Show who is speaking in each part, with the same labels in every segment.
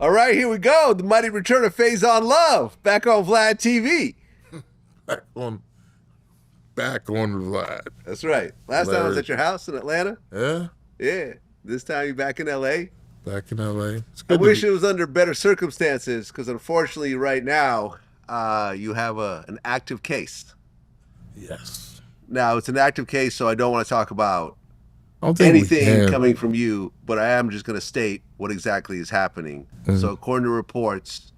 Speaker 1: All right, here we go. The mighty return of Faizon Love back on Vlad TV.
Speaker 2: Back on Vlad.
Speaker 1: That's right. Last time I was at your house in Atlanta.
Speaker 2: Yeah?
Speaker 1: Yeah. This time you're back in LA.
Speaker 2: Back in LA.
Speaker 1: I wish it was under better circumstances because unfortunately right now you have an active case.
Speaker 2: Yes.
Speaker 1: Now it's an active case, so I don't want to talk about anything coming from you, but I am just going to state what exactly is happening. So according to reports,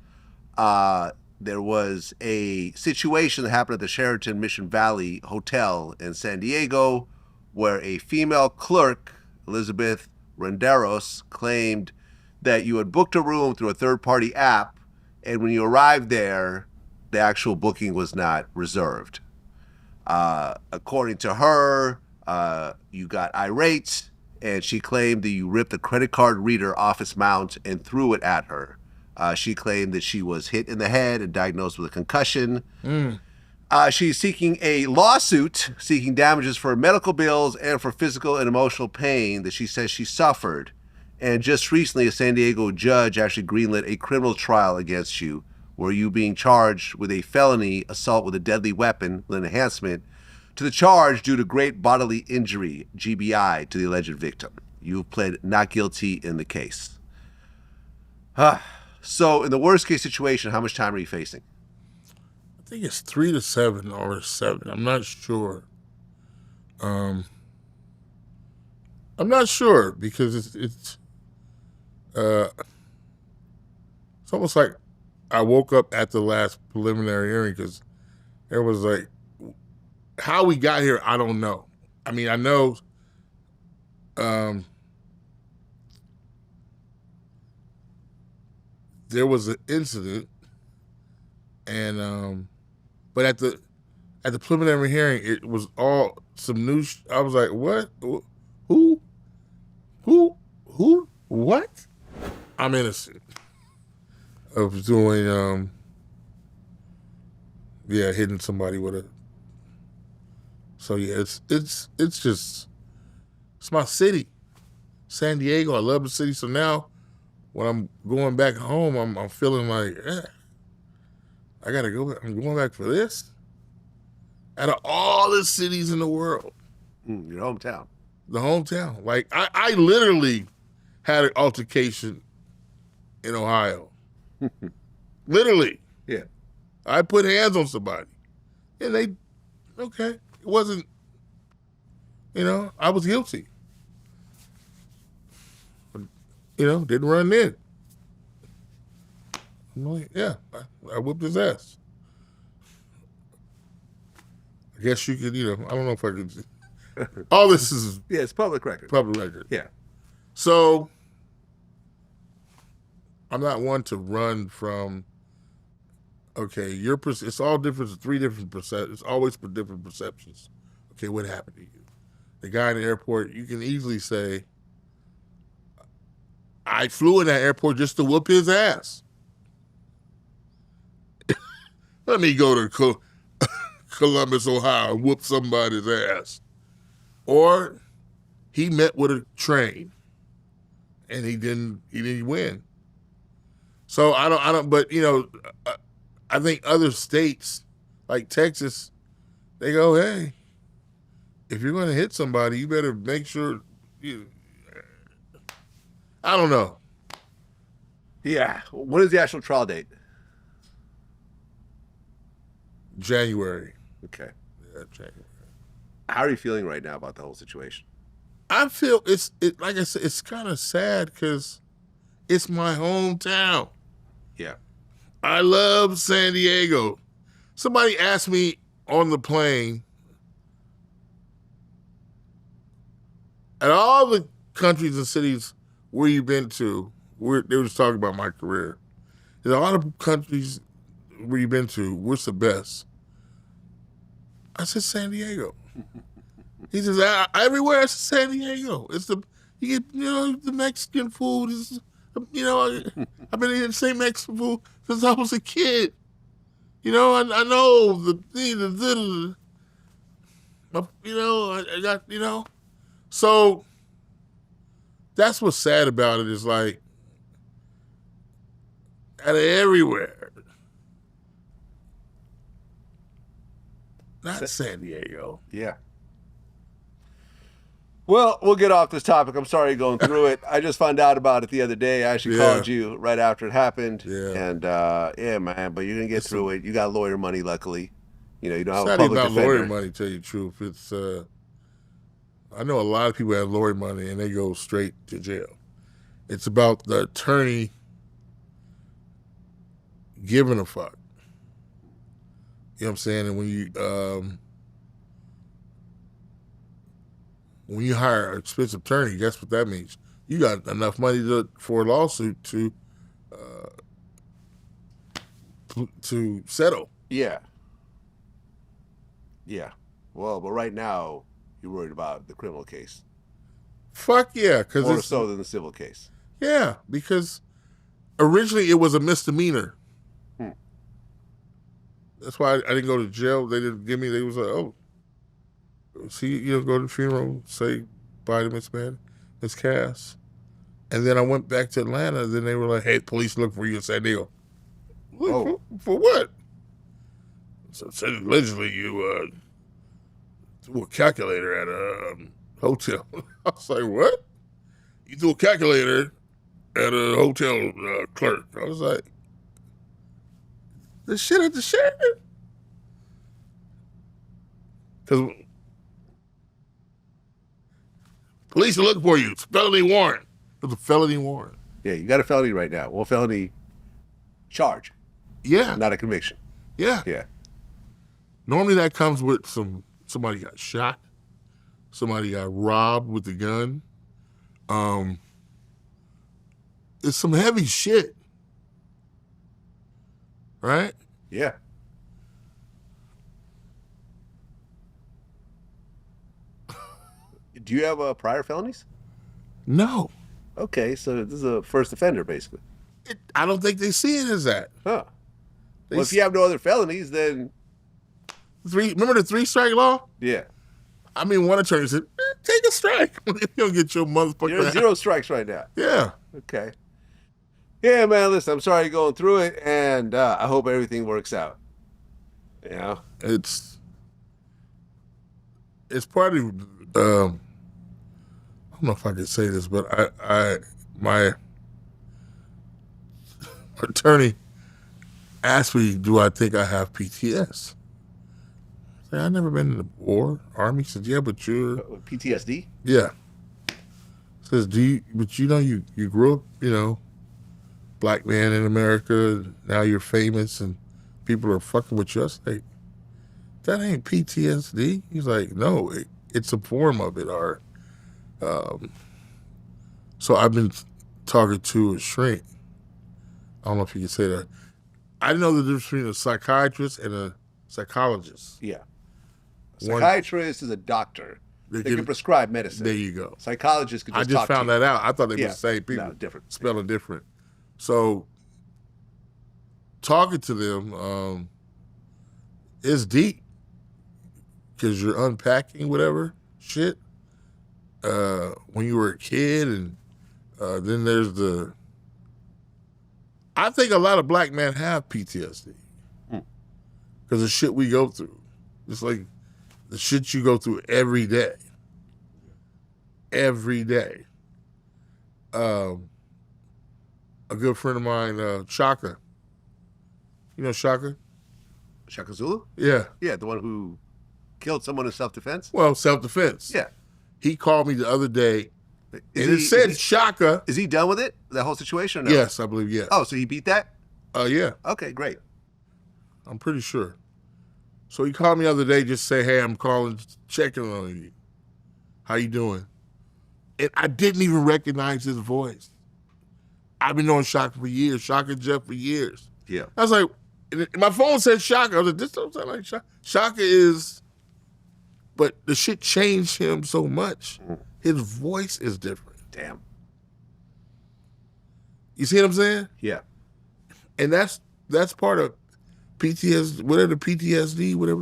Speaker 1: there was a situation that happened at the Sheraton Mission Valley Hotel in San Diego where a female clerk, Elizabeth Renderos, claimed that you had booked a room through a third-party app, and when you arrived there, the actual booking was not reserved. According to her, you got irate, and she claimed that you ripped the credit card reader off its mount and threw it at her. She claimed that she was hit in the head and diagnosed with a concussion. She's seeking a lawsuit, seeking damages for medical bills and for physical and emotional pain that she says she suffered. And just recently, a San Diego judge actually greenlit a criminal trial against you, where you being charged with a felony assault with a deadly weapon with an enhancement to the charge due to great bodily injury, GBI, to the alleged victim. You've pled not guilty in the case. So in the worst case situation, how much time are you facing?
Speaker 2: I think it's 3 to 7 or 7. I'm not sure. I'm not sure because it's almost like I woke up at the last preliminary hearing because there was like, how we got here, I don't know. I mean, I know there was an incident, and but at the preliminary hearing, it was all some new. I was like, what? Who? What? I'm innocent of doing, hitting somebody with a. So yeah, it's just, it's my city, San Diego. I love the city. So now, when I'm going back home, I'm feeling like, I gotta go. I'm going back for this. Out of all the cities in the world,
Speaker 1: your hometown,
Speaker 2: the hometown. Like I literally had an altercation in Ohio. Literally,
Speaker 1: yeah.
Speaker 2: I put hands on somebody, and they, okay. It wasn't, I was guilty. Didn't run in. I'm like, yeah, I whipped his ass. I guess you could, I don't know if I could. All this is.
Speaker 1: Yeah, it's public record.
Speaker 2: Public record.
Speaker 1: Yeah.
Speaker 2: So, I'm not one to run from, okay, it's all different, it's 3 different perceptions. It's always for different perceptions. Okay, what happened to you? The guy in the airport, you can easily say, I flew in that airport just to whoop his ass. Let me go to Columbus, Ohio, and whoop somebody's ass. Or he met with a train and he didn't win. So I don't, but I think other states like Texas, they go, hey, if you're going to hit somebody, you better make sure I don't know.
Speaker 1: Yeah. When is the actual trial date?
Speaker 2: January.
Speaker 1: Okay.
Speaker 2: Yeah, January.
Speaker 1: How are you feeling right now about the whole situation?
Speaker 2: I feel like I said, it's kind of sad because it's my hometown.
Speaker 1: Yeah.
Speaker 2: I love San Diego. Somebody asked me on the plane, at all the countries and cities where you've been to, they were just talking about my career. There's a lot of countries where you've been to, what's the best? I said San Diego. He says, everywhere I said San Diego. It's you get, the Mexican food is, I've been eating the same Mexican food since I was a kid. I know I got, so that's what's sad about it is like, Out of everywhere. Not San Diego.
Speaker 1: Yeah. Well, we'll get off this topic. I'm sorry going through it. I just found out about it the other day. I actually called you right after it happened.
Speaker 2: Yeah.
Speaker 1: And yeah, man, but you're gonna get through it. You got lawyer money, luckily. You know, you don't have
Speaker 2: a
Speaker 1: public defender.
Speaker 2: It's not even about lawyer money, to tell you the truth. It's I know a lot of people have lawyer money and they go straight to jail. It's about the attorney giving a fuck. You know what I'm saying? And when you hire an expensive attorney, guess what that means? You got enough money for a lawsuit to settle.
Speaker 1: Yeah. Yeah. Well, but right now, you're worried about the criminal case.
Speaker 2: Fuck yeah.
Speaker 1: More so than the civil case.
Speaker 2: Yeah, because originally it was a misdemeanor. That's why I didn't go to jail. They didn't give me, they was like, oh, see, go to the funeral, say bye to Miss Cass. And then I went back to Atlanta, and then they were like, hey, police look for you in San Diego.
Speaker 1: Oh.
Speaker 2: For what? So allegedly you threw a calculator at a hotel. I was like, what? You threw a calculator at a hotel clerk. I was like, the shit at the Sheraton? Because police are looking for you. It's a felony warrant. It was a felony warrant.
Speaker 1: Yeah, you got a felony right now. Well, felony charge.
Speaker 2: Yeah.
Speaker 1: Not a conviction.
Speaker 2: Yeah.
Speaker 1: Yeah.
Speaker 2: Normally that comes with somebody got shot, somebody got robbed with a gun. It's some heavy shit. Right?
Speaker 1: Yeah. Do you have prior felonies?
Speaker 2: No.
Speaker 1: Okay, so this is a first offender, basically.
Speaker 2: I don't think they see it as that.
Speaker 1: Huh. Well, if you have no other felonies, then...
Speaker 2: Remember the 3-strike law?
Speaker 1: Yeah.
Speaker 2: I mean, one attorney said, take a strike. You don't get your motherfucker.
Speaker 1: You're 0 strikes right now.
Speaker 2: Yeah.
Speaker 1: Okay. Yeah, man, listen, I'm sorry you're going through it, and I hope everything works out. You know?
Speaker 2: It's part of, I don't know if I could say this, but my attorney asked me, do I think I have PTS? I said, I've never been in the war, Army. He said, yeah, but you're...
Speaker 1: PTSD?
Speaker 2: Yeah. Says, but you grew up, black man in America, now you're famous and people are fucking with you. I was like, that ain't PTSD. He's like, no, it's a form of it. So I've been talking to a shrink. I don't know if you can say that. I know the difference between a psychiatrist and a psychologist.
Speaker 1: Yeah. A psychiatrist is a doctor. They can prescribe medicine.
Speaker 2: There you go.
Speaker 1: Psychologist can just talk to you.
Speaker 2: I just found that out. I thought they were the same people.
Speaker 1: No, different.
Speaker 2: Spelling different. So talking to them is deep because you're unpacking whatever shit when you were a kid, and then there's I think a lot of black men have PTSD because the shit we go through. It's like the shit you go through every day. Every day. A good friend of mine, Shaka. You know Shaka?
Speaker 1: Shaka Zulu?
Speaker 2: Yeah.
Speaker 1: Yeah, the one who killed someone in self-defense?
Speaker 2: Well, self-defense.
Speaker 1: Yeah.
Speaker 2: He called me the other day, it said Shaka.
Speaker 1: Is he done with it, that whole situation, or no?
Speaker 2: Yes, I believe, yes.
Speaker 1: Oh, so he beat that?
Speaker 2: Yeah.
Speaker 1: Okay, great.
Speaker 2: I'm pretty sure. So he called me the other day, just say, hey, I'm calling, checking on you. How you doing? And I didn't even recognize his voice. I've been knowing Shaka for years, Shaka Jeff for years.
Speaker 1: Yeah.
Speaker 2: I was like, my phone said Shaka. I was like, this don't sound like Shaka. Shaka is, but the shit changed him so much. His voice is different.
Speaker 1: Damn.
Speaker 2: You see what I'm saying?
Speaker 1: Yeah.
Speaker 2: And that's part of PTSD, whatever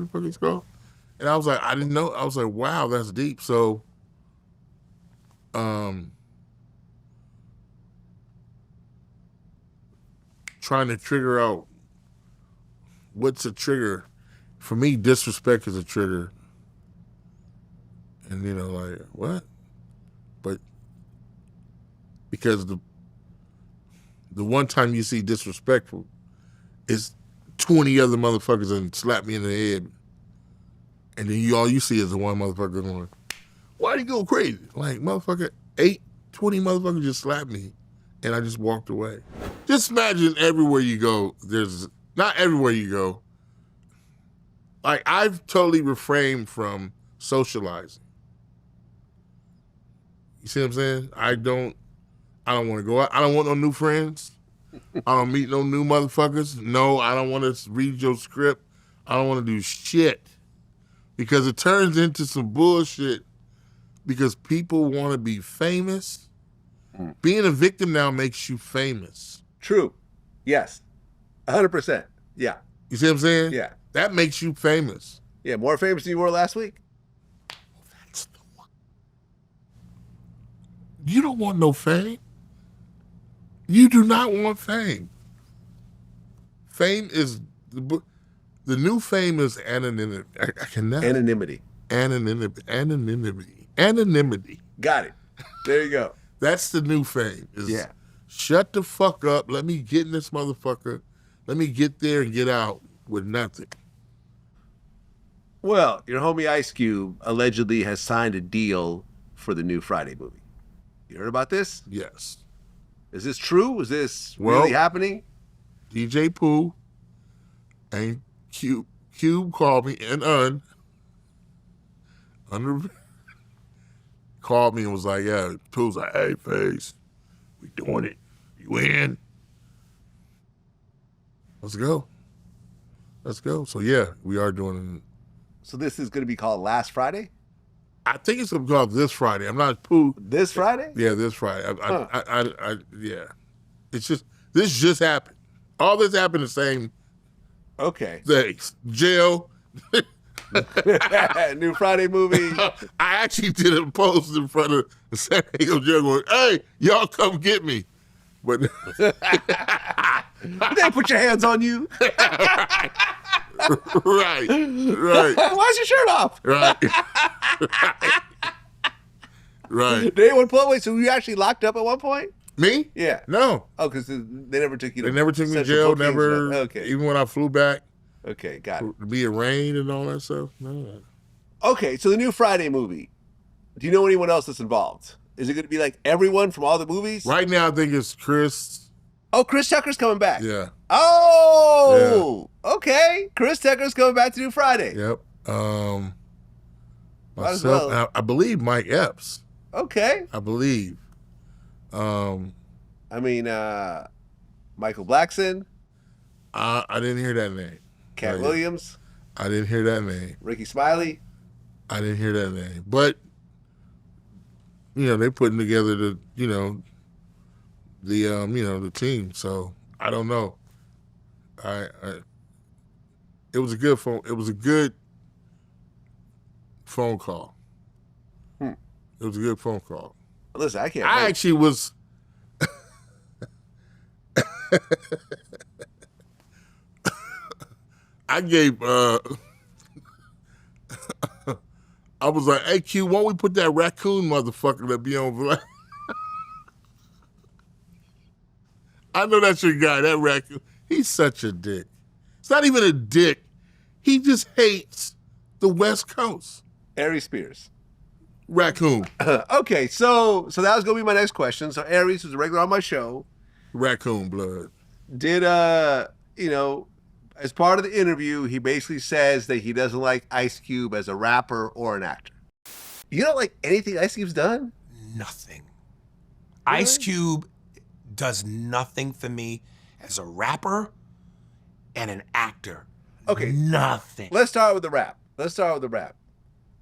Speaker 2: the fuck it's called. And I was like, I didn't know. I was like, wow, that's deep. So, trying to trigger out what's a trigger. For me, disrespect is a trigger. And, like, what? But because the one time you see disrespectful is 20 other motherfuckers and slap me in the head. And then all you see is the one motherfucker going, why do you go crazy? Like, motherfucker, 20 motherfuckers just slapped me and I just walked away. Just imagine everywhere you go, not everywhere you go. Like, I've totally refrained from socializing. You see what I'm saying? I don't want to go out. I don't want no new friends. I don't meet no new motherfuckers. No, I don't want to read your script. I don't want to do shit. Because it turns into some bullshit because people want to be famous. Being a victim now makes you famous.
Speaker 1: True. Yes. 100%. Yeah.
Speaker 2: You see what I'm saying?
Speaker 1: Yeah.
Speaker 2: That makes you famous.
Speaker 1: Yeah, more famous than you were last week?
Speaker 2: That's the one. You don't want no fame. You do not want fame. Fame is the new fame is anonymity. I cannot.
Speaker 1: Anonymity.
Speaker 2: Anonymity.
Speaker 1: Got it. There you go.
Speaker 2: That's the new fame. Shut the fuck up. Let me get in this motherfucker. Let me get there and get out with nothing.
Speaker 1: Well, your homie Ice Cube allegedly has signed a deal for the new Friday movie. You heard about this?
Speaker 2: Yes.
Speaker 1: Is this true? Is this really happening?
Speaker 2: DJ Pooh and Cube called me and called me and was like, yeah, Pooh's like, hey, Faze, we doing it. You in? Let's go. So, yeah, we are doing it.
Speaker 1: So this is going to be called Last Friday?
Speaker 2: I think it's going to be called This Friday. I'm not Pooh.
Speaker 1: This Friday?
Speaker 2: Yeah, This Friday. Yeah. It's just, this just happened. All this happened the same day. Jail.
Speaker 1: New Friday movie.
Speaker 2: I actually did a post in front of the San Diego jail going, hey, y'all come get me. But
Speaker 1: they put your hands on you.
Speaker 2: Right.
Speaker 1: Why's your shirt off?
Speaker 2: Right.
Speaker 1: They would pull away. So you actually locked up at one point?
Speaker 2: Me?
Speaker 1: Yeah.
Speaker 2: No.
Speaker 1: Oh, because they never took you to
Speaker 2: They never took me to jail. Never.
Speaker 1: Okay.
Speaker 2: Even when I flew back.
Speaker 1: Okay, got it.
Speaker 2: To be arraigned and all that stuff. No.
Speaker 1: Okay, so the new Friday movie. Do you know anyone else that's involved? Is it going to be like everyone from all the movies?
Speaker 2: Right now, I think it's Chris.
Speaker 1: Oh, Chris Tucker's coming back.
Speaker 2: Yeah.
Speaker 1: Oh, yeah. Okay. Chris Tucker's coming back to New Friday.
Speaker 2: Yep.
Speaker 1: Myself,
Speaker 2: well. I believe Mike Epps.
Speaker 1: Okay.
Speaker 2: I believe.
Speaker 1: Michael Blackson.
Speaker 2: I didn't hear that name.
Speaker 1: Katt Williams.
Speaker 2: I didn't hear that name.
Speaker 1: Ricky Smiley.
Speaker 2: I didn't hear that name. But, they're putting together the team. So I don't know. It was a good phone call. It was a good phone call.
Speaker 1: Listen, I can't.
Speaker 2: I actually was. I gave. I was like, "Hey Q, why don't we put that raccoon motherfucker that be on?" I know that's your guy. That raccoon. He's such a dick. It's not even a dick. He just hates the West Coast.
Speaker 1: Aries Spears.
Speaker 2: Raccoon.
Speaker 1: Okay, so that was gonna be my next question. So Aries was a regular on my show.
Speaker 2: Raccoon blood.
Speaker 1: Did as part of the interview, he basically says that he doesn't like Ice Cube as a rapper or an actor. You don't like anything Ice Cube's done?
Speaker 3: Nothing.
Speaker 1: Really?
Speaker 3: Ice Cube does nothing for me as a rapper and an actor.
Speaker 1: Okay.
Speaker 3: Nothing.
Speaker 1: Let's start with the rap.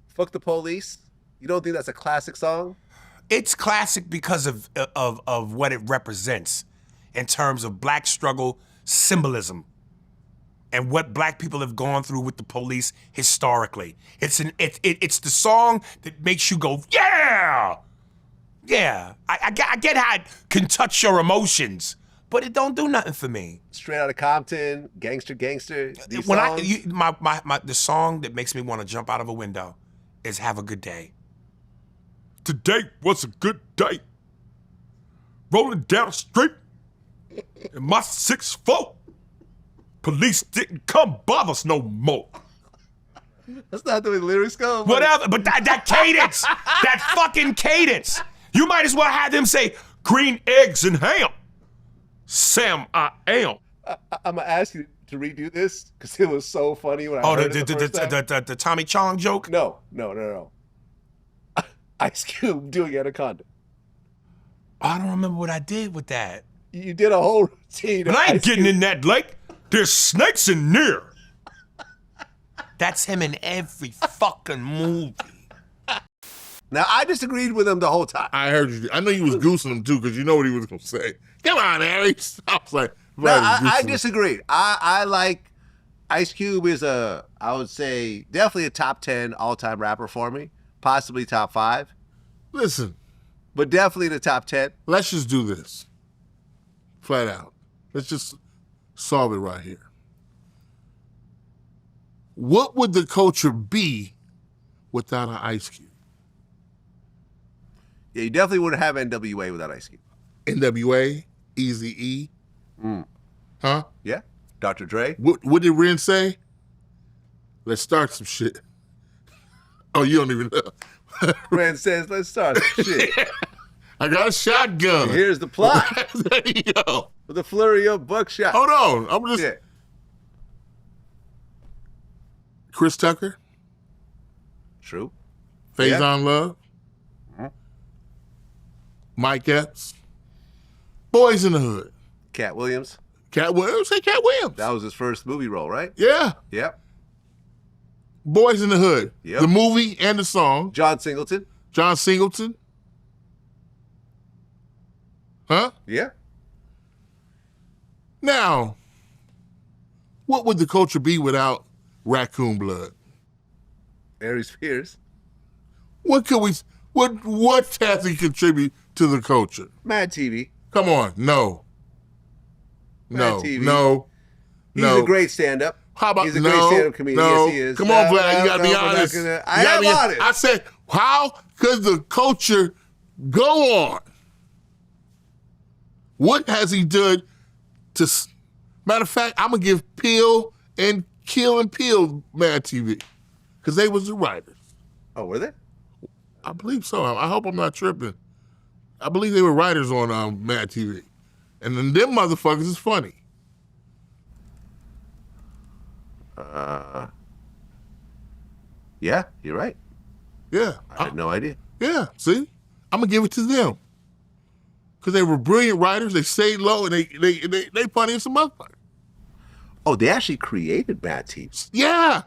Speaker 1: Fuck the Police. You don't think that's a classic song?
Speaker 3: It's classic because of what it represents in terms of black struggle symbolism and what black people have gone through with the police historically. It's the song that makes you go, yeah! Yeah. I get how it can touch your emotions, but it don't do nothing for me.
Speaker 1: Straight Outta Compton, Gangster, Gangster. These
Speaker 3: When
Speaker 1: songs?
Speaker 3: the song that makes me want to jump out of a window is "Have a Good Day." Today was a good day. Rolling down the street in my 6'4". Police didn't come bother us no more.
Speaker 1: That's not the way the lyrics go.
Speaker 3: Whatever, but that cadence, that fucking cadence. You might as well have them say, green eggs and ham. Sam, I am.
Speaker 1: I'm going to ask you to redo this because it was so funny when I heard it the first time.
Speaker 3: The Tommy Chong joke?
Speaker 1: No. Ice Cube doing Anaconda.
Speaker 3: I don't remember what I did with that.
Speaker 1: You did a whole routine.
Speaker 3: But I ain't getting in that lake. There's snakes in there. That's him in every fucking movie.
Speaker 1: Now, I disagreed with him the whole time.
Speaker 2: I heard you. I know you was goosing him too because you know what he was going to say. Come on, Aries. I was like,
Speaker 1: no, I disagreed. I like Ice Cube is I would say, definitely a top 10 all-time rapper for me. Possibly top 5.
Speaker 2: Listen.
Speaker 1: But definitely the top 10.
Speaker 2: Let's just do this. Flat out. Let's just solve it right here. What would the culture be without an Ice Cube?
Speaker 1: Yeah, you definitely wouldn't have NWA without Ice Cube.
Speaker 2: NWA, Eazy-E. Huh?
Speaker 1: Yeah. Dr. Dre.
Speaker 2: What did Ren say? Let's start some shit. Oh, you don't even know.
Speaker 1: Ren says, let's start some shit.
Speaker 2: I got a shotgun.
Speaker 1: Here's the plot.
Speaker 2: There you go.
Speaker 1: With a flurry of buckshot.
Speaker 2: Hold on. I'm just...
Speaker 1: Yeah.
Speaker 2: Chris Tucker.
Speaker 1: True.
Speaker 2: Faizon Love. Mike Epps. Boys in the Hood.
Speaker 1: Katt Williams.
Speaker 2: Katt Williams. Say Katt Williams.
Speaker 1: That was his first movie role, right?
Speaker 2: Yeah.
Speaker 1: Yep.
Speaker 2: Boys in the Hood.
Speaker 1: Yep.
Speaker 2: The movie and the song.
Speaker 1: John Singleton.
Speaker 2: John Singleton. Huh?
Speaker 1: Yeah.
Speaker 2: Now, what would the culture be without Raccoon Blood?
Speaker 1: Aries Spears.
Speaker 2: What has he contribute to the culture?
Speaker 1: Mad TV.
Speaker 2: Come on, no.
Speaker 1: Mad TV.
Speaker 2: No.
Speaker 1: He's a great stand-up.
Speaker 2: How about
Speaker 1: He's a great stand-up comedian.
Speaker 2: No.
Speaker 1: Yes, he is.
Speaker 2: Come on, Vlad, you gotta be honest.
Speaker 1: I am honest.
Speaker 2: I said, how could the culture go on? What has he done to... Matter of fact, I'm going to give Peel and Kill and Peel Mad TV because they was the writers.
Speaker 1: Oh, were they?
Speaker 2: I believe so. I hope I'm not tripping. I believe they were writers on Mad TV. And then them motherfuckers is funny.
Speaker 1: Yeah, you're right.
Speaker 2: Yeah.
Speaker 1: I had no idea.
Speaker 2: Yeah, see? I'm going to give it to them. Because they were brilliant writers. They stayed low and they funny as some motherfucker.
Speaker 1: Oh, they actually created Mad TV.
Speaker 2: Yeah.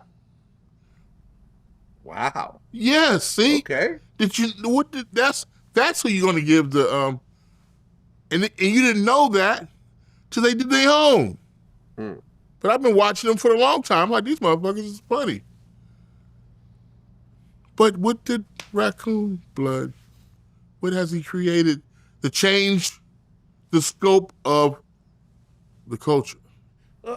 Speaker 1: Wow.
Speaker 2: Yeah, see?
Speaker 1: Okay.
Speaker 2: That's who you're going to give the and you didn't know that till they did their own. But I've been watching them for a long time. I'm like, these motherfuckers is funny. But what did Raccoon Blood, what has he created to change the scope of the culture?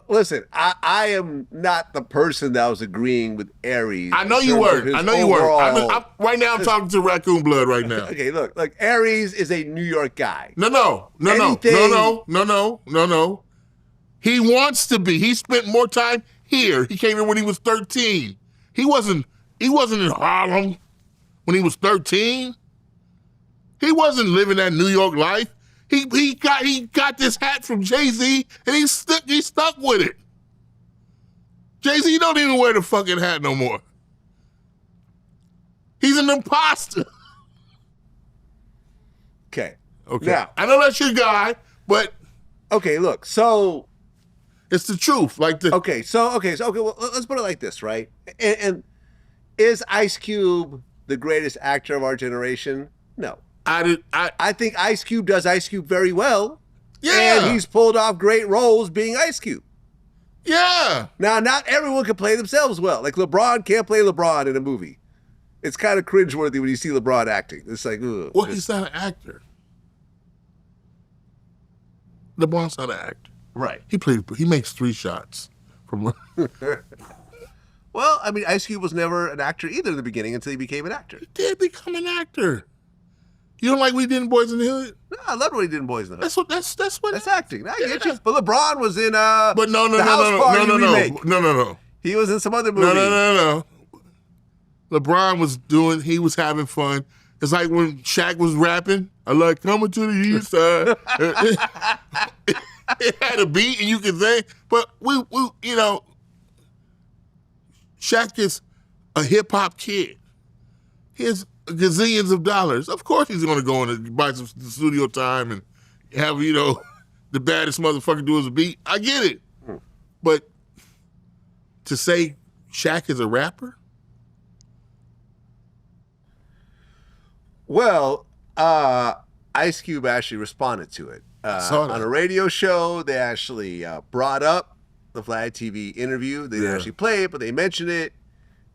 Speaker 1: Listen, I am not the person that was agreeing with Aries.
Speaker 2: I know you weren't. Right now I'm talking to Raccoon Blood right now.
Speaker 1: Okay, look, Aries is a New York guy.
Speaker 2: No. He wants to be. He spent more time here. He came here when he was 13. He wasn't in Harlem when he was 13. He wasn't living that New York life. He got this hat from Jay-Z and he stuck with it. Jay-Z don't even wear the fucking hat no more. He's an imposter.
Speaker 1: Okay.
Speaker 2: Now, I know that's your guy, but
Speaker 1: okay, look, so
Speaker 2: it's the truth. Well,
Speaker 1: let's put it like this, right? And is Ice Cube the greatest actor of our generation? No. I think Ice Cube does Ice Cube very well.
Speaker 2: Yeah.
Speaker 1: And he's pulled off great roles being Ice Cube.
Speaker 2: Yeah.
Speaker 1: Now, not everyone can play themselves well. Like LeBron can't play LeBron in a movie. It's kind of cringeworthy when you see LeBron acting. It's like, ugh.
Speaker 2: Well, he's not an actor. LeBron's not an actor.
Speaker 1: Right.
Speaker 2: He makes 3 shots from.
Speaker 1: Well, I mean, Ice Cube was never an actor either in the beginning until he became an actor.
Speaker 2: He did become an actor. You don't like what he did in Boys in the Hood?
Speaker 1: No, I loved what he did in Boys in the Hood.
Speaker 2: That's
Speaker 1: acting. I get you. But LeBron was in
Speaker 2: But no.
Speaker 1: He was in some other movie.
Speaker 2: No. LeBron he was having fun. It's like when Shaq was rapping, I like coming to the east side. It had a beat and you could say, but we Shaq is a hip hop kid. He has gazillions of dollars. Of course he's going to go in and buy some studio time and have, the baddest motherfucker do his beat. I get it. But to say Shaq is a rapper?
Speaker 1: Well, Ice Cube actually responded to it. On a radio show, they actually brought up the Vlad TV interview. They didn't actually play it, but they mentioned it.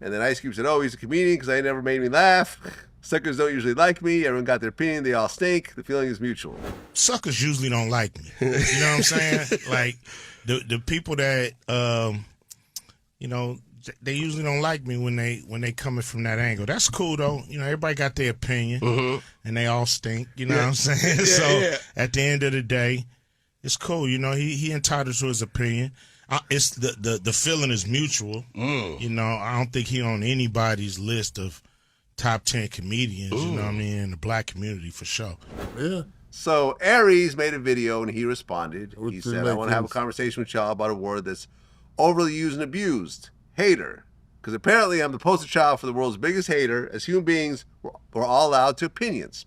Speaker 1: And then Ice Cube said, he's a comedian because they never made me laugh. Suckers don't usually like me. Everyone got their opinion. They all stink. The feeling is mutual.
Speaker 4: Suckers usually don't like me. You know what I'm saying? Like, the people that, they usually don't like me when they coming from that angle. That's cool, though. Everybody got their opinion, and they all stink. You know what I'm saying? At the end of the day, it's cool. He entitled to his opinion. It's the feeling is mutual. I don't think he on anybody's list of top 10 comedians. You know what I mean, in the black community for sure.
Speaker 2: Yeah.
Speaker 1: So Aries made a video and he responded. He said, "I want to have a conversation with y'all about a word that's overly used and abused. Hater. Because apparently I'm the poster child for the world's biggest hater. As human beings, we're all allowed to opinions.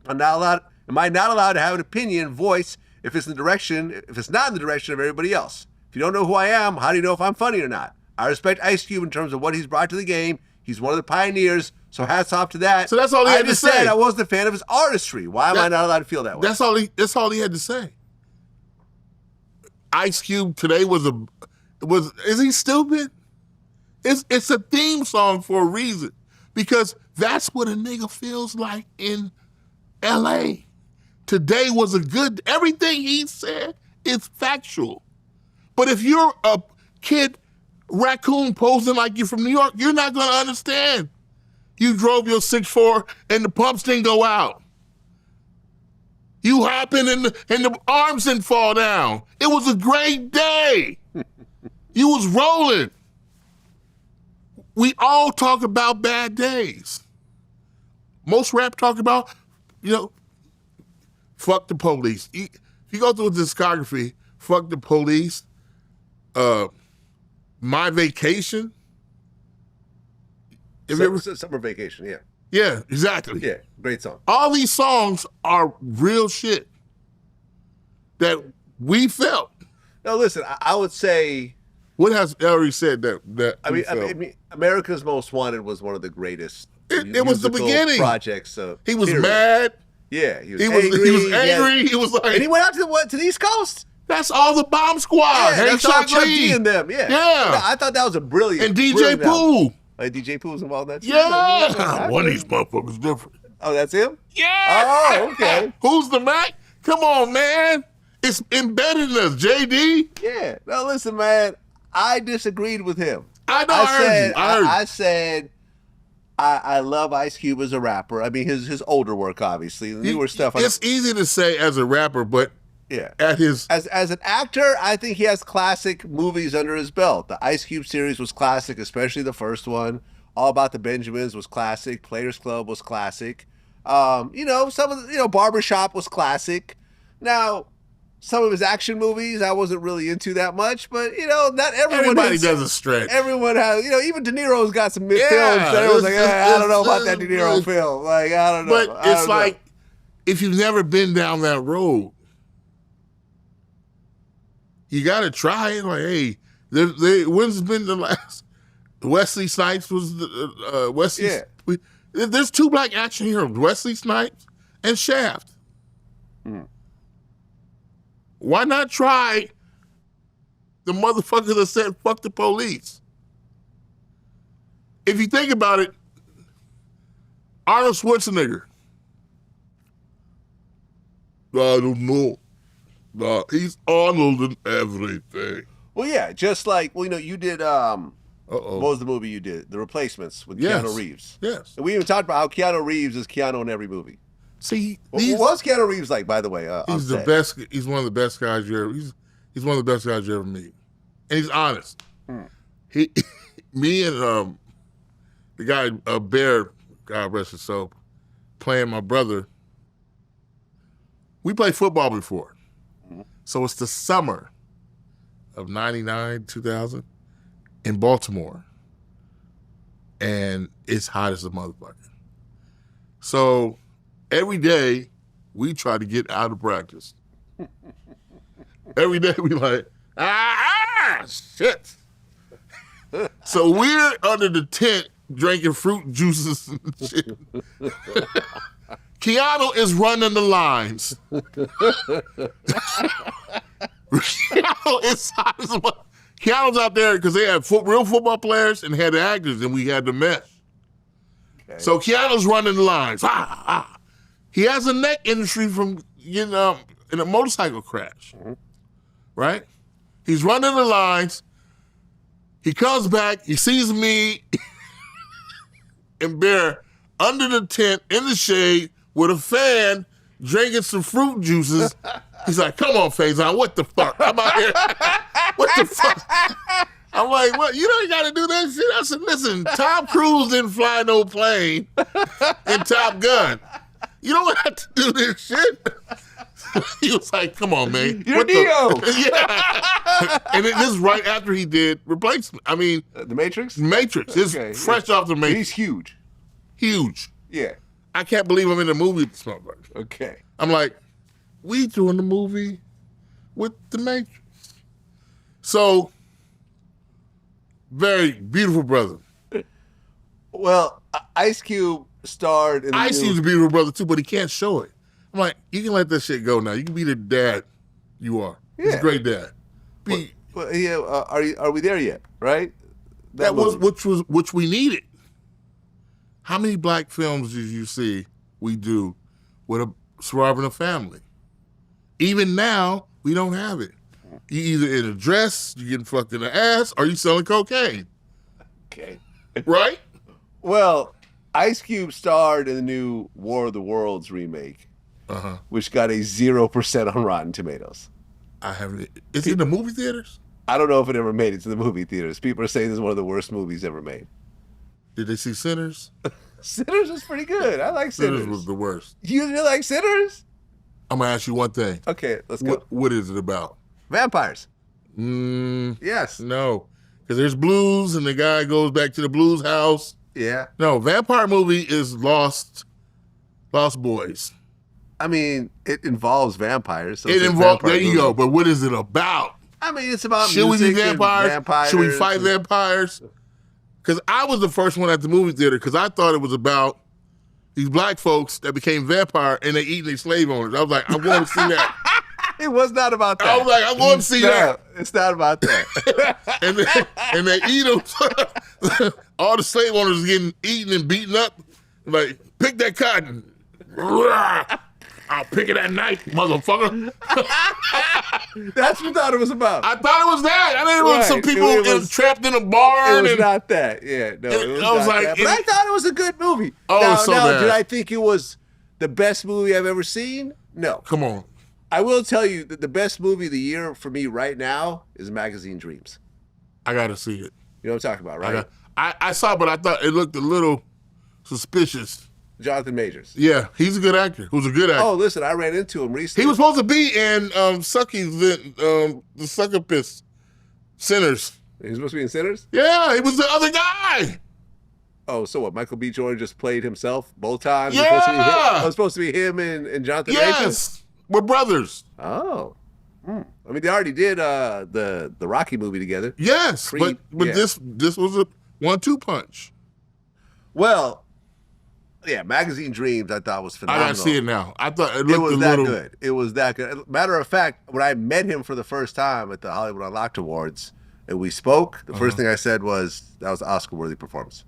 Speaker 1: Am I not allowed to have an opinion, voice, if it's not in the direction of everybody else? If you don't know who I am, how do you know if I'm funny or not? I respect Ice Cube in terms of what he's brought to the game. He's one of the pioneers, so hats off to that.
Speaker 2: So that's all he had to say. I just said
Speaker 1: I wasn't a fan of his artistry. Why am I not allowed to feel that way?
Speaker 2: That's all he had to say. Ice Cube today is he stupid? It's a theme song for a reason. Because that's what a nigga feels like in L.A. Today was everything he said is factual. But if you're a kid raccoon posing like you're from New York, you're not going to understand. You drove your 6'4" and the pumps didn't go out. You happened and the arms didn't fall down. It was a great day. You was rolling. We all talk about bad days. Most rap talk about, fuck the police. If you go through a discography, fuck the police, My Vacation.
Speaker 1: Summer Vacation, yeah.
Speaker 2: Yeah, exactly.
Speaker 1: Yeah, great song.
Speaker 2: All these songs are real shit that we felt.
Speaker 1: No, listen, I would say...
Speaker 2: What has Aries said that
Speaker 1: I mean, America's Most Wanted was one of the greatest
Speaker 2: it was the beginning
Speaker 1: projects.
Speaker 2: He was mad.
Speaker 1: Yeah, he was
Speaker 2: angry. He was like...
Speaker 1: And he went out to the East Coast.
Speaker 2: That's all the Bomb Squad.
Speaker 1: Yeah, that's all Chuck D and them. Yeah. I thought that was a brilliant.
Speaker 2: And DJ Pooh.
Speaker 1: Like DJ Pooh was involved in that too?
Speaker 2: Yeah. One of these motherfuckers different.
Speaker 1: Oh, that's him?
Speaker 2: Yeah.
Speaker 1: Oh, okay.
Speaker 2: Who's the Mac? Come on, man. It's embedded in us, JD.
Speaker 1: Yeah. No, listen, man. I disagreed with him.
Speaker 2: I know. I
Speaker 1: said I love Ice Cube as a rapper. I mean, his older work, obviously. The newer stuff.
Speaker 2: It's easy to say as a rapper, but
Speaker 1: yeah,
Speaker 2: as
Speaker 1: an actor, I think he has classic movies under his belt. The Ice Cube series was classic, especially the first one. All About the Benjamins was classic. Players Club was classic. Some of the, Barbershop was classic. Now, some of his action movies I wasn't really into that much, but not
Speaker 2: everybody does a stretch.
Speaker 1: Everyone has, even De Niro's got some films that everyone's like, I don't know about that De Niro film. Like, I don't know.
Speaker 2: But it's like, if you've never been down that road, you got to try it. Like, hey, when's been the last? Wesley Snipes was the Wesley. Yeah. There's 2 black action heroes, Wesley Snipes and Shaft. Why not try the motherfucker that said fuck the police? If you think about it, Arnold Schwarzenegger. I don't know. No, he's on everything.
Speaker 1: Well, yeah, just like, you did, what was the movie you did? The Replacements with Keanu Reeves.
Speaker 2: Yes.
Speaker 1: And we even talked about how Keanu Reeves is Keanu in every movie.
Speaker 2: See,
Speaker 1: what was Keanu Reeves like, by the way?
Speaker 2: He's the best. He's one of the best guys you ever. He's one of the best guys you ever meet, and he's honest. Me and the guy Bear, God rest his soul, playing my brother. We played football before, so it's the summer of '99, 2000, in Baltimore, and it's hot as a motherfucker. So every day we try to get out of practice. Every day we like, shit. So we're under the tent drinking fruit juices and shit. Keanu is running the lines. Keanu's out there because they had real football players and had the actors, and we had the mesh. Okay. So Keanu's running the lines. He has a neck injury from in a motorcycle crash, right? He's running the lines. He comes back. He sees me and Bear under the tent in the shade with a fan, drinking some fruit juices. He's like, "Come on, Faizon, what the fuck? I'm out here. What the fuck?" I'm like, "What? You got to do that shit?" I said, "Listen, Tom Cruise didn't fly no plane in Top Gun. You don't have to do this shit." He was like, "Come on, man.
Speaker 1: You're Neo."
Speaker 2: Yeah. And this is right after he did Replacement. I mean,
Speaker 1: The Matrix?
Speaker 2: Matrix. It's fresh off the Matrix.
Speaker 1: He's huge.
Speaker 2: Huge.
Speaker 1: Yeah.
Speaker 2: I can't believe I'm in the movie with this motherfucker.
Speaker 1: Okay.
Speaker 2: I'm like, we doing the movie with the Matrix. So, very beautiful brother.
Speaker 1: Well, Ice Cube starred in the
Speaker 2: Ice Cube's a beautiful brother too, but he can't show it. I'm like, you can let that shit go now. You can be the dad you are. Yeah. He's a great dad.
Speaker 1: Are we there yet? Right?
Speaker 2: That was which we needed. How many black films did you see we do with a surviving a family? Even now, we don't have it. You either in a dress, you getting fucked in the ass, or you selling cocaine.
Speaker 1: Okay.
Speaker 2: Right?
Speaker 1: Well, Ice Cube starred in the new War of the Worlds remake, which got a 0% on Rotten Tomatoes.
Speaker 2: I haven't. Is it in the movie theaters?
Speaker 1: I don't know if it ever made it to the movie theaters. People are saying this is one of the worst movies ever made.
Speaker 2: Did they see Sinners?
Speaker 1: Sinners was pretty good. I like Sinners.
Speaker 2: Sinners was the worst.
Speaker 1: You like Sinners?
Speaker 2: I'm going to ask you one thing.
Speaker 1: Okay, let's go.
Speaker 2: What is it about?
Speaker 1: Vampires.
Speaker 2: Yes. No. Because there's blues and the guy goes back to the blues house.
Speaker 1: Yeah.
Speaker 2: No, vampire movie is Lost Boys.
Speaker 1: I mean, it involves vampires. So
Speaker 2: it involves, there you go. But what is it about?
Speaker 1: I mean, it's about
Speaker 2: Should
Speaker 1: music
Speaker 2: we be vampires? Should we fight vampires? Because I was the first one at the movie theater because I thought it was about these black folks that became vampire and they eating their slave owners. I was like, I'm going to see that.
Speaker 1: It was not about that.
Speaker 2: I was like, I'm going to see that.
Speaker 1: It's not about that.
Speaker 2: and they eat them. All the slave owners getting eaten and beaten up. Like, pick that cotton. I'll pick it at night, motherfucker.
Speaker 1: That's what you thought it was about.
Speaker 2: I thought it was that. I mean, it was some people trapped in a barn.
Speaker 1: It was not that. Yeah, no, it was not that. But I thought it was a good movie.
Speaker 2: Oh,
Speaker 1: now, did I think it was the best movie I've ever seen? No.
Speaker 2: Come on.
Speaker 1: I will tell you that the best movie of the year for me right now is Magazine Dreams.
Speaker 2: I got to see it.
Speaker 1: You know what I'm talking about, right?
Speaker 2: I saw it, but I thought it looked a little suspicious.
Speaker 1: Jonathan Majors.
Speaker 2: Yeah, he's a good actor. Who's a good actor.
Speaker 1: Oh, listen, I ran into him recently.
Speaker 2: He was supposed to be in the Sucker Piss Sinners.
Speaker 1: He was supposed to be in Sinners?
Speaker 2: Yeah, he was the other guy.
Speaker 1: Oh, so what? Michael B. Jordan just played himself both times?
Speaker 2: Yeah.
Speaker 1: It was supposed to be him and Jonathan Majors?
Speaker 2: Yes, we're brothers.
Speaker 1: Oh. I mean, they already did the Rocky movie together.
Speaker 2: Yes, but this was a 1-2 punch.
Speaker 1: Well, yeah, Magazine Dreams I thought was phenomenal.
Speaker 2: I gotta see it now. I thought it looked
Speaker 1: good. It was that good. Matter of fact, when I met him for the first time at the Hollywood Unlocked Awards and we spoke, the first thing I said was, that was an Oscar-worthy performance.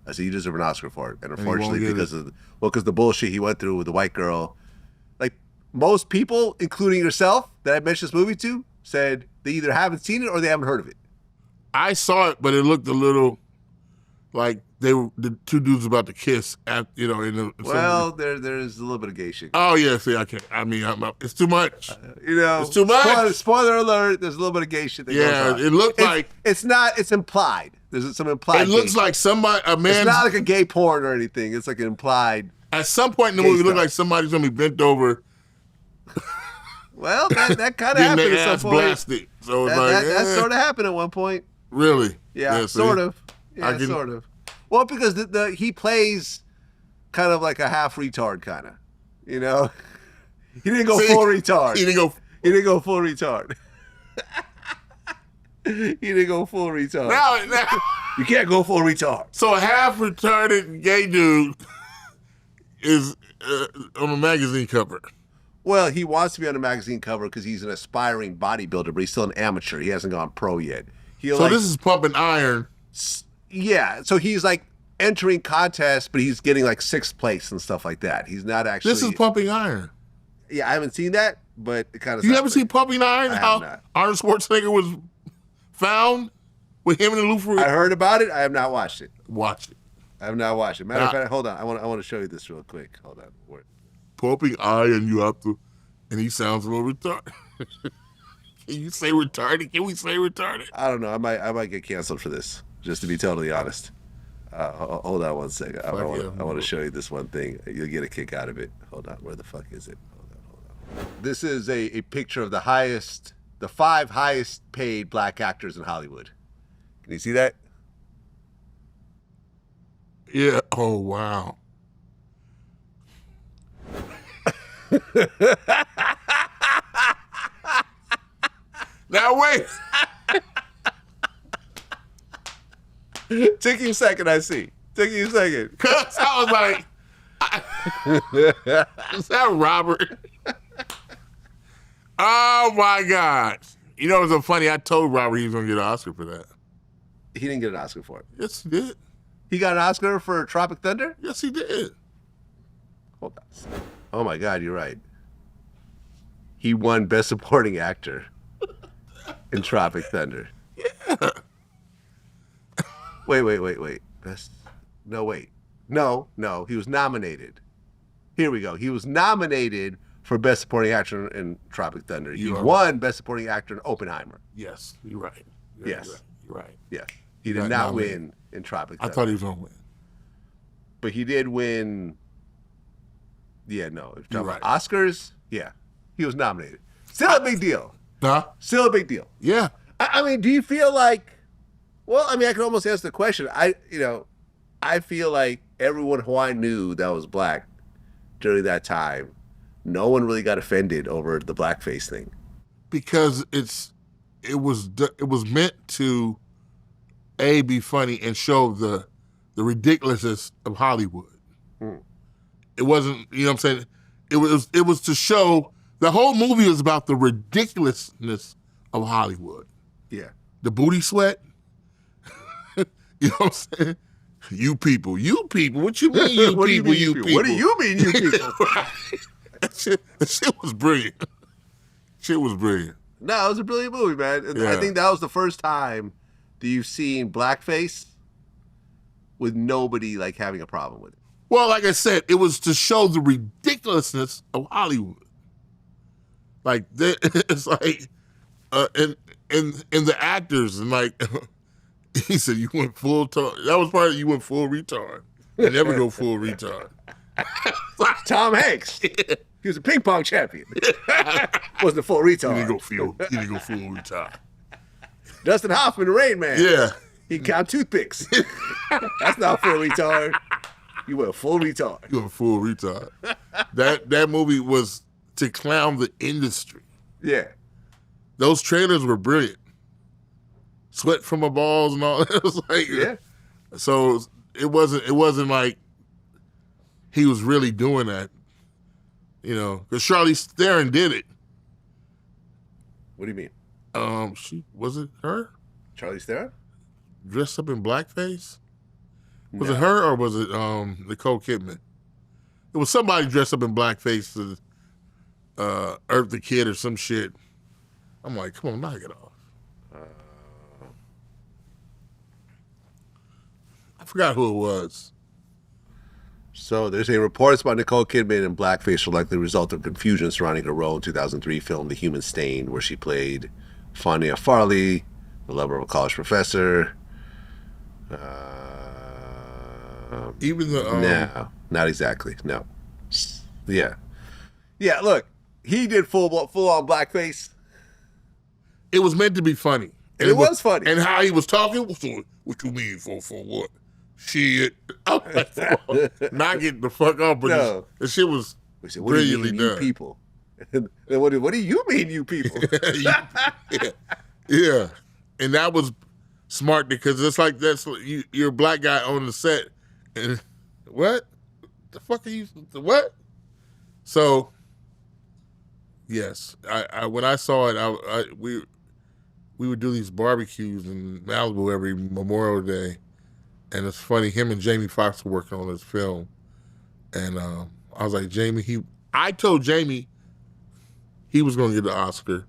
Speaker 1: I said, you deserve an Oscar for it. And unfortunately, because the bullshit he went through with the white girl, like most people, including yourself, that I mentioned this movie to said they either haven't seen it or they haven't heard of it.
Speaker 2: I saw it, but it looked a little like the two dudes about to kiss at in the.
Speaker 1: There's a little bit of gay shit.
Speaker 2: Oh yeah, see, I can't. I mean, it's too much. It's too much.
Speaker 1: Spoiler alert. There's a little bit of gay shit. That goes on.
Speaker 2: It looked like
Speaker 1: it's not. It's implied. There's some implied.
Speaker 2: It looks like a man.
Speaker 1: It's not like a gay porn or anything. It's like an implied.
Speaker 2: At some point in the movie, it looked like somebody's gonna be bent over.
Speaker 1: Well, that kind of happened at some point.
Speaker 2: Blasted. So
Speaker 1: that sort of happened at one point.
Speaker 2: Really?
Speaker 1: Yeah, sort of. Yeah, sort of. Well, because he plays kind of like a half retard, kind of. He didn't go full retard.
Speaker 2: He didn't
Speaker 1: go full retard. He didn't go full retard.
Speaker 2: Now,
Speaker 1: you can't go full retard.
Speaker 2: So a half retarded gay dude is on a magazine cover.
Speaker 1: Well, he wants to be on a magazine cover because he's an aspiring bodybuilder, but he's still an amateur. He hasn't gone pro yet.
Speaker 2: This is pumping iron.
Speaker 1: Yeah, so he's like entering contests, but he's getting like 6th place and stuff like that. He's not actually.
Speaker 2: This is pumping iron.
Speaker 1: Yeah, I haven't seen that, but it kind of.
Speaker 2: You haven't seen Pumping Iron? How Arnold Schwarzenegger was found with him and the loofah?
Speaker 1: I heard about it. I have not watched it.
Speaker 2: Watch it.
Speaker 1: I have not watched it. Matter of fact, hold on. I want to show you this real quick. Hold on.
Speaker 2: Pumping iron, you have to, and he sounds a little retarded. Can you say retarded? Can we say retarded?
Speaker 1: I don't know. I might get canceled for this. Just to be totally honest. Hold on one second. I want to show you this one thing. You'll get a kick out of it. Hold on. Where the fuck is it? Hold on. This is a picture of the 5 highest paid black actors in Hollywood. Can you see that?
Speaker 2: Yeah. Oh, wow. Now wait.
Speaker 1: Took you a second, I see. Took you a second.
Speaker 2: Cause I was like, is that Robert? Oh my God. You know, it was so funny. I told Robert he was going to get an Oscar for that.
Speaker 1: He didn't get an Oscar for it.
Speaker 2: Yes, he did.
Speaker 1: He got an Oscar for Tropic Thunder?
Speaker 2: Yes, he did.
Speaker 1: Hold on. Oh my God, you're right. He won Best Supporting Actor in Tropic Thunder.
Speaker 2: Yeah.
Speaker 1: Wait. No. He was nominated. Here we go. He was nominated for Best Supporting Actor in Tropic Thunder. He won Best Supporting Actor in Oppenheimer.
Speaker 2: Yes, you're right.
Speaker 1: Yes.
Speaker 2: You're right.
Speaker 1: Yeah. He did not win in Tropic Thunder.
Speaker 2: I thought he was going to win.
Speaker 1: But he did win. Yeah, no. If you're
Speaker 2: right.
Speaker 1: Oscars, yeah. He was nominated. Still a big deal.
Speaker 2: Huh?
Speaker 1: Still a big deal.
Speaker 2: Yeah.
Speaker 1: I mean, do you feel like, well, I mean, I can almost answer the question. I feel like everyone who I knew that was black during that time, no one really got offended over the blackface thing.
Speaker 2: Because it was meant to be funny and show the ridiculousness of Hollywood. It wasn't, you know what I'm saying? It was to show, the whole movie is about the ridiculousness of Hollywood.
Speaker 1: Yeah.
Speaker 2: The booty sweat. You know what I'm saying? You people. What you mean you
Speaker 1: What
Speaker 2: people,
Speaker 1: do you mean, What do you mean you people?
Speaker 2: That shit was brilliant. Shit was brilliant.
Speaker 1: No, it was a brilliant movie, man.
Speaker 2: Yeah.
Speaker 1: I think that was the first time that you've seen blackface with nobody like having a problem with it.
Speaker 2: Well, like I said, it was to show the ridiculousness of Hollywood. Like it's like, and the actors, and like he said, you went full. That was part of you went full retard. You never go full retard.
Speaker 1: Tom Hanks. He was a ping pong champion. Wasn't a full retard.
Speaker 2: You didn't go full retard.
Speaker 1: Dustin Hoffman, Rain Man.
Speaker 2: Yeah.
Speaker 1: He can count toothpicks. That's not full retard. You went full retard.
Speaker 2: You went full retard. That movie was to clown the industry.
Speaker 1: Yeah.
Speaker 2: Those trailers were brilliant. Sweat from my balls and all. It was like,
Speaker 1: yeah.
Speaker 2: So it wasn't like he was really doing that, you know, because Charlize Theron did it.
Speaker 1: What do you mean?
Speaker 2: Was it her?
Speaker 1: Charlize Theron?
Speaker 2: Dressed up in blackface? Was it her or was it Nicole Kidman? It was somebody dressed up in blackface to Earth the Kid or some shit. I'm like, come on, knock it off. I forgot who it was.
Speaker 1: So there's a reports about Nicole Kidman in blackface were likely the result of confusion surrounding her role in 2003 film The Human Stain, where she played Fania Farley, the lover of a college professor.
Speaker 2: Even the
Speaker 1: no, not exactly. No. Yeah. Look, he did full on blackface.
Speaker 2: It was meant to be funny.
Speaker 1: And it was funny.
Speaker 2: And how he was talking, so, what you mean for what? Shit. I'm like, knock it the fuck off. But
Speaker 1: No.
Speaker 2: this shit was
Speaker 1: What do you
Speaker 2: brilliantly
Speaker 1: mean, you
Speaker 2: done.
Speaker 1: people? And what do you mean, you people?
Speaker 2: Yeah. And that was smart because it's like you're a black guy on the set. And what? The fuck are you? What? So, yes. I when I saw it, we would do these barbecues in Malibu every Memorial Day. And it's funny, him and Jamie Foxx were working on this film. And I was like, I told Jamie he was going to get the Oscar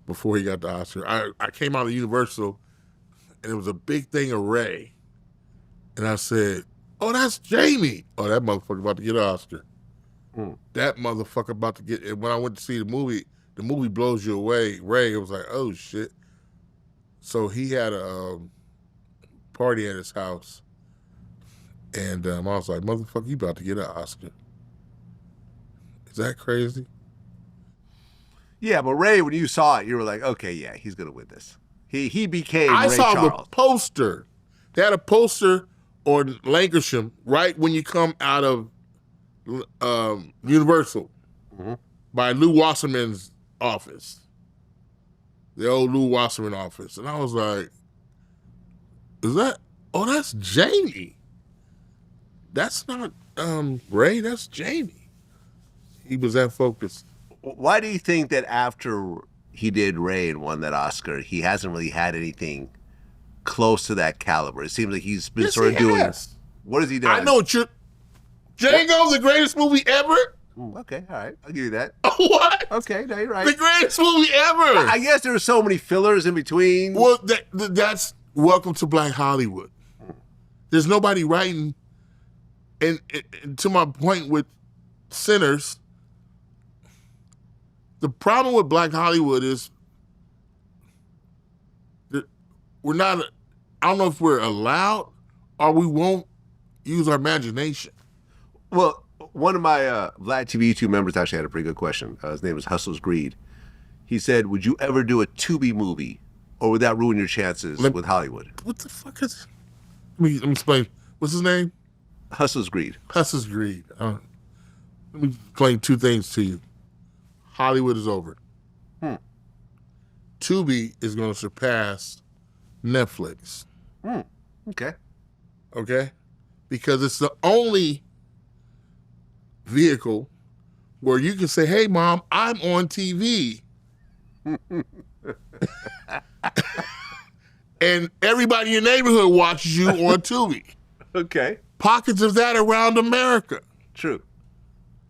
Speaker 2: before he got the Oscar. I came out of Universal, and it was a big thing of Ray. And I said, oh, that's Jamie. Oh, that motherfucker about to get an Oscar. That motherfucker about to get, and when I went to see the movie blows you away. Ray, it was like, oh, shit. So he had a party at his house, and I was like, motherfucker, you about to get an Oscar. Is that crazy?
Speaker 1: Yeah, but Ray, when you saw it, you were like, okay, yeah, he's going to win this. He became
Speaker 2: I
Speaker 1: Ray
Speaker 2: saw
Speaker 1: Charles.
Speaker 2: the poster. They had a poster on Lancashire right when you come out of Universal by Lou Wasserman's office, the old Lou Wasserman office. And I was like, that's Jamie. That's not Ray, that's Jamie. He was that focused.
Speaker 1: Why do you think that after he did Ray and won that Oscar, he hasn't really had anything close to that caliber? It seems like he's been sort of doing. What has he done?
Speaker 2: I know what Django, the greatest movie ever.
Speaker 1: Okay, all right, I'll give you that.
Speaker 2: What?
Speaker 1: Okay, no, you're right.
Speaker 2: The greatest movie ever.
Speaker 1: I guess there were so many fillers in between.
Speaker 2: Well, that's Welcome to Black Hollywood. There's nobody writing, and to my point with Sinners, the problem with Black Hollywood is that we're not, I don't know if we're allowed or we won't use our imagination.
Speaker 1: Well, one of my Vlad TV YouTube members actually had a pretty good question. His name was Hustle's Greed. He said, would you ever do a Tubi movie, or would that ruin your chances with Hollywood?
Speaker 2: What the fuck is... Let me explain. What's his name?
Speaker 1: Hustle's Greed.
Speaker 2: Hustle's Greed. Let me explain two things to you. Hollywood is over. Tubi is going to surpass Netflix.
Speaker 1: Okay.
Speaker 2: Okay? Because it's the only vehicle where you can say, hey, Mom, I'm on TV. And everybody in your neighborhood watches you on Tubi.
Speaker 1: Okay.
Speaker 2: Pockets of that around America.
Speaker 1: True.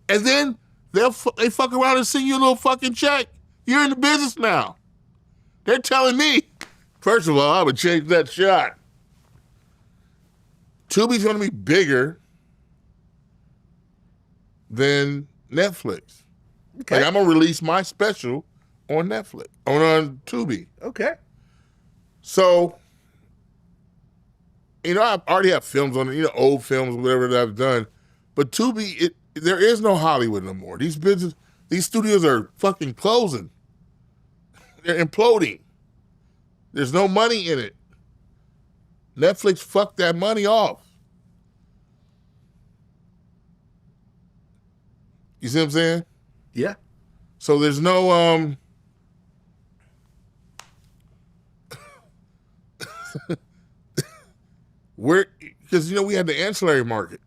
Speaker 2: And then they fuck around and send you a little fucking check. You're in the business now. They're telling me, first of all, I would change that shot. Tubi's going to be bigger than Netflix.
Speaker 1: Okay.
Speaker 2: Like, I'm going to release my special on Netflix, on Tubi.
Speaker 1: Okay.
Speaker 2: So, I already have films on it, old films, whatever that I've done. But Tubi, there is no Hollywood no more. These studios are fucking closing. They're imploding. There's no money in it. Netflix fucked that money off. You see what I'm saying?
Speaker 1: Yeah.
Speaker 2: So there's no because we had the ancillary market.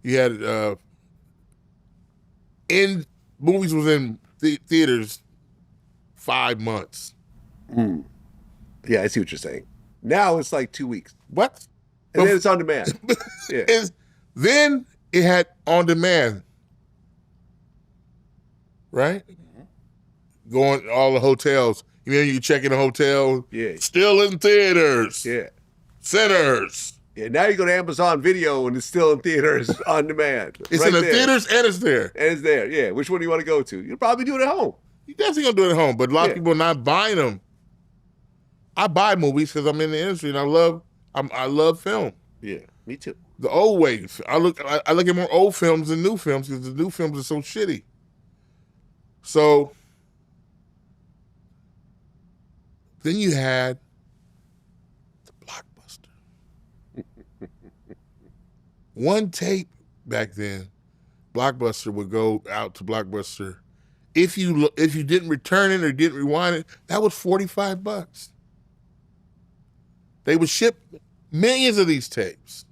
Speaker 2: You had movies was in theaters 5 months.
Speaker 1: Yeah, I see what you're saying. Now it's like 2 weeks.
Speaker 2: What?
Speaker 1: And then it's on demand. Yeah.
Speaker 2: Then it had on demand. Right? going all the hotels. You know, you check in a hotel.
Speaker 1: Yeah.
Speaker 2: Still in theaters.
Speaker 1: Yeah.
Speaker 2: Centers.
Speaker 1: Yeah, now you go to Amazon Video and it's still in theaters on demand.
Speaker 2: It's in the theaters and it's there.
Speaker 1: And it's there, yeah. Which one do you want to go to? You'll probably do it at home.
Speaker 2: You definitely going to do it at home, but a lot of people are not buying them. I buy movies because I'm in the industry and I love film.
Speaker 1: Yeah, me too.
Speaker 2: The old ways. I look at more old films than new films because the new films are so shitty. So then you had the Blockbuster. One tape back then, Blockbuster would go out to Blockbuster. If you didn't return it or didn't rewind it, that was $45. They would ship millions of these tapes.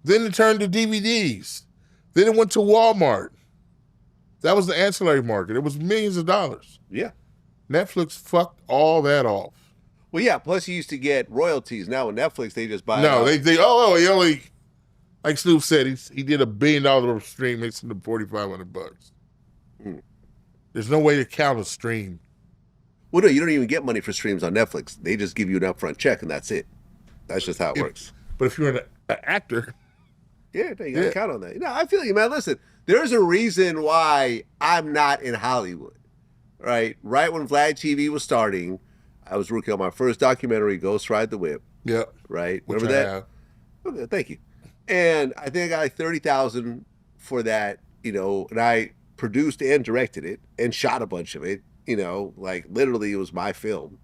Speaker 2: Then it turned to DVDs. Then it went to Walmart. That was the ancillary market. It was millions of dollars.
Speaker 1: Yeah.
Speaker 2: Netflix fucked all that off.
Speaker 1: Well, yeah. Plus, you used to get royalties. Now with Netflix, they just buy.
Speaker 2: No, he only, like Snoop said, he did $1 billion of stream, makes him $4,500. There's no way to count a stream.
Speaker 1: Well, no, you don't even get money for streams on Netflix. They just give you an upfront check, and that's it. That's just how it works.
Speaker 2: But if you're an actor,
Speaker 1: yeah, you gotta count on that. You know, I feel you, man. Listen, there's a reason why I'm not in Hollywood. Right when Vlad TV was starting, I was working on my first documentary, Ghost Ride the Whip.
Speaker 2: Yeah.
Speaker 1: Right? Remember that? Okay, thank you. And I think I got like $30,000 for that, you know, and I produced and directed it and shot a bunch of it, you know, like literally it was my film.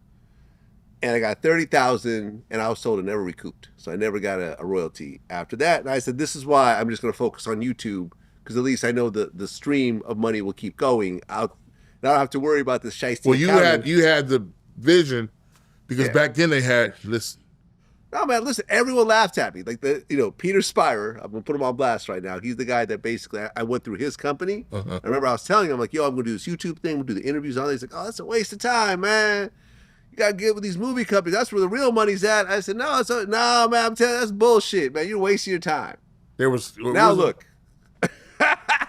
Speaker 1: And I got $30,000 and I was told I never recouped. So I never got a royalty after that. And I said, this is why I'm just going to focus on YouTube because at least I know the stream of money will keep going. I don't have to worry about this shiesty.
Speaker 2: Well, you had the vision because back then they had this.
Speaker 1: No, man, listen, everyone laughed at me. Like Peter Spire, I'm gonna put him on blast right now. He's the guy that basically I went through his company. I remember I was telling him, like, yo, I'm gonna do this YouTube thing, we'll do the interviews on it. He's like, oh, that's a waste of time, man. You gotta get with these movie companies. That's where the real money's at. I said, no, man, I'm telling you, that's bullshit, man. You're wasting your time. Look.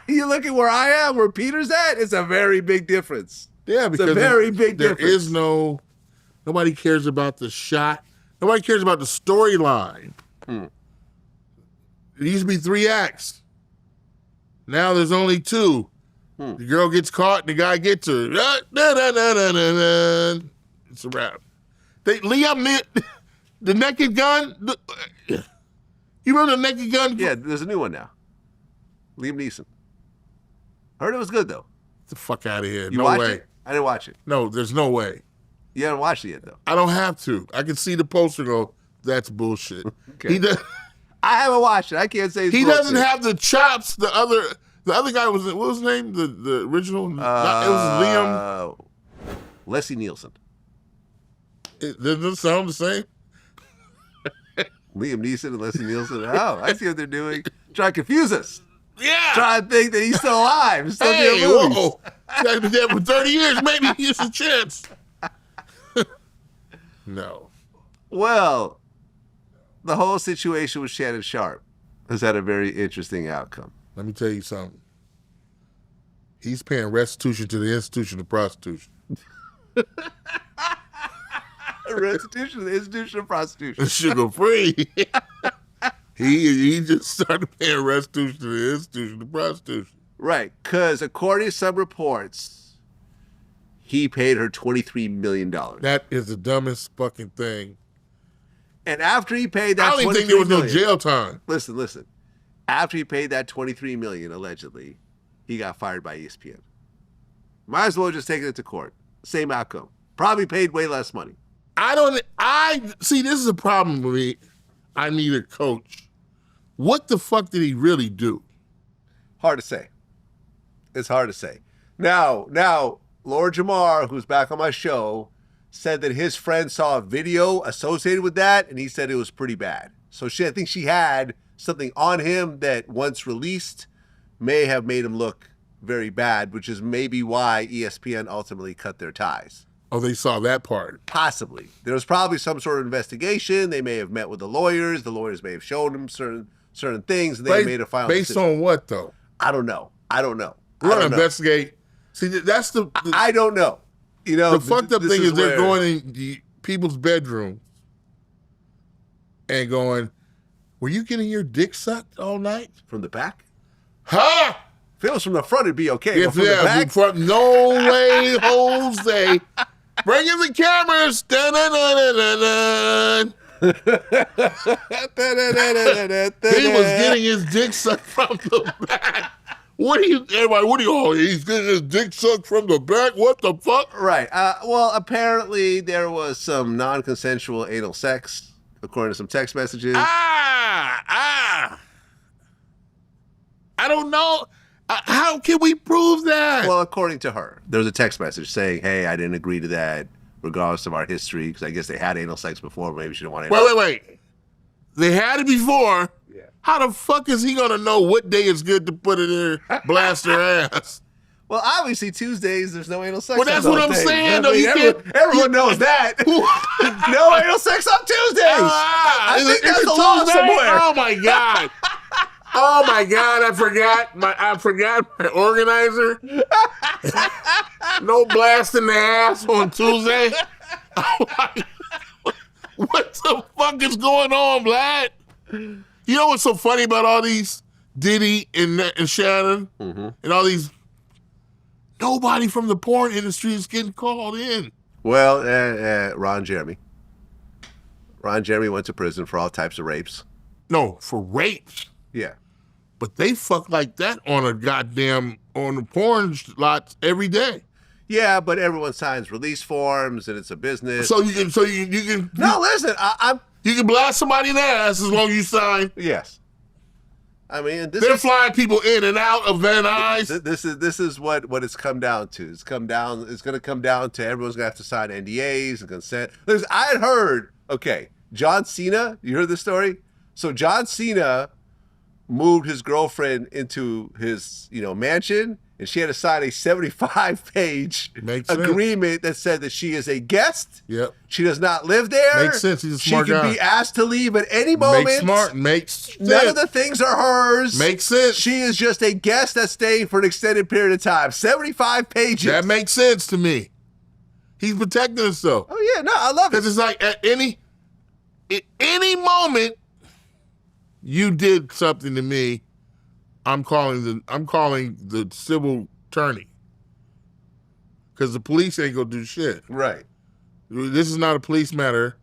Speaker 1: You look at where I am, where Peter's at, it's a very big difference.
Speaker 2: Yeah, because
Speaker 1: it's a very big difference.
Speaker 2: There is nobody cares about the shot. Nobody cares about the storyline. It used to be 3 acts. Now there's only 2. The girl gets caught and the guy gets her. It's a wrap. The Naked Gun. You remember the Naked Gun?
Speaker 1: Yeah, there's a new one now. Liam Neeson. Heard it was good though.
Speaker 2: Get the fuck out of here.
Speaker 1: You
Speaker 2: no
Speaker 1: watched
Speaker 2: way.
Speaker 1: It? I didn't watch it.
Speaker 2: No, there's no way.
Speaker 1: You haven't watched it yet though.
Speaker 2: I don't have to. I can see the poster and go, that's bullshit.
Speaker 1: Okay. I haven't watched it. I can't say
Speaker 2: he doesn't have the chops. The other guy what was his name? The original? It was Liam.
Speaker 1: Leslie Nielsen.
Speaker 2: Does it sound the same?
Speaker 1: Liam Neeson and Leslie Nielsen. Oh, I see what they're doing. Trying to confuse us.
Speaker 2: Yeah.
Speaker 1: Trying to think that he's still alive. He's still
Speaker 2: doing
Speaker 1: movies.
Speaker 2: Whoa. He's been dead for 30 years. Maybe he has a chance. No.
Speaker 1: Well, the whole situation with Shannon Sharpe has had a very interesting outcome.
Speaker 2: Let me tell you something. He's paying restitution to the institution of prostitution.
Speaker 1: Restitution to the institution of prostitution.
Speaker 2: Sugar free. He just started paying restitution to the institution of prostitution.
Speaker 1: Right, because according to some reports, he paid her $23 million.
Speaker 2: That is the dumbest fucking thing.
Speaker 1: And after he paid that,
Speaker 2: I don't even think there was no jail time.
Speaker 1: Listen. After he paid that $23 million, allegedly, he got fired by ESPN. Might as well just take it to court. Same outcome. Probably paid way less money.
Speaker 2: See, this is a problem with me. I need a coach. What the fuck did he really do?
Speaker 1: Hard to say. It's hard to say. Now, Laura Jamar, who's back on my show, said that his friend saw a video associated with that, and he said it was pretty bad. So I think she had something on him that once released may have made him look very bad, which is maybe why ESPN ultimately cut their ties.
Speaker 2: Oh, they saw that part.
Speaker 1: Possibly. There was probably some sort of investigation. They may have met with the lawyers. The lawyers may have shown them certain things, and they made a final
Speaker 2: decision. Based on what, though?
Speaker 1: I don't know.
Speaker 2: We're going to investigate See, that's the
Speaker 1: I don't know. You know,
Speaker 2: the fucked up thing is they're going in people's bedroom and going, "Were you getting your dick sucked all night
Speaker 1: from the back?"
Speaker 2: Huh?
Speaker 1: If it was from the front, it'd be okay.
Speaker 2: If,
Speaker 1: but from the back?
Speaker 2: No way, Jose. Bring in the cameras. Dun-dun-dun-dun-dun-dun. He was getting his dick sucked from the back. He's getting his dick sucked from the back? What the fuck?
Speaker 1: Right. Well, apparently there was some non-consensual anal sex, according to some text messages.
Speaker 2: I don't know. How can we prove that?
Speaker 1: Well, according to her, there was a text message saying, "Hey, I didn't agree to that, regardless of our history, because I guess they had anal sex before. But maybe she didn't want anal."
Speaker 2: Wait. They had it before.
Speaker 1: Yeah.
Speaker 2: How the fuck is he gonna know what day is good to put it in there, blast her ass?
Speaker 1: Well, obviously Tuesdays there's no anal sex.
Speaker 2: Well, that's what I'm saying. Though
Speaker 1: everyone knows that. No anal sex on Tuesdays. I think that's a law somewhere.
Speaker 2: Oh my god. Oh my god! I forgot my organizer. No blast in the ass on Tuesday. What the fuck is going on, Vlad? You know what's so funny about all these Diddy and Shannon and all these? Nobody from the porn industry is getting called in.
Speaker 1: Well, Ron Jeremy. Ron Jeremy went to prison for all types of rapes.
Speaker 2: No, for rapes.
Speaker 1: Yeah.
Speaker 2: But they fuck like that on the porn lots every day.
Speaker 1: Yeah, but everyone signs release forms and it's a business.
Speaker 2: So you can.
Speaker 1: No, listen,
Speaker 2: you can blast somebody in the ass as long as you sign.
Speaker 1: Yes. I mean,
Speaker 2: they're flying people in and out of Van Nuys.
Speaker 1: This is what it's come down to. It's going to come down to everyone's going to have to sign NDAs and consent. Listen, I had heard. Okay, John Cena. You heard this story? So John Cena moved his girlfriend into his mansion, and she had to sign a 75-page agreement that said that she is a guest.
Speaker 2: Yep.
Speaker 1: She does not live there.
Speaker 2: Makes sense. He's a smart guy.
Speaker 1: She can be asked to leave at any moment.
Speaker 2: Makes sense.
Speaker 1: None of the things are hers.
Speaker 2: Makes sense.
Speaker 1: She is just a guest that's staying for an extended period of time. 75 pages.
Speaker 2: That makes sense to me. He's protecting himself.
Speaker 1: Oh yeah, no, I love it.
Speaker 2: Because it's like at any moment you did something to me, I'm calling the civil attorney, because the police ain't gonna do shit.
Speaker 1: Right.
Speaker 2: This is not a police matter.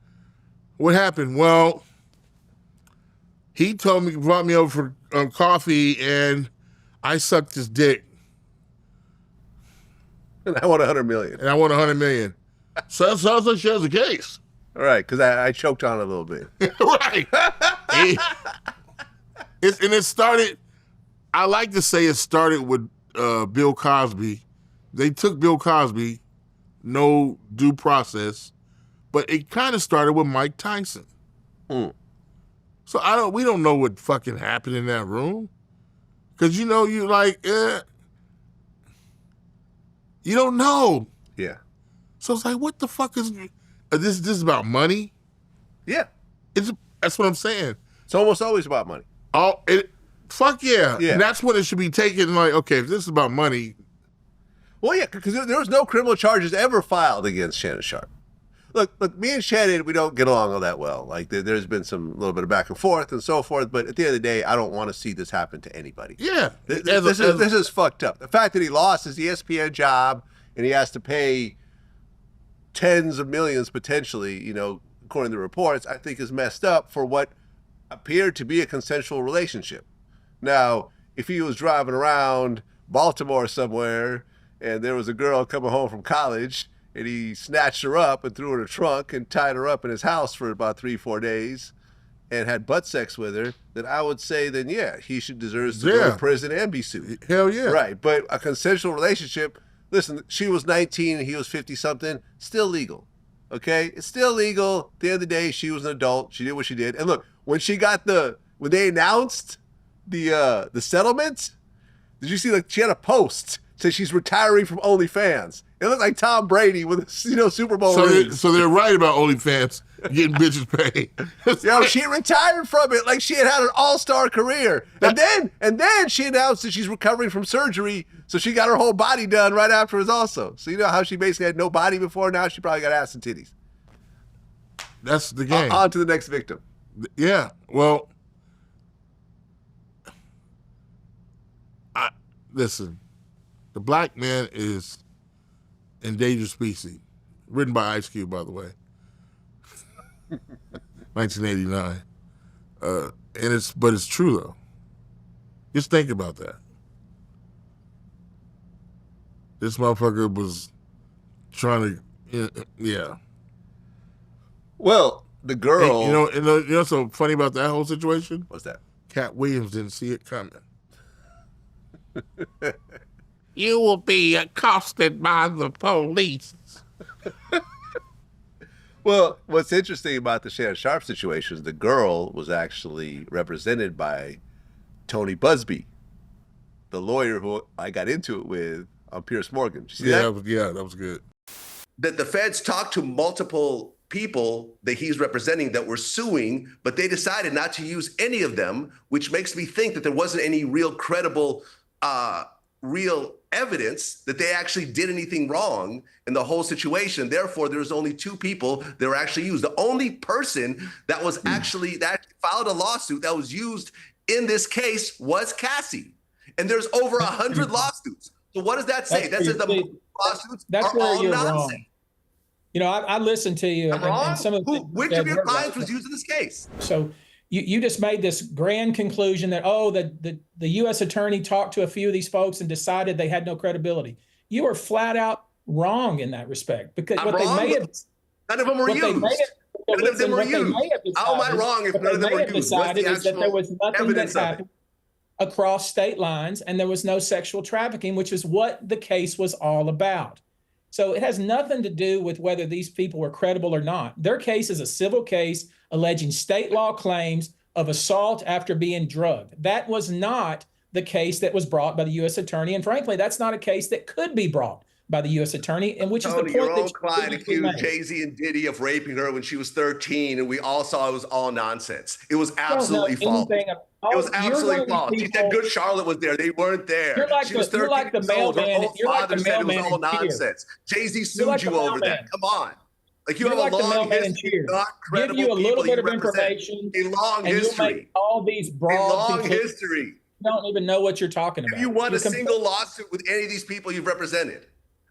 Speaker 2: What happened? Well, he brought me over for coffee, and I sucked his dick.
Speaker 1: And I want $100 million.
Speaker 2: So that sounds like she has a case.
Speaker 1: All right, because I choked on it a little bit.
Speaker 2: Right. It started. I like to say it started with Bill Cosby. They took Bill Cosby, no due process, but it kind of started with Mike Tyson. So we don't know what fucking happened in that room, because you don't know.
Speaker 1: Yeah.
Speaker 2: So it's like, what the fuck is this? This is about money.
Speaker 1: Yeah.
Speaker 2: That's what I'm saying.
Speaker 1: It's almost always about money.
Speaker 2: Fuck yeah.
Speaker 1: Yeah.
Speaker 2: And that's when it should be taken, like, okay, if this is about money.
Speaker 1: Well, yeah, because there was no criminal charges ever filed against Shannon Sharpe. Look, me and Shannon, we don't get along all that well. Like, there's been some little bit of back and forth and so forth, but at the end of the day, I don't want to see this happen to anybody.
Speaker 2: Yeah.
Speaker 1: This is fucked up. The fact that he lost his ESPN job and he has to pay tens of millions potentially, according to reports, I think is messed up for what appeared to be a consensual relationship. Now, if he was driving around Baltimore somewhere and there was a girl coming home from college and he snatched her up and threw her in a trunk and tied her up in his house for about 3-4 days and had butt sex with her, then I would say then, yeah, he deserves to go to prison and be sued.
Speaker 2: Hell yeah.
Speaker 1: Right. But a consensual relationship, listen, she was 19 and he was 50-something, still legal. Okay? It's still legal. At the end of the day, she was an adult. She did what she did. And look, when they announced the settlement, did you see, she had a post said she's retiring from OnlyFans. It looked like Tom Brady with Super Bowl rings.
Speaker 2: So they're right about OnlyFans. getting bitches paid.
Speaker 1: Yo, she retired from it like she had an all-star career. And then she announced that she's recovering from surgery, so she got her whole body done right afterwards also. So you know how she basically had no body before? Now she probably got ass and titties.
Speaker 2: That's the game.
Speaker 1: On to the next victim.
Speaker 2: Yeah, well, listen, the black man is endangered species. Written by Ice Cube, by the way. 1989. But it's true though. Just think about that. This motherfucker was trying to, yeah.
Speaker 1: Well, the girl.
Speaker 2: And, you know what's so funny about that whole situation?
Speaker 1: What's that?
Speaker 2: Katt Williams didn't see it coming. You will be accosted by the police.
Speaker 1: Well, what's interesting about the Shannon Sharpe situation is the girl was actually represented by Tony Busby, the lawyer who I got into it with on Pierce Morgan. Did you see that?
Speaker 2: That was good.
Speaker 1: That the feds talked to multiple people that he's representing that were suing, but they decided not to use any of them, which makes me think that there wasn't any real credible, real evidence that they actually did anything wrong in the whole situation. Therefore, there's only two people that were actually used. The only person that was actually that filed a lawsuit that was used in this case was Cassie. And there's over 100 lawsuits. So what does that say? That says the lawsuits are all nonsense.
Speaker 5: Wrong. You know, I listened to you. And some of
Speaker 1: which of your clients was used in this case?
Speaker 5: So you just made this grand conclusion that, the U.S. attorney talked to a few of these folks and decided they had no credibility. You are flat out wrong in that respect. Because
Speaker 1: none of them were used. None of them were used. How am I wrong if none of them were used? What's the
Speaker 5: is that there was nothing
Speaker 1: evidence
Speaker 5: that happened across state lines, and there was no sexual trafficking, which is what the case was all about. So it has nothing to do with whether these people were credible or not. Their case is a civil case alleging state law claims of assault after being drugged. That was not the case that was brought by the U.S. attorney. And frankly, that's not a case that could be brought by the U.S. attorney, and which is the point
Speaker 1: your own
Speaker 5: that
Speaker 1: client accused Jay-Z and Diddy of raping her when she was 13, and we all saw it was all nonsense. It was absolutely false. It was absolutely false. She said Good Charlotte was there. They weren't there. She was 13 years old. Her own father said it was all nonsense. Jay-Z sued you over that. Come on. Like you have a long history of not credible
Speaker 5: give you a little
Speaker 1: people
Speaker 5: bit of information,
Speaker 1: a long history.
Speaker 5: All these broad
Speaker 1: a long history.
Speaker 5: You don't even know what you're talking about.
Speaker 1: Have you won a single lawsuit with any of these people you've represented?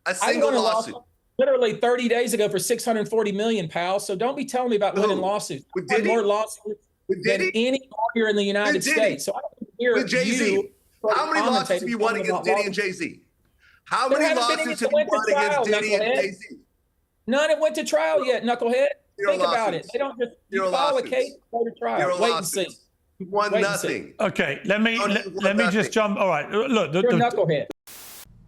Speaker 1: A single lawsuit.
Speaker 5: Literally 30 days ago for $640 million, pal. So don't be telling me about winning lawsuits.
Speaker 1: With Diddy?
Speaker 5: More lawsuits than any lawyer in the United States. So I don't hear
Speaker 1: with Jay-Z. How many lawsuits have you won against Diddy and Jay-Z? How many lawsuits have you won against Diddy and Jay-Z?
Speaker 5: None have went to trial yet, knucklehead. Think about it. They don't just file a case and go to trial. Wait and see.
Speaker 1: You won nothing.
Speaker 6: Okay, let me just jump. All right, look.
Speaker 5: You're a knucklehead.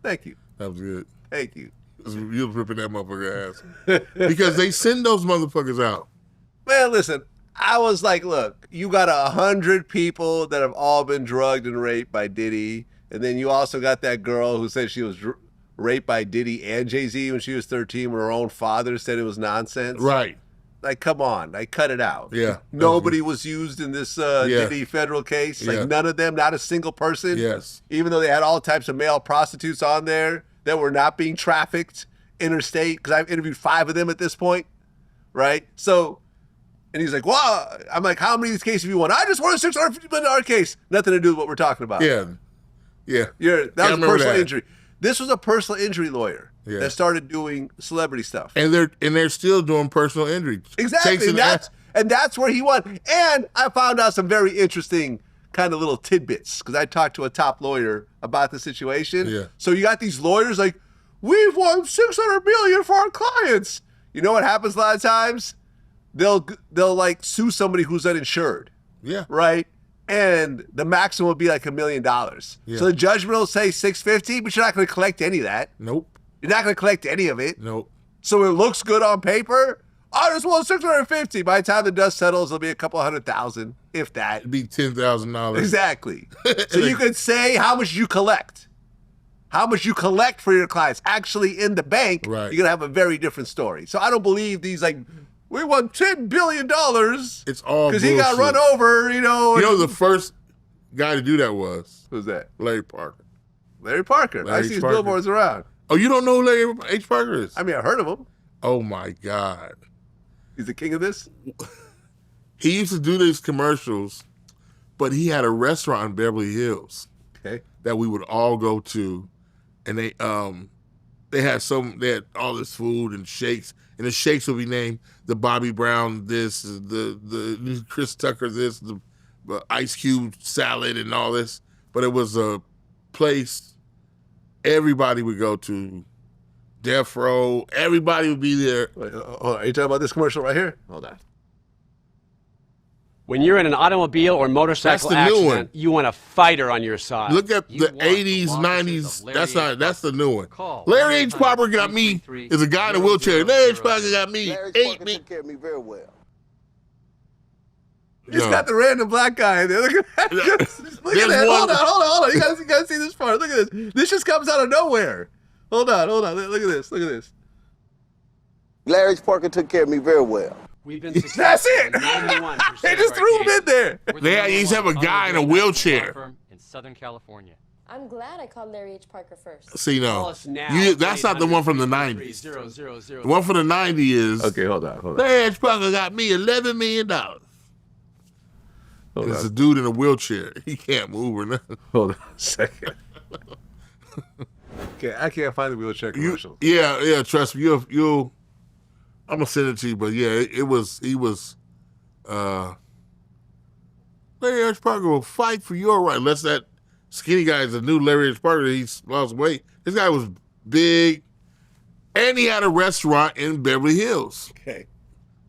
Speaker 1: Thank you.
Speaker 2: That was good.
Speaker 1: Thank you.
Speaker 2: You was ripping that motherfucker ass. Because they send those motherfuckers out.
Speaker 1: Man, listen, I was like, look, you got 100 people that have all been drugged and raped by Diddy. And then you also got that girl who said she was raped by Diddy and Jay-Z when she was 13 when her own father said it was nonsense.
Speaker 2: Right.
Speaker 1: Like, come on. Like, cut it out.
Speaker 2: Yeah.
Speaker 1: Nobody was used in this Diddy federal case. Like, none of them, not a single person.
Speaker 2: Yes.
Speaker 1: Even though they had all types of male prostitutes on there that were not being trafficked interstate, because I've interviewed 5 of them at this point, right? So, and he's like, wow. I'm like, how many of these cases have you won? I just won a $650 million case. Nothing to do with what we're talking about.
Speaker 2: Yeah. Yeah.
Speaker 1: That was a personal injury. This was a personal injury lawyer that started doing celebrity stuff.
Speaker 2: And they're still doing personal injury.
Speaker 1: Exactly. And that's where he won. And I found out some very interesting kind of little tidbits because I talked to a top lawyer about the situation.
Speaker 2: Yeah.
Speaker 1: So you got these lawyers like, we've won $600 million for our clients. You know what happens a lot of times? They'll like sue somebody who's uninsured.
Speaker 2: Yeah.
Speaker 1: Right? And the maximum would be like $1 million.
Speaker 2: Yeah.
Speaker 1: So the judgment will say $650, but you're not going to collect any of that.
Speaker 2: Nope.
Speaker 1: You're not going to collect any of it.
Speaker 2: Nope.
Speaker 1: So it looks good on paper. I just won $650. By the time the dust settles, it'll be a couple $100,000, if that.
Speaker 2: It'd be $10,000.
Speaker 1: Exactly. So you could say how much you collect. How much you collect for your clients actually in the bank,
Speaker 2: right.
Speaker 1: You're going to have a very different story. So I don't believe these like, We won $10 billion.
Speaker 2: It's all
Speaker 1: because he got run over,
Speaker 2: You know the first guy to do that was?
Speaker 1: Who's that?
Speaker 2: Larry Parker.
Speaker 1: Larry Parker. I see his billboards around.
Speaker 2: Oh, you don't know who Larry H. Parker is?
Speaker 1: I mean, I heard of him.
Speaker 2: Oh, my God.
Speaker 1: He's the king of this?
Speaker 2: He used to do these commercials, but he had a restaurant in Beverly Hills that we would all go to, and they had all this food and shakes, and the shakes would be named the Bobby Brown this, the Chris Tucker this, the Ice Cube salad and all this, but it was a place everybody would go to. Death Row, everybody would be there.
Speaker 1: Wait, are you talking about this commercial right here? Hold on.
Speaker 7: When you're in an automobile or motorcycle accident, you want a fighter on your side.
Speaker 2: Look at the 80s, 90s. That's the new one. Larry H. Parker got me is a guy in a wheelchair. Larry H. Parker got me.
Speaker 8: Larry Parker took care of me very well.
Speaker 1: He's got the random black guy in there. Look at that. Look at that. Hold on. You gotta see this part. Look at this. This just comes out of nowhere. Hold on. Look at this.
Speaker 8: Larry Parker took care of me very well.
Speaker 7: We've been
Speaker 1: That's it. They just threw him in there.
Speaker 2: They used to have a guy in a wheelchair.
Speaker 7: In Southern California.
Speaker 9: I'm glad I called Larry H. Parker first.
Speaker 2: See, no. That's not the one from the 90s. The one from the 90s is...
Speaker 1: Okay, hold on.
Speaker 2: Larry H. Parker got me $11 million. It's a dude in a wheelchair. He can't move or nothing.
Speaker 1: Hold on a second. Okay, I can't find the wheelchair commercial.
Speaker 2: Yeah, trust me. You'll I'm gonna send it to you, but yeah, he was Larry H. Parker will fight for your right. Unless that skinny guy is a new Larry H. Parker, he's lost weight. This guy was big, and he had a restaurant in Beverly Hills.
Speaker 1: Okay.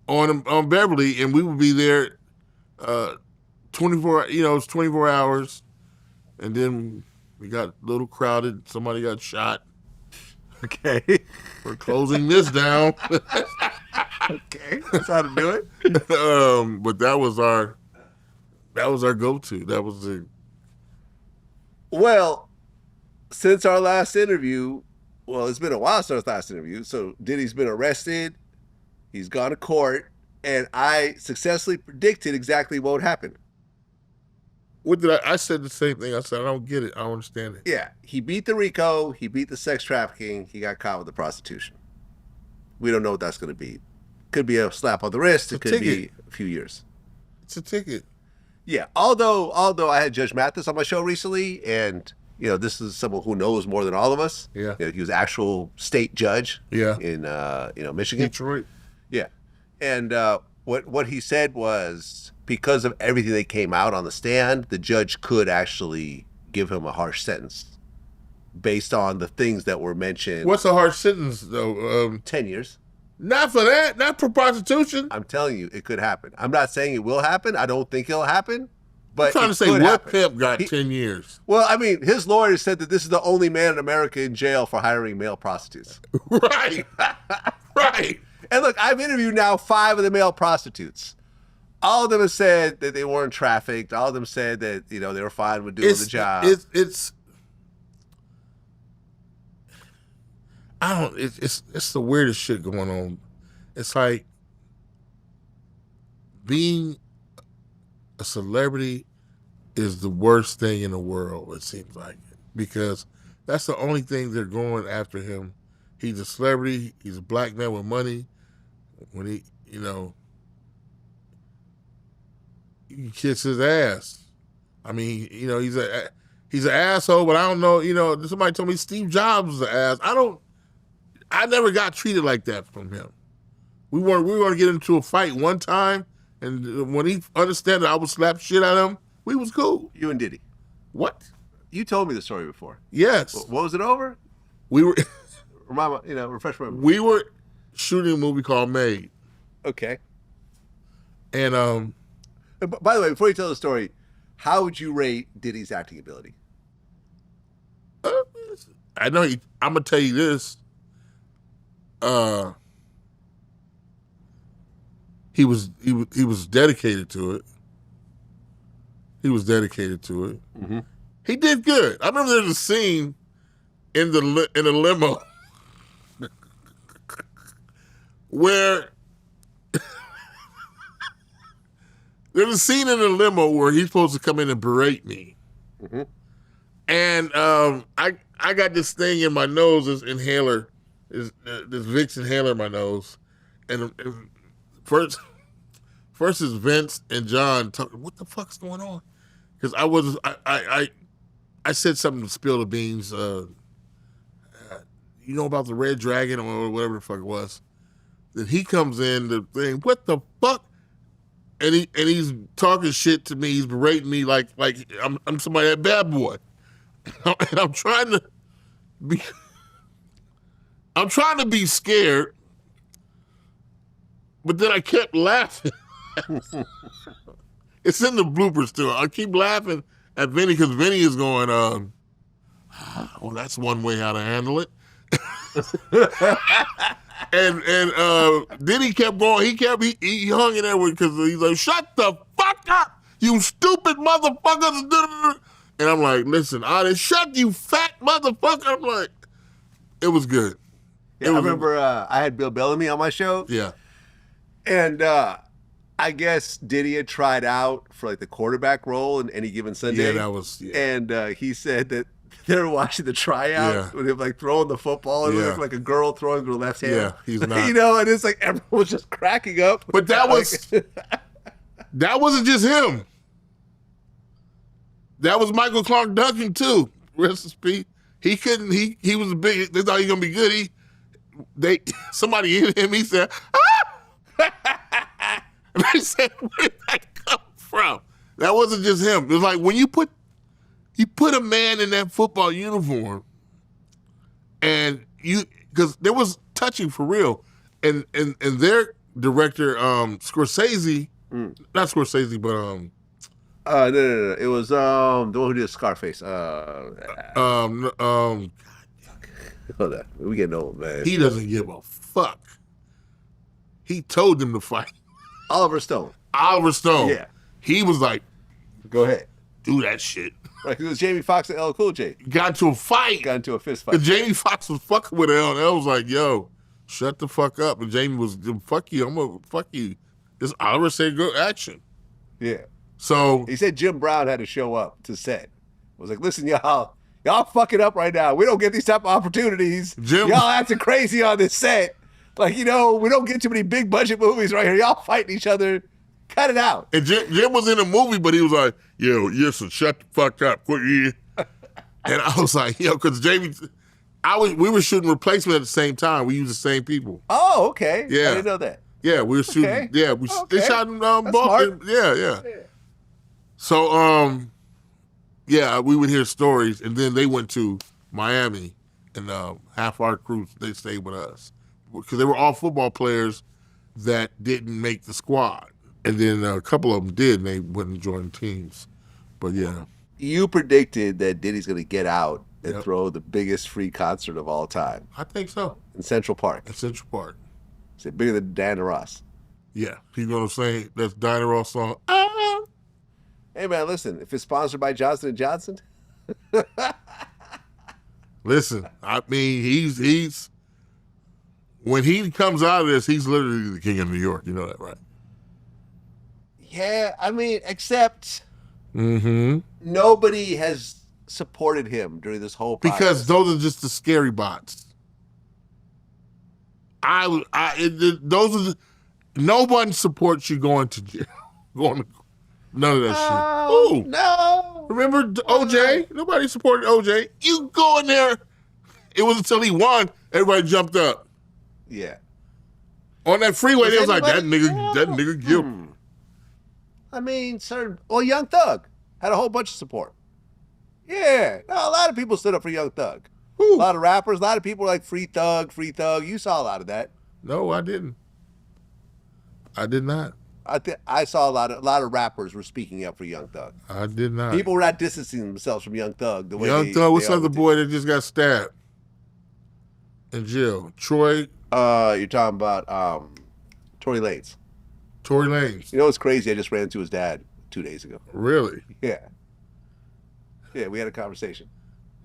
Speaker 2: On Beverly, and we would be there 24, it's 24 hours, and then we got a little crowded. Somebody got shot.
Speaker 1: Okay.
Speaker 2: We're closing this down.
Speaker 1: Okay. That's how to do it.
Speaker 2: But that was our go-to. That was the...
Speaker 1: Well, since our last interview, it's been a while since our last interview, so Diddy's been arrested, he's gone to court, and I successfully predicted exactly what would happen.
Speaker 2: What did I said the same thing. I said, I don't get it. I don't understand it.
Speaker 1: Yeah. He beat the RICO. He beat the sex trafficking. He got caught with the prostitution. We don't know what that's going to be. Could be a slap on the wrist. It could be a few years.
Speaker 2: It's a ticket.
Speaker 1: Yeah. Although I had Judge Mathis on my show recently, and this is someone who knows more than all of us.
Speaker 2: Yeah.
Speaker 1: He was actual state judge.
Speaker 2: Yeah.
Speaker 1: In Michigan.
Speaker 2: Detroit.
Speaker 1: Yeah. And what he said was, because of everything that came out on the stand, the judge could actually give him a harsh sentence based on the things that were mentioned.
Speaker 2: What's a harsh sentence, though?
Speaker 1: 10 years.
Speaker 2: Not for that. Not for prostitution.
Speaker 1: I'm telling you, it could happen. I'm not saying it will happen. I don't think it'll happen. But
Speaker 2: I'm trying to say, what pimp got 10 years?
Speaker 1: Well, I mean, his lawyer said that this is the only man in America in jail for hiring male prostitutes.
Speaker 2: Right. Right.
Speaker 1: And look, I've interviewed now 5 of the male prostitutes. All of them have said that they weren't trafficked. All of them said that, they were fine with doing the job.
Speaker 2: It's the weirdest shit going on. It's like being a celebrity is the worst thing in the world, it seems like. Because that's the only thing they're going after him. He's a celebrity. He's a black man with money. When he, you kiss his ass. I mean, he's an asshole, but I don't know, somebody told me Steve Jobs was an ass. I never got treated like that from him. We were going to get into a fight one time, and when he understood that I would slap shit out of him, we was cool.
Speaker 1: You and Diddy.
Speaker 2: What?
Speaker 1: You told me the story before.
Speaker 2: Yes.
Speaker 1: What was it over?
Speaker 2: We were...
Speaker 1: refresh my memory.
Speaker 2: We were shooting a movie called Made.
Speaker 1: Okay.
Speaker 2: And
Speaker 1: by the way, before you tell the story, how would you rate Diddy's acting ability?
Speaker 2: I know I'm gonna tell you this. He was dedicated to it. He was dedicated to it.
Speaker 1: Mm-hmm.
Speaker 2: He did good. I remember there's a scene in the limo where there's a scene in the limo where he's supposed to come in and berate me.
Speaker 1: Mm-hmm.
Speaker 2: And I got this thing in my nose, this inhaler, this Vicks inhaler in my nose. And first is Vince and John talking, what the fuck's going on? Because I said something to spill the beans. You know about the Red Dragon or whatever the fuck it was. Then he comes in, the thing, what the fuck? And he's talking shit to me. He's berating me like I'm somebody, that bad boy. And I'm trying to be scared, but then I kept laughing. It's in the bloopers too. I keep laughing at Vinny because Vinny is going, well, that's one way how to handle it. and Diddy kept going. He hung in there because he's like, shut the fuck up, you stupid motherfuckers. And I'm like, listen, shut you fat motherfucker. I'm like, it was good.
Speaker 1: Yeah, I remember I had Bill Bellamy on my show.
Speaker 2: Yeah.
Speaker 1: And I guess Diddy had tried out for like the quarterback role in Any Given Sunday.
Speaker 2: Yeah, that was. Yeah.
Speaker 1: And he said that they were watching the tryout when they were like throwing the football and it looked like a girl throwing with her left hand.
Speaker 2: Yeah, he's not.
Speaker 1: You know, and it's like everyone was just cracking up.
Speaker 2: But that wasn't just him. That was Michael Clark Duncan too. Rest in peace. He couldn't. He was big. They thought he was gonna be good. Somebody hit him. He said, "Ah!" And they said, "Where did that come from?" That wasn't just him. It was like when you put a man in that football uniform, and because there was touching for real, and their director Scorsese, not Scorsese, but
Speaker 1: no. It was the one who did Scarface.
Speaker 2: Hold
Speaker 1: on. We getting old, man.
Speaker 2: He doesn't give a fuck. He told them to fight.
Speaker 1: Oliver Stone.
Speaker 2: Yeah. He was like,
Speaker 1: go ahead.
Speaker 2: Do that shit.
Speaker 1: Right, it was Jamie Foxx and LL Cool J.
Speaker 2: Got into a fight.
Speaker 1: Got into a fist fight.
Speaker 2: Jamie Foxx was fucking with LL was like, yo, shut the fuck up. And Jamie was, fuck you. I'm going to fuck you. This Oliver said, go action.
Speaker 1: Yeah.
Speaker 2: So
Speaker 1: he said Jim Brown had to show up to set. I was like, listen, y'all fucking up right now. We don't get these type of opportunities. Y'all acting crazy on this set. Like, we don't get too many big budget movies right here. Y'all fighting each other. Cut it out.
Speaker 2: And Jim was in the movie, but he was like, yo, listen, shut the fuck up. And I was like, because Jamie, we were shooting Replacement at the same time. We used the same people.
Speaker 1: Oh, okay.
Speaker 2: Yeah.
Speaker 1: I didn't know that.
Speaker 2: Yeah, we were shooting.
Speaker 1: Okay.
Speaker 2: Yeah, they shot in Boston. Yeah. So, we would hear stories, and then they went to Miami, and half our crew, they stayed with us. Because they were all football players that didn't make the squad. And then a couple of them did, and they went and joined teams. But, yeah.
Speaker 1: You predicted that Diddy's going to get out and throw the biggest free concert of all time.
Speaker 2: I think so.
Speaker 1: In Central Park. Is it bigger than Diana Ross?
Speaker 2: Yeah. He's going to sing that Diana Ross song.
Speaker 1: Hey, man, listen. If it's sponsored by Johnson & Johnson.
Speaker 2: Listen, I mean, he's when he comes out of this, he's literally the king of New York. You know that, right?
Speaker 1: Yeah, I mean, except nobody has supported him during this whole process.
Speaker 2: Because those are just the scary bots. No one supports you going to jail. None of that shit. Ooh.
Speaker 1: No.
Speaker 2: Remember OJ? Nobody supported OJ. You go in there. It was until he won, everybody jumped up.
Speaker 1: Yeah.
Speaker 2: On that freeway, they was like, that nigga guilty.
Speaker 1: I mean, Young Thug had a whole bunch of support. Yeah. No, a lot of people stood up for Young Thug. A lot of rappers, a lot of people were like, free Thug, free Thug. You saw a lot of that.
Speaker 2: No, I didn't. I did not.
Speaker 1: I saw a lot of rappers were speaking up for Young Thug.
Speaker 2: I did not.
Speaker 1: People were not distancing themselves from Young Thug. The way
Speaker 2: Young Thug, what's the other boy that just got stabbed in jail? Troy.
Speaker 1: You're talking about Tory Lanez.
Speaker 2: Tory Lanez.
Speaker 1: You know what's crazy? I just ran into his dad 2 days ago.
Speaker 2: Really?
Speaker 1: Yeah. Yeah, we had a conversation.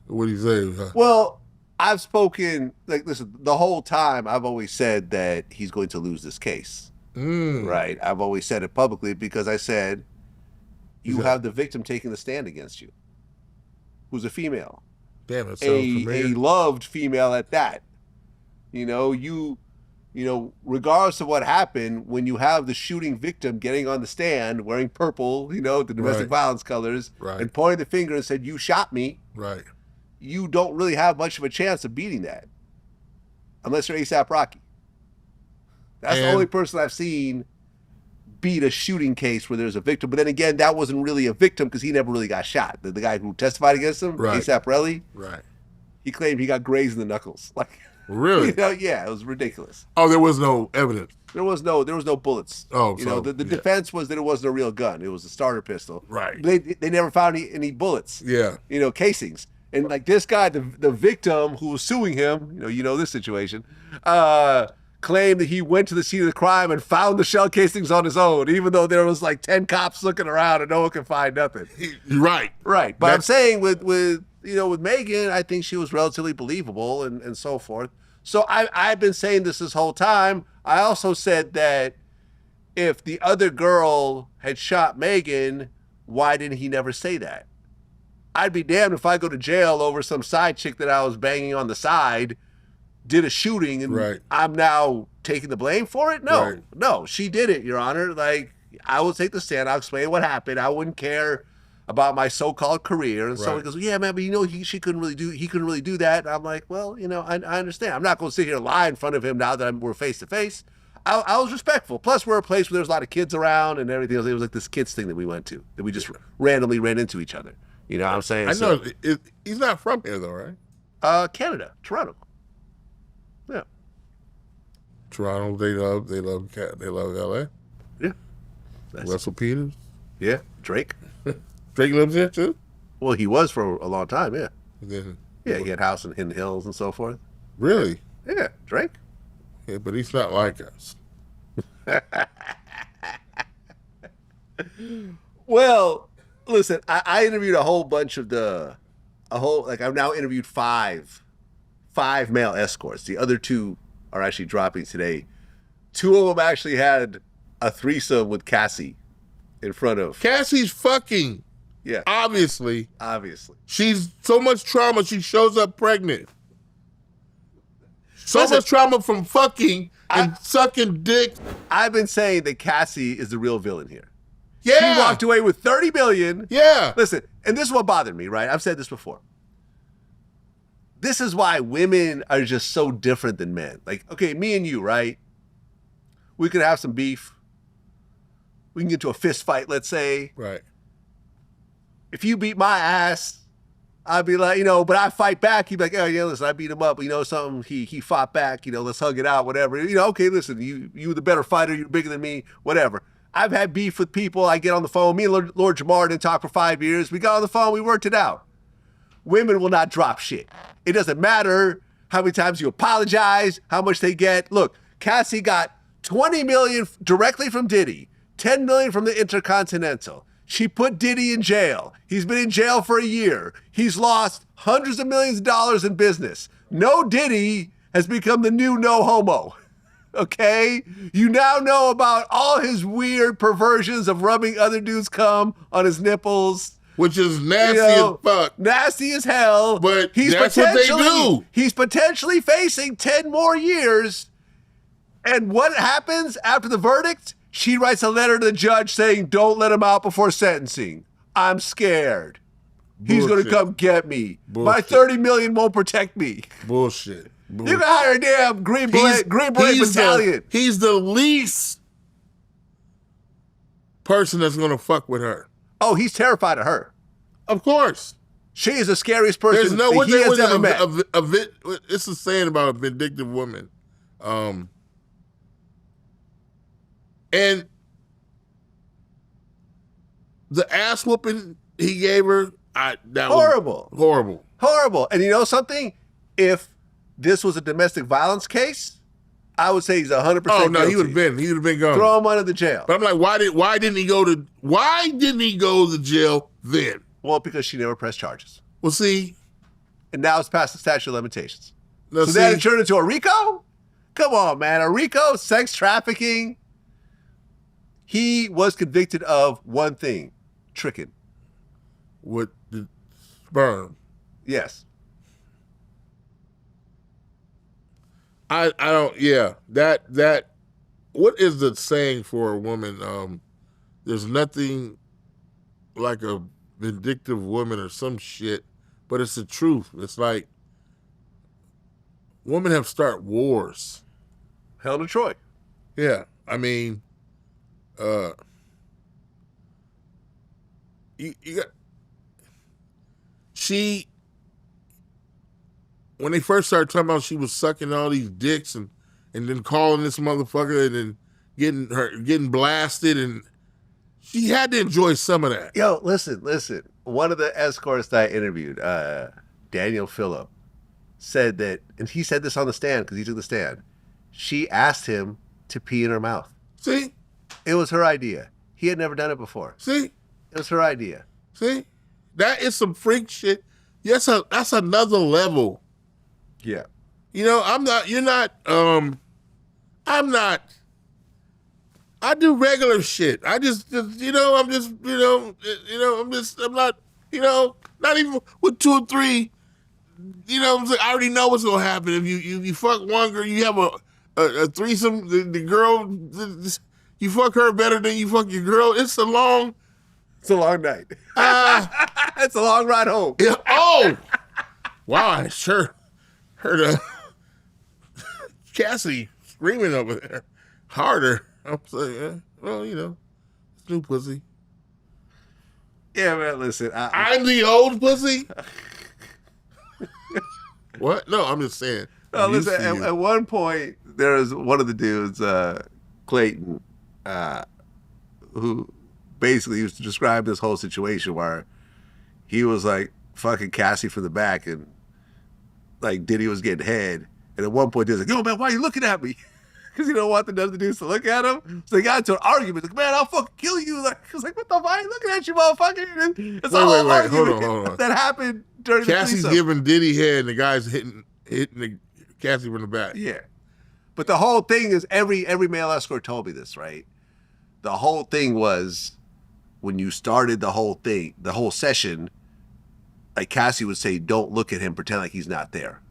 Speaker 2: What did he say?
Speaker 1: Well, I've spoken, listen, the whole time I've always said that he's going to lose this case. Right. I've always said it publicly because I said you have the victim taking the stand against you, who's a female.
Speaker 2: Damn, it sounds familiar.
Speaker 1: A loved female at that. You know, regardless of what happened, when you have the shooting victim getting on the stand wearing purple, you know, the domestic violence colors, and pointing the finger and said, "You shot me."
Speaker 2: Right.
Speaker 1: You don't really have much of a chance of beating that, unless you're A$AP Rocky. That's the only person I've seen beat a shooting case where there's a victim. But then again, that wasn't really a victim because he never really got shot. The guy who testified against him, A$AP Rocky, he claimed he got grazed in the knuckles. Like,
Speaker 2: really?
Speaker 1: You know, yeah, it was ridiculous.
Speaker 2: Oh, there was no evidence.
Speaker 1: There was no bullets.
Speaker 2: Oh,
Speaker 1: you know, the defense was that it wasn't a real gun. It was a starter pistol.
Speaker 2: Right.
Speaker 1: They never found any bullets.
Speaker 2: Yeah.
Speaker 1: You know, casings. And like this guy, the victim who was suing him, you know this situation, claimed that he went to the scene of the crime and found the shell casings on his own, even though there was like 10 cops looking around and no one could find nothing.
Speaker 2: Right.
Speaker 1: But I'm saying with Megan, I think she was relatively believable and so forth. So I've been saying this whole time. I also said that if the other girl had shot Megan, why didn't he never say that? I'd be damned if I go to jail over some side chick that I was banging on the side, did a shooting, and I'm now taking the blame for it? No, she did it, Your Honor. Like, I will take the stand. I'll explain what happened. I wouldn't care about my so-called career. And someone goes, yeah, man, but you know, he couldn't really do that. And I'm like, well, you know, I understand. I'm not going to sit here and lie in front of him now that we're face to face. I was respectful. Plus, we're a place where there's a lot of kids around and everything else. It was like this kids thing that we went to, that we just randomly ran into each other. You know what I'm saying?
Speaker 2: I know. He's not from here, though,
Speaker 1: right? Canada, Toronto. Yeah.
Speaker 2: Toronto, they love Katt. They love LA.
Speaker 1: Yeah.
Speaker 2: Russell Peters.
Speaker 1: Yeah. Drake.
Speaker 2: Drake lives there too?
Speaker 1: Well, he was for a long time, yeah.
Speaker 2: Yeah,
Speaker 1: he had a house in Hidden Hills and so forth.
Speaker 2: Really?
Speaker 1: Yeah, Drake.
Speaker 2: Yeah, but he's not like us.
Speaker 1: Well, listen, I interviewed a whole bunch of I've now interviewed five male escorts. The other two are actually dropping today. Two of them actually had a threesome with Cassie in front of.
Speaker 2: Cassie's fucking.
Speaker 1: Yeah.
Speaker 2: Obviously.
Speaker 1: She's
Speaker 2: so much trauma, she shows up pregnant. Much trauma from fucking and sucking dick.
Speaker 1: I've been saying that Cassie is the real villain here.
Speaker 2: Yeah.
Speaker 1: She walked away with $30 million.
Speaker 2: Yeah.
Speaker 1: Listen, and this is what bothered me, right? I've said this before. This is why women are just so different than men. Like, okay, me and you, right? We could have some beef. We can get into a fist fight, let's say.
Speaker 2: Right.
Speaker 1: If you beat my ass, I'd be like, you know, but I fight back. He'd be like, oh, yeah, listen, I beat him up. You know, something, he fought back. You know, let's hug it out, whatever. You know, okay, listen, you were the better fighter. You're bigger than me, whatever. I've had beef with people. I get on the phone. Me and Lord Jamar didn't talk for 5 years. We got on the phone. We worked it out. Women will not drop shit. It doesn't matter how many times you apologize, how much they get. Look, Cassie got $20 million directly from Diddy, $10 million from the Intercontinental. She put Diddy in jail. He's been in jail for a year. He's lost hundreds of millions of dollars in business. No Diddy has become the new no homo. Okay? You now know about all his weird perversions of rubbing other dudes' cum on his nipples.
Speaker 2: Which is nasty as fuck.
Speaker 1: Nasty as hell.
Speaker 2: But that's what they do.
Speaker 1: He's potentially facing 10 more years. And what happens after the verdict? She writes a letter to the judge saying, don't let him out before sentencing. I'm scared. He's going to come get me. My $30 million won't protect me.
Speaker 2: Bullshit.
Speaker 1: You can hire a damn Green Beret battalion.
Speaker 2: He's the least person that's going to fuck with her.
Speaker 1: Oh, he's terrified of her.
Speaker 2: Of course.
Speaker 1: She is the scariest person he has ever met.
Speaker 2: It's a saying about a vindictive woman. And the ass whooping he gave her, that
Speaker 1: horrible.
Speaker 2: Was horrible.
Speaker 1: Horrible. And you know something? If this was a domestic violence case, I would say he's 100%
Speaker 2: Oh no,
Speaker 1: guilty.
Speaker 2: he would have been gone.
Speaker 1: Throw him under the jail.
Speaker 2: But I'm like, why didn't he go to jail then?
Speaker 1: Well, because she never pressed charges.
Speaker 2: Well, see.
Speaker 1: And now it's past the statute of limitations.
Speaker 2: So
Speaker 1: then it turned into a RICO? Come on, man. A RICO, sex trafficking. He was convicted of one thing, tricking.
Speaker 2: With the sperm.
Speaker 1: Yes.
Speaker 2: I don't, yeah. That, what is the saying for a woman? There's nothing like a vindictive woman or some shit, but it's the truth. It's like, women have started wars.
Speaker 1: Hell to Troy.
Speaker 2: Yeah. I mean, you got, when they first started talking about she was sucking all these dicks and then calling this motherfucker and then getting blasted, and she had to enjoy some of that.
Speaker 1: Yo, listen. One of the escorts that I interviewed, Daniel Phillip, said that, and he said this on the stand because he took the stand. She asked him to pee in her mouth.
Speaker 2: See?
Speaker 1: It was her idea. He had never done it before.
Speaker 2: See?
Speaker 1: It was her idea.
Speaker 2: See? That is some freak shit. Yes, that's another level.
Speaker 1: Yeah.
Speaker 2: You know, I'm not, I do regular shit. I'm not even with 2 or 3, I already know what's going to happen. If you fuck one girl, you have a threesome, the girl, you fuck her better than you fuck your girl. It's a long
Speaker 1: night. It's a long ride home.
Speaker 2: Yeah, oh! Wow, I sure heard Cassie screaming over there harder. I'm saying, well, it's new pussy.
Speaker 1: Yeah, man, listen.
Speaker 2: I'm the old pussy? What? No, I'm just saying.
Speaker 1: No, listen, at one point, there was one of the dudes, Clayton, who basically used to describe this whole situation where he was like fucking Cassie from the back and like Diddy was getting head. And at one point, he was like, yo, man, why are you looking at me? Because he don't want the other dudes to look at him. So they got into an argument. Like, man, I'll fucking kill you. Like, I was like, what the fuck? I ain't looking at you, motherfucker. It's a whole argument
Speaker 2: hold on.
Speaker 1: that happened during
Speaker 2: Cassie's
Speaker 1: the
Speaker 2: giving Diddy head and the guy's hitting the Cassie from the back.
Speaker 1: Yeah. But the whole thing is, every male escort told me this, right? The whole thing was, when you started the whole thing, the whole session, like Cassie would say, don't look at him, pretend like he's not there.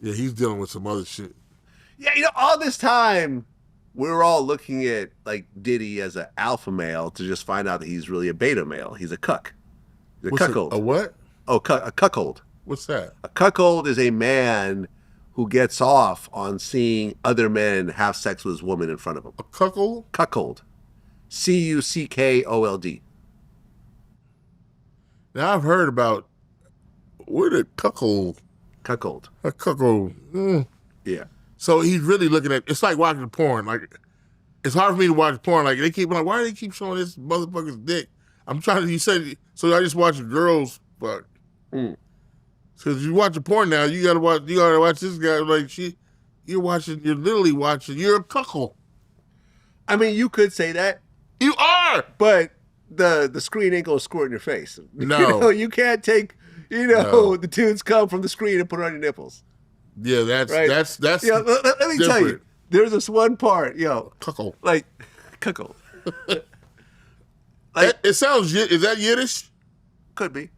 Speaker 2: Yeah, he's dealing with some other shit.
Speaker 1: Yeah, all this time, we were all looking at like Diddy as an alpha male to just find out that he's really a beta male. He's a cuck. He's a cuckold.
Speaker 2: A what?
Speaker 1: Oh, a cuckold.
Speaker 2: What's that?
Speaker 1: A cuckold is a man who gets off on seeing other men have sex with his woman in front of him.
Speaker 2: A cuckold?
Speaker 1: Cuckold. Cuckold.
Speaker 2: Now I've heard about where the cuckold.
Speaker 1: Cuckold.
Speaker 2: A cuckold.
Speaker 1: Yeah.
Speaker 2: So he's really looking at, it's like watching porn. Like, it's hard for me to watch porn. Like, they keep like, why do they keep showing this motherfucker's dick? I'm trying to, you said, so I just watch girls fuck. Because you watch a porn now, you gotta watch this guy. Like, you're literally watching, you're a cuckold.
Speaker 1: I mean, you could say that.
Speaker 2: You are!
Speaker 1: But the screen ain't gonna squirt in your face.
Speaker 2: No.
Speaker 1: You can't take, the tunes come from the screen and put it on your nipples.
Speaker 2: Yeah, that's
Speaker 1: right?
Speaker 2: that's
Speaker 1: let me tell you. There's this one part,
Speaker 2: cuckold.
Speaker 1: Like, cuckold.
Speaker 2: Like, it sounds, is that Yiddish?
Speaker 1: Could be.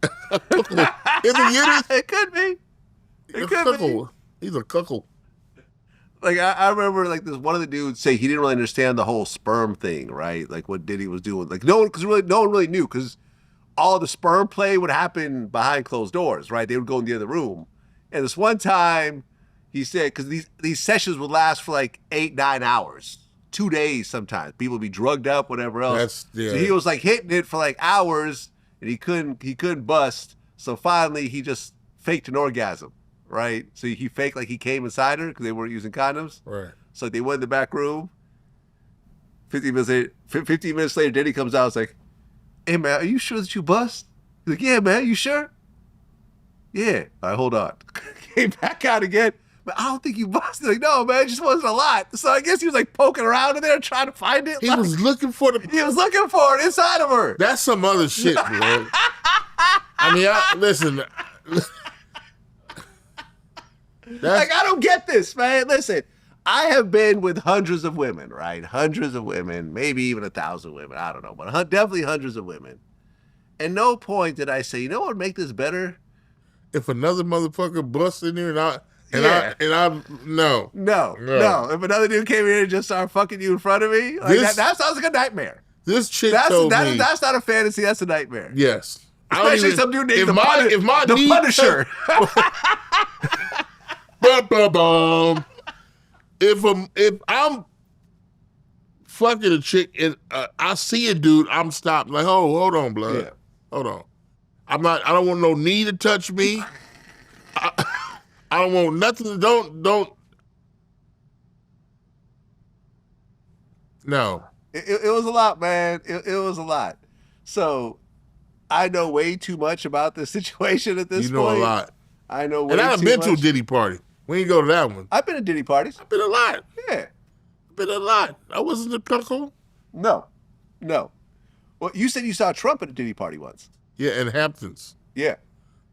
Speaker 2: Is it Yiddish?
Speaker 1: It could be. It could be.
Speaker 2: He's a cuckold.
Speaker 1: Like, I remember, like, this one of the dudes say he didn't really understand the whole sperm thing, right? Like, what Diddy was doing. Like, no one really knew, because all the sperm play would happen behind closed doors, right? They would go in the other room. And this one time, he said, because these sessions would last for like 8-9 hours, 2 days sometimes. People would be drugged up, whatever else. So he was like hitting it for like hours, and he couldn't bust. So finally, he just faked an orgasm, right? So he faked like he came inside her because they weren't using condoms.
Speaker 2: Right.
Speaker 1: So they went in the back room. 15 minutes later, Diddy comes out. It's like, hey man, are you sure that you bust? He's like, yeah man, you sure? Yeah. All right, hold on. Came back out again. But I don't think you busted. Like, no, man, it just wasn't a lot. So I guess he was like poking around in there trying to find it.
Speaker 2: He was looking for it
Speaker 1: inside of her.
Speaker 2: That's some other shit, bro. I mean, listen.
Speaker 1: Like, I don't get this, man. Listen, I have been with hundreds of women, right? Hundreds of women, maybe even 1,000 women. I don't know, but definitely hundreds of women. At no point did I say, you know what would make this better?
Speaker 2: If another motherfucker busts in here no. If
Speaker 1: another dude came here and just started fucking you in front of me, like that sounds like a nightmare.
Speaker 2: This chick told me
Speaker 1: that's not a fantasy. That's a nightmare.
Speaker 2: Yes,
Speaker 1: especially some dude named the Punisher.
Speaker 2: If I'm fucking a chick and I see a dude, I'm stopped. Like, oh, hold on, blood.
Speaker 1: Yeah.
Speaker 2: Hold on. I don't want no knee to touch me. I don't want nothing. Don't. No.
Speaker 1: It was a lot, man. It was a lot. So I know way too much about this situation at this point.
Speaker 2: You know a lot.
Speaker 1: I know way
Speaker 2: too much. And I've been to a Diddy party. We ain't go to that one.
Speaker 1: I've been to Diddy parties.
Speaker 2: I've been a lot.
Speaker 1: Yeah.
Speaker 2: I've been a lot. I wasn't a cuckold.
Speaker 1: No. Well, you said you saw Trump at a Diddy party once.
Speaker 2: Yeah, in Hamptons.
Speaker 1: Yeah.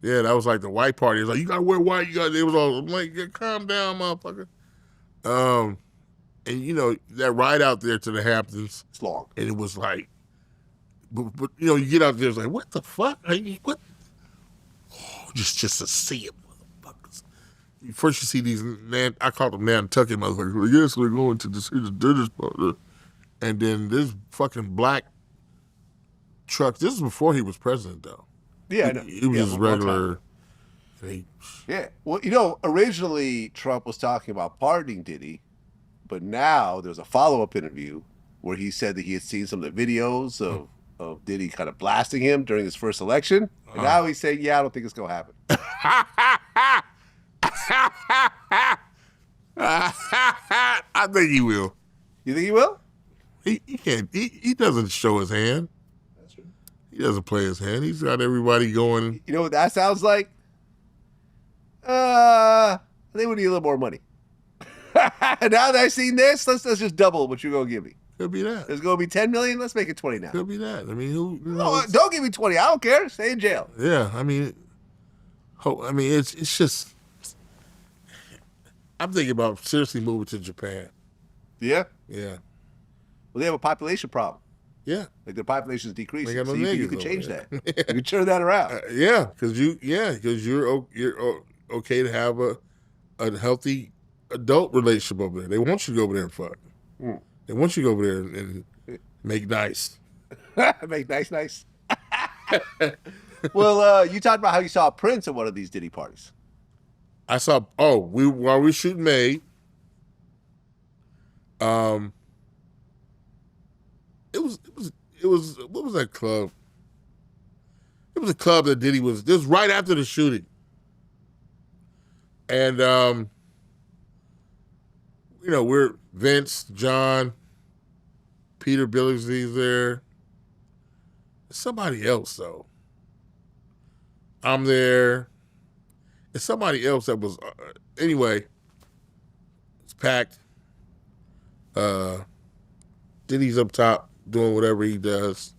Speaker 2: Yeah, that was like the white party. It was like, you gotta wear white. It was all, I'm like, yeah, calm down, motherfucker. And you know, that ride out there to the Hamptons.
Speaker 1: It's long.
Speaker 2: And it was like, but you know, you get out there, it's like, what the fuck? What? Oh, just to see it, motherfuckers. First you see these, I call them Nantucket motherfuckers. Like, yes, we're going to see the Diddy party. And then this fucking black truck. This is before he was president, though.
Speaker 1: Yeah, I know.
Speaker 2: He was just regular.
Speaker 1: Yeah. Well, you know, originally Trump was talking about pardoning Diddy, but now there's a follow-up interview where he said that he had seen some of the videos of Diddy kind of blasting him during his first election. And now he's saying, yeah, I don't think it's going to happen.
Speaker 2: I think he will.
Speaker 1: You think he will?
Speaker 2: He can't. He doesn't show his hand.
Speaker 1: That's true.
Speaker 2: He doesn't play his hand. He's got everybody going.
Speaker 1: You know what that sounds like? I think we need a little more money. Now that I've seen this, let's just double what you're going to give me.
Speaker 2: Could be that.
Speaker 1: There's going to be 10 million. Let's make it 20 now.
Speaker 2: Could be that. I mean, who?
Speaker 1: No, don't give me 20. I don't care. Stay in jail.
Speaker 2: Yeah, I mean, it's just. I'm thinking about seriously moving to Japan.
Speaker 1: Yeah.
Speaker 2: Yeah.
Speaker 1: Well, they have a population problem.
Speaker 2: Yeah.
Speaker 1: Like their population is decreasing.
Speaker 2: No
Speaker 1: so you can change that. You can turn that around.
Speaker 2: Because you're okay to have a healthy adult relationship over there. They want you to go over there and fuck. They want you to go over there and make nice.
Speaker 1: Make nice. Well, you talked about how you saw Prince at one of these Diddy parties.
Speaker 2: I saw. While we were shooting Made, it was what was that club? It was a club that Diddy was. This was right after the shooting, and you know, we're Vince, John, Peter Billingsley's there. Somebody else though. I'm there. It's somebody else that was anyway. It's packed. Diddy's up top doing whatever he does.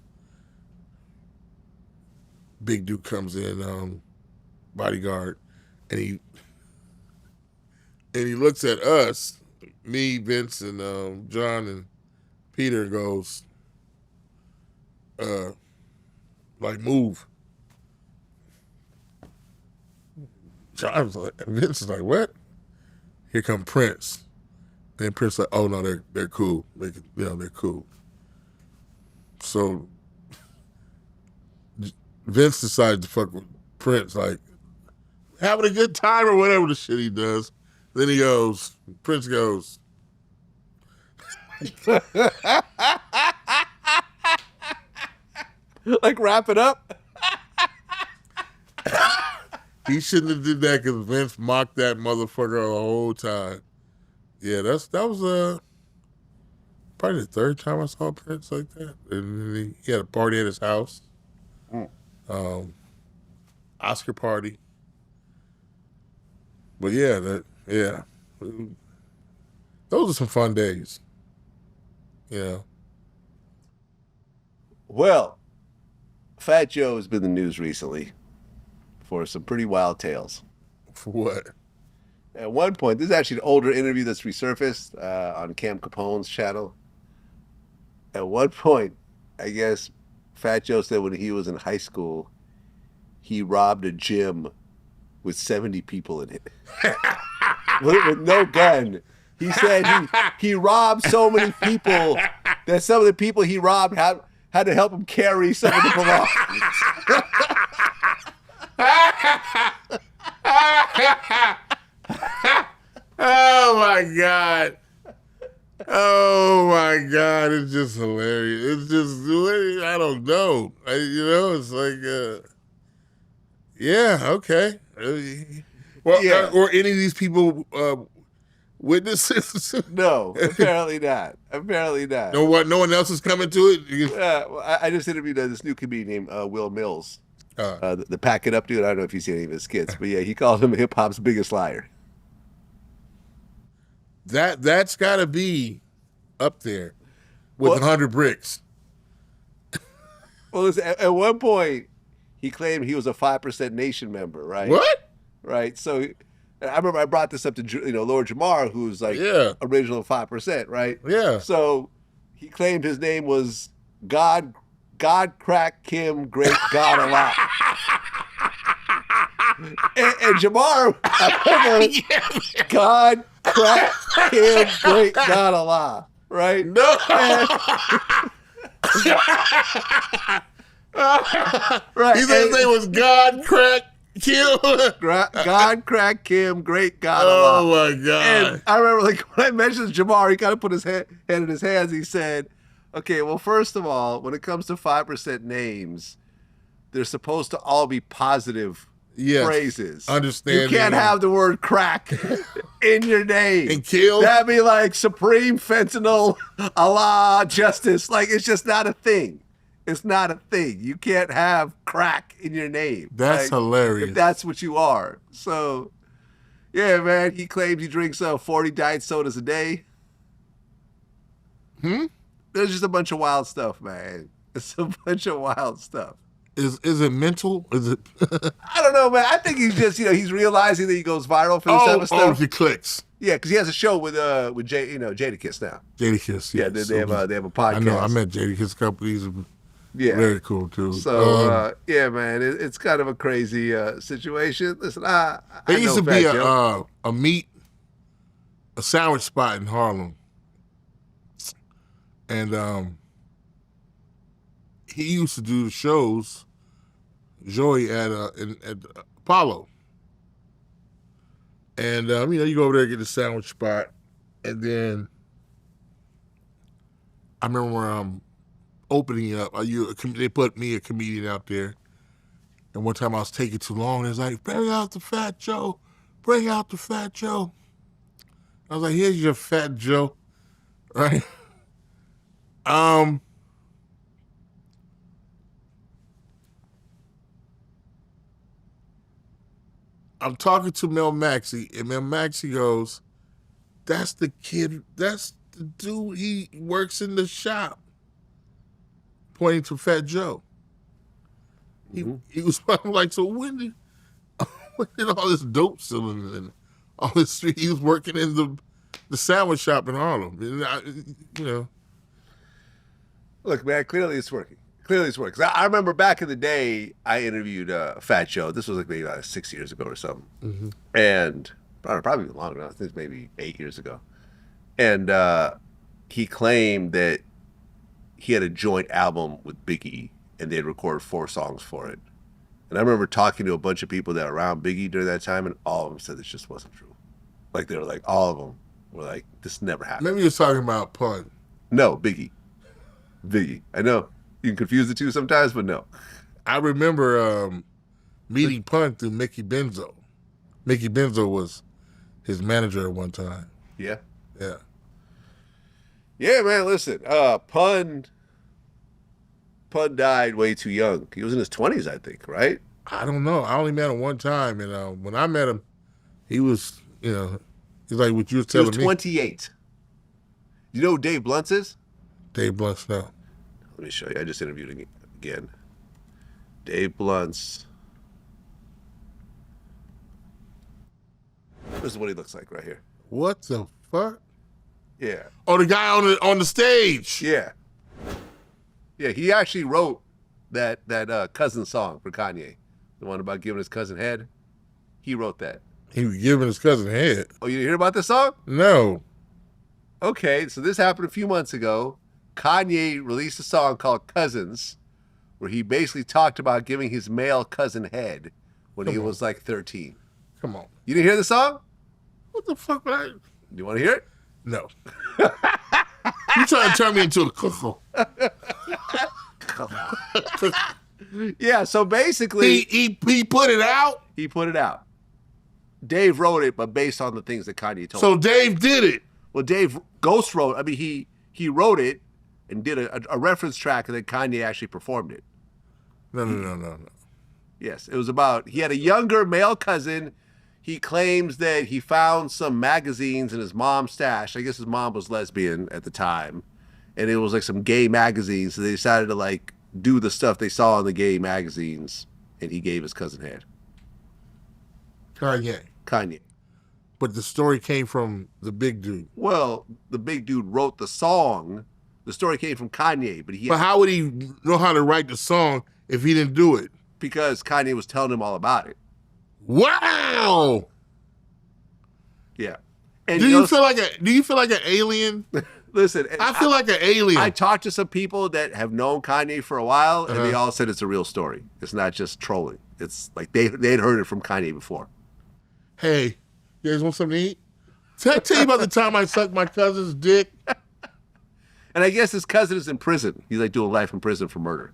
Speaker 2: Big dude comes in, bodyguard, and he looks at us, me, Vince, and John and Peter, and goes, like, move. John was like, Vince is like, what? Here come Prince. And Prince like, oh no, they're cool. They're cool. So Vince decides to fuck with Prince, like having a good time or whatever the shit he does. Then Prince goes,
Speaker 1: like wrap it up.
Speaker 2: He shouldn't have did that because Vince mocked that motherfucker the whole time. Yeah, that was probably the third time I saw Prince like that. And he had a party at his house. Oscar party. But yeah, those are some fun days. Yeah.
Speaker 1: Well, Fat Joe has been in the news recently for some pretty wild tales.
Speaker 2: For what?
Speaker 1: At one point, this is actually an older interview that's resurfaced on Cam Capone's channel. At one point, I guess Fat Joe said when he was in high school, he robbed a gym with 70 people in it. with no gun. He said he robbed so many people that some of the people he robbed had to help him carry some of the belongings.
Speaker 2: Oh my God. Oh my God. It's just hilarious. It's just, I don't know. It's like, yeah, okay. Well,
Speaker 1: Yeah.
Speaker 2: Or any of these people witnesses?
Speaker 1: No, apparently not. Apparently not.
Speaker 2: No one else is coming to it?
Speaker 1: Well, I just interviewed this new comedian named Wil Milz. The Pack It Up dude. I don't know if you've seen any of his skits, but yeah, he called him hip hop's biggest liar.
Speaker 2: That's got to be up there with 100 bricks.
Speaker 1: Well, listen, at one point, he claimed he was a 5% Nation member, right?
Speaker 2: What?
Speaker 1: Right. So I remember I brought this up to Lord Jamar, who's like original 5%, right?
Speaker 2: Yeah.
Speaker 1: So he claimed his name was God Crack Kim Great God Allah. and Jamar, God Crack Kim Great God Allah, right?
Speaker 2: No.
Speaker 1: Right.
Speaker 2: He said his name was God Crack Kim.
Speaker 1: God Crack Kim Great God Allah.
Speaker 2: Oh my God.
Speaker 1: And I remember when I mentioned Jamar, he kind of put his head in his hands. He said, okay, well, first of all, when it comes to 5% names, they're supposed to all be positive phrases.
Speaker 2: Understand.
Speaker 1: You can't have the word crack in your name.
Speaker 2: And kill.
Speaker 1: That'd be like supreme fentanyl, Allah, justice. Like, it's just not a thing. It's not a thing. You can't have crack in your name.
Speaker 2: That's hilarious.
Speaker 1: If that's what you are. So, yeah, man, he claims he drinks 40 diet sodas a day. There's just a bunch of wild stuff, man. It's a bunch of wild stuff.
Speaker 2: Is it mental? Is it?
Speaker 1: I don't know, man. I think he's just, he's realizing that he goes viral for this type of stuff.
Speaker 2: Oh, he clicks.
Speaker 1: Yeah, because he has a show with Jadakiss now.
Speaker 2: Jadakiss,
Speaker 1: yeah. They have a podcast.
Speaker 2: I know. I met Jadakiss a couple of these. Yeah, very cool too.
Speaker 1: So yeah, man, it's kind of a crazy situation. Listen, I
Speaker 2: there used to
Speaker 1: know
Speaker 2: be a sandwich spot in Harlem, and he used to do the shows, Joey at Apollo, and you go over there and get the sandwich spot, and then I remember opening it up. They put me, a comedian, out there. And one time I was taking too long. It's like, bring out the Fat Joe. Bring out the Fat Joe. I was like, here's your Fat Joe. Right? I'm talking to Mel Maxey, and Mel Maxey goes, that's the kid, that's the dude, he works in the shop. Pointing to Fat Joe. He was like, so when did all this dope selling and all this street? He was working in the sandwich shop in Harlem.
Speaker 1: Look, man, clearly it's working. I remember back in the day, I interviewed Fat Joe. This was like maybe 6 years ago or something, and probably even longer. I think it's maybe 8 years ago, and he claimed that he had a joint album with Biggie, and they'd recorded 4 songs for it. And I remember talking to a bunch of people that were around Biggie during that time, and all of them said this just wasn't true. Like, they were like, all of them were like, this never happened.
Speaker 2: Maybe you're talking about Pun.
Speaker 1: No, Biggie. I know you can confuse the two sometimes, but no.
Speaker 2: I remember meeting Pun through Mickey Benzo. Mickey Benzo was his manager at one time.
Speaker 1: Yeah?
Speaker 2: Yeah.
Speaker 1: Yeah, man, listen, Pun died way too young. He was in his 20s, I think, right?
Speaker 2: I don't know. I only met him one time, and when I met him, he was, he's like what you were telling me.
Speaker 1: He was 28. You know who Dave Blunt's is?
Speaker 2: Dave Blunt's, no.
Speaker 1: Let me show you. I just interviewed him again. Dave Blunt's. This is what he looks like right here.
Speaker 2: What the fuck?
Speaker 1: Yeah.
Speaker 2: Oh, the guy on the stage.
Speaker 1: Yeah. Yeah, he actually wrote that cousin song for Kanye. The one about giving his cousin head. He wrote that.
Speaker 2: He was giving his cousin head.
Speaker 1: Oh, you hear about this song?
Speaker 2: No.
Speaker 1: Okay, so this happened a few months ago. Kanye released a song called Cousins, where he basically talked about giving his male cousin head when he was like 13.
Speaker 2: Come on.
Speaker 1: You didn't hear the song?
Speaker 2: What the fuck would I?
Speaker 1: You want to hear it?
Speaker 2: No. You trying to turn me into a cuckoo.
Speaker 1: Yeah, so basically...
Speaker 2: He put it out?
Speaker 1: He put it out. Dave wrote it, but based on the things that Kanye told
Speaker 2: So
Speaker 1: him.
Speaker 2: Dave did it.
Speaker 1: Well, Dave ghost wrote. I mean, he wrote it and did a reference track, and then Kanye actually performed it.
Speaker 2: No.
Speaker 1: Yes, it was about, he had a younger male cousin. He claims that he found some magazines in his mom's stash. I guess his mom was lesbian at the time. And it was like some gay magazines. So they decided to like do the stuff they saw in the gay magazines. And he gave his cousin head. Kanye.
Speaker 2: But the story came from the big dude.
Speaker 1: Well, the big dude wrote the song. The story came from Kanye, but
Speaker 2: how would he know how to write the song if he didn't do it?
Speaker 1: Because Kanye was telling him all about it.
Speaker 2: Wow.
Speaker 1: Yeah. And
Speaker 2: do you feel like an alien?
Speaker 1: Listen,
Speaker 2: I feel like an alien.
Speaker 1: I talked to some people that have known Kanye for a while, and they all said it's a real story. It's not just trolling. It's like they'd heard it from Kanye before.
Speaker 2: Hey, you guys want something to eat? Did I tell you about the time I sucked my cousin's dick?
Speaker 1: And I guess his cousin is in prison. He's like doing life in prison for murder.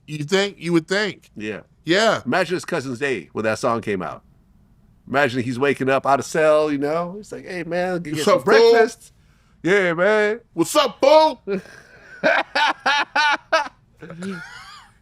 Speaker 2: You think? You would think.
Speaker 1: Yeah.
Speaker 2: Yeah.
Speaker 1: Imagine his cousin's day when that song came out. Imagine he's waking up out of cell, you know? He's like, hey, man, get some breakfast. Fool? Yeah, man.
Speaker 2: What's up, fool?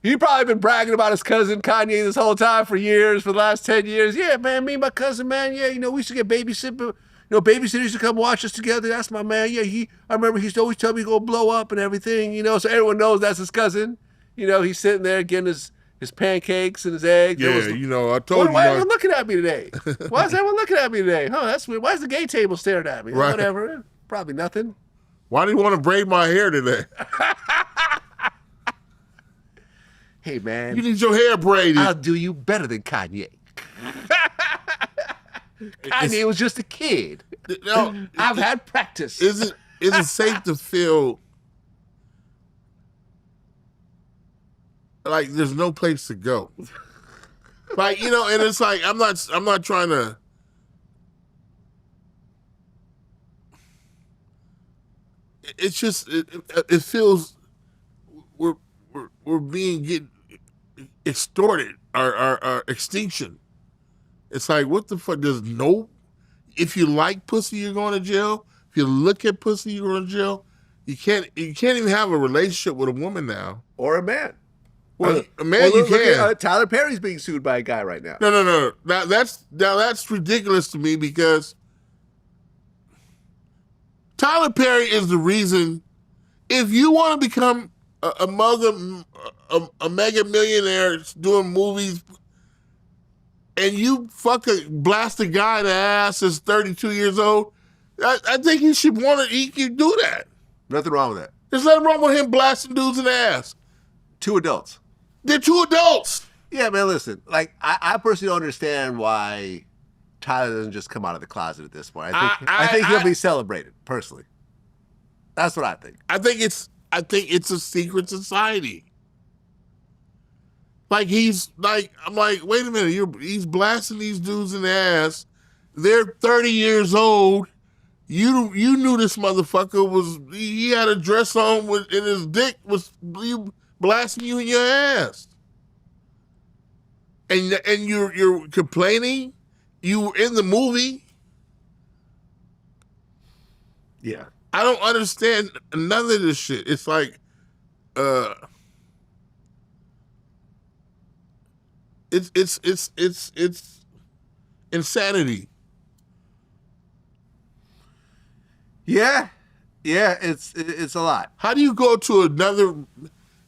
Speaker 1: He probably been bragging about his cousin Kanye this whole time for years, for the last 10 years. Yeah, man, me and my cousin, man, yeah, you know, we used to get babysitters. You know, babysitters used to come watch us together. That's my man. Yeah, I remember he used to always tell me he's going to blow up and everything, you know, so everyone knows that's his cousin. You know, he's sitting there getting his pancakes and his eggs.
Speaker 2: Yeah, you know, I told you.
Speaker 1: Why is everyone looking at me today? Why is everyone looking at me today? Huh, that's weird. Why is the gay table staring at me?
Speaker 2: Right.
Speaker 1: Whatever. Probably nothing.
Speaker 2: Why do you want to braid my hair today?
Speaker 1: Hey, man.
Speaker 2: You need your hair braided.
Speaker 1: I'll do you better than Kanye. Kanye was just a kid.
Speaker 2: No,
Speaker 1: I've had practice.
Speaker 2: Is it safe to feel like there's no place to go? Like, you know, and it's like I'm not trying to. It's just it feels we're being extorted, our extinction. It's like, what the fuck? There's no. If you like pussy, you're going to jail. If you look at pussy, you're going to jail. You can't even have a relationship with a woman now.
Speaker 1: Or a man.
Speaker 2: Well, a man you can.
Speaker 1: Tyler Perry's being sued by a guy right now.
Speaker 2: No. That's ridiculous to me because Tyler Perry is the reason. If you want to become a mega millionaire doing movies, and you blast a guy in the ass that's 32 years old, I think he should he can do that.
Speaker 1: Nothing wrong with that.
Speaker 2: There's nothing wrong with him blasting dudes in the ass.
Speaker 1: 2 adults.
Speaker 2: They're 2 adults.
Speaker 1: Yeah, man, listen. Like, I personally don't understand why Tyler doesn't just come out of the closet at this point. I think he'll be celebrated, personally. That's what I think.
Speaker 2: I think it's a secret society. Like, I'm like, wait a minute, he's blasting these dudes in the ass. They're 30 years old. You knew this motherfucker he had a dress on and his dick was blasting you in your ass. And you're complaining? You were in the movie?
Speaker 1: Yeah.
Speaker 2: I don't understand none of this shit. It's like, it's insanity.
Speaker 1: Yeah, it's a lot.
Speaker 2: How do you go to another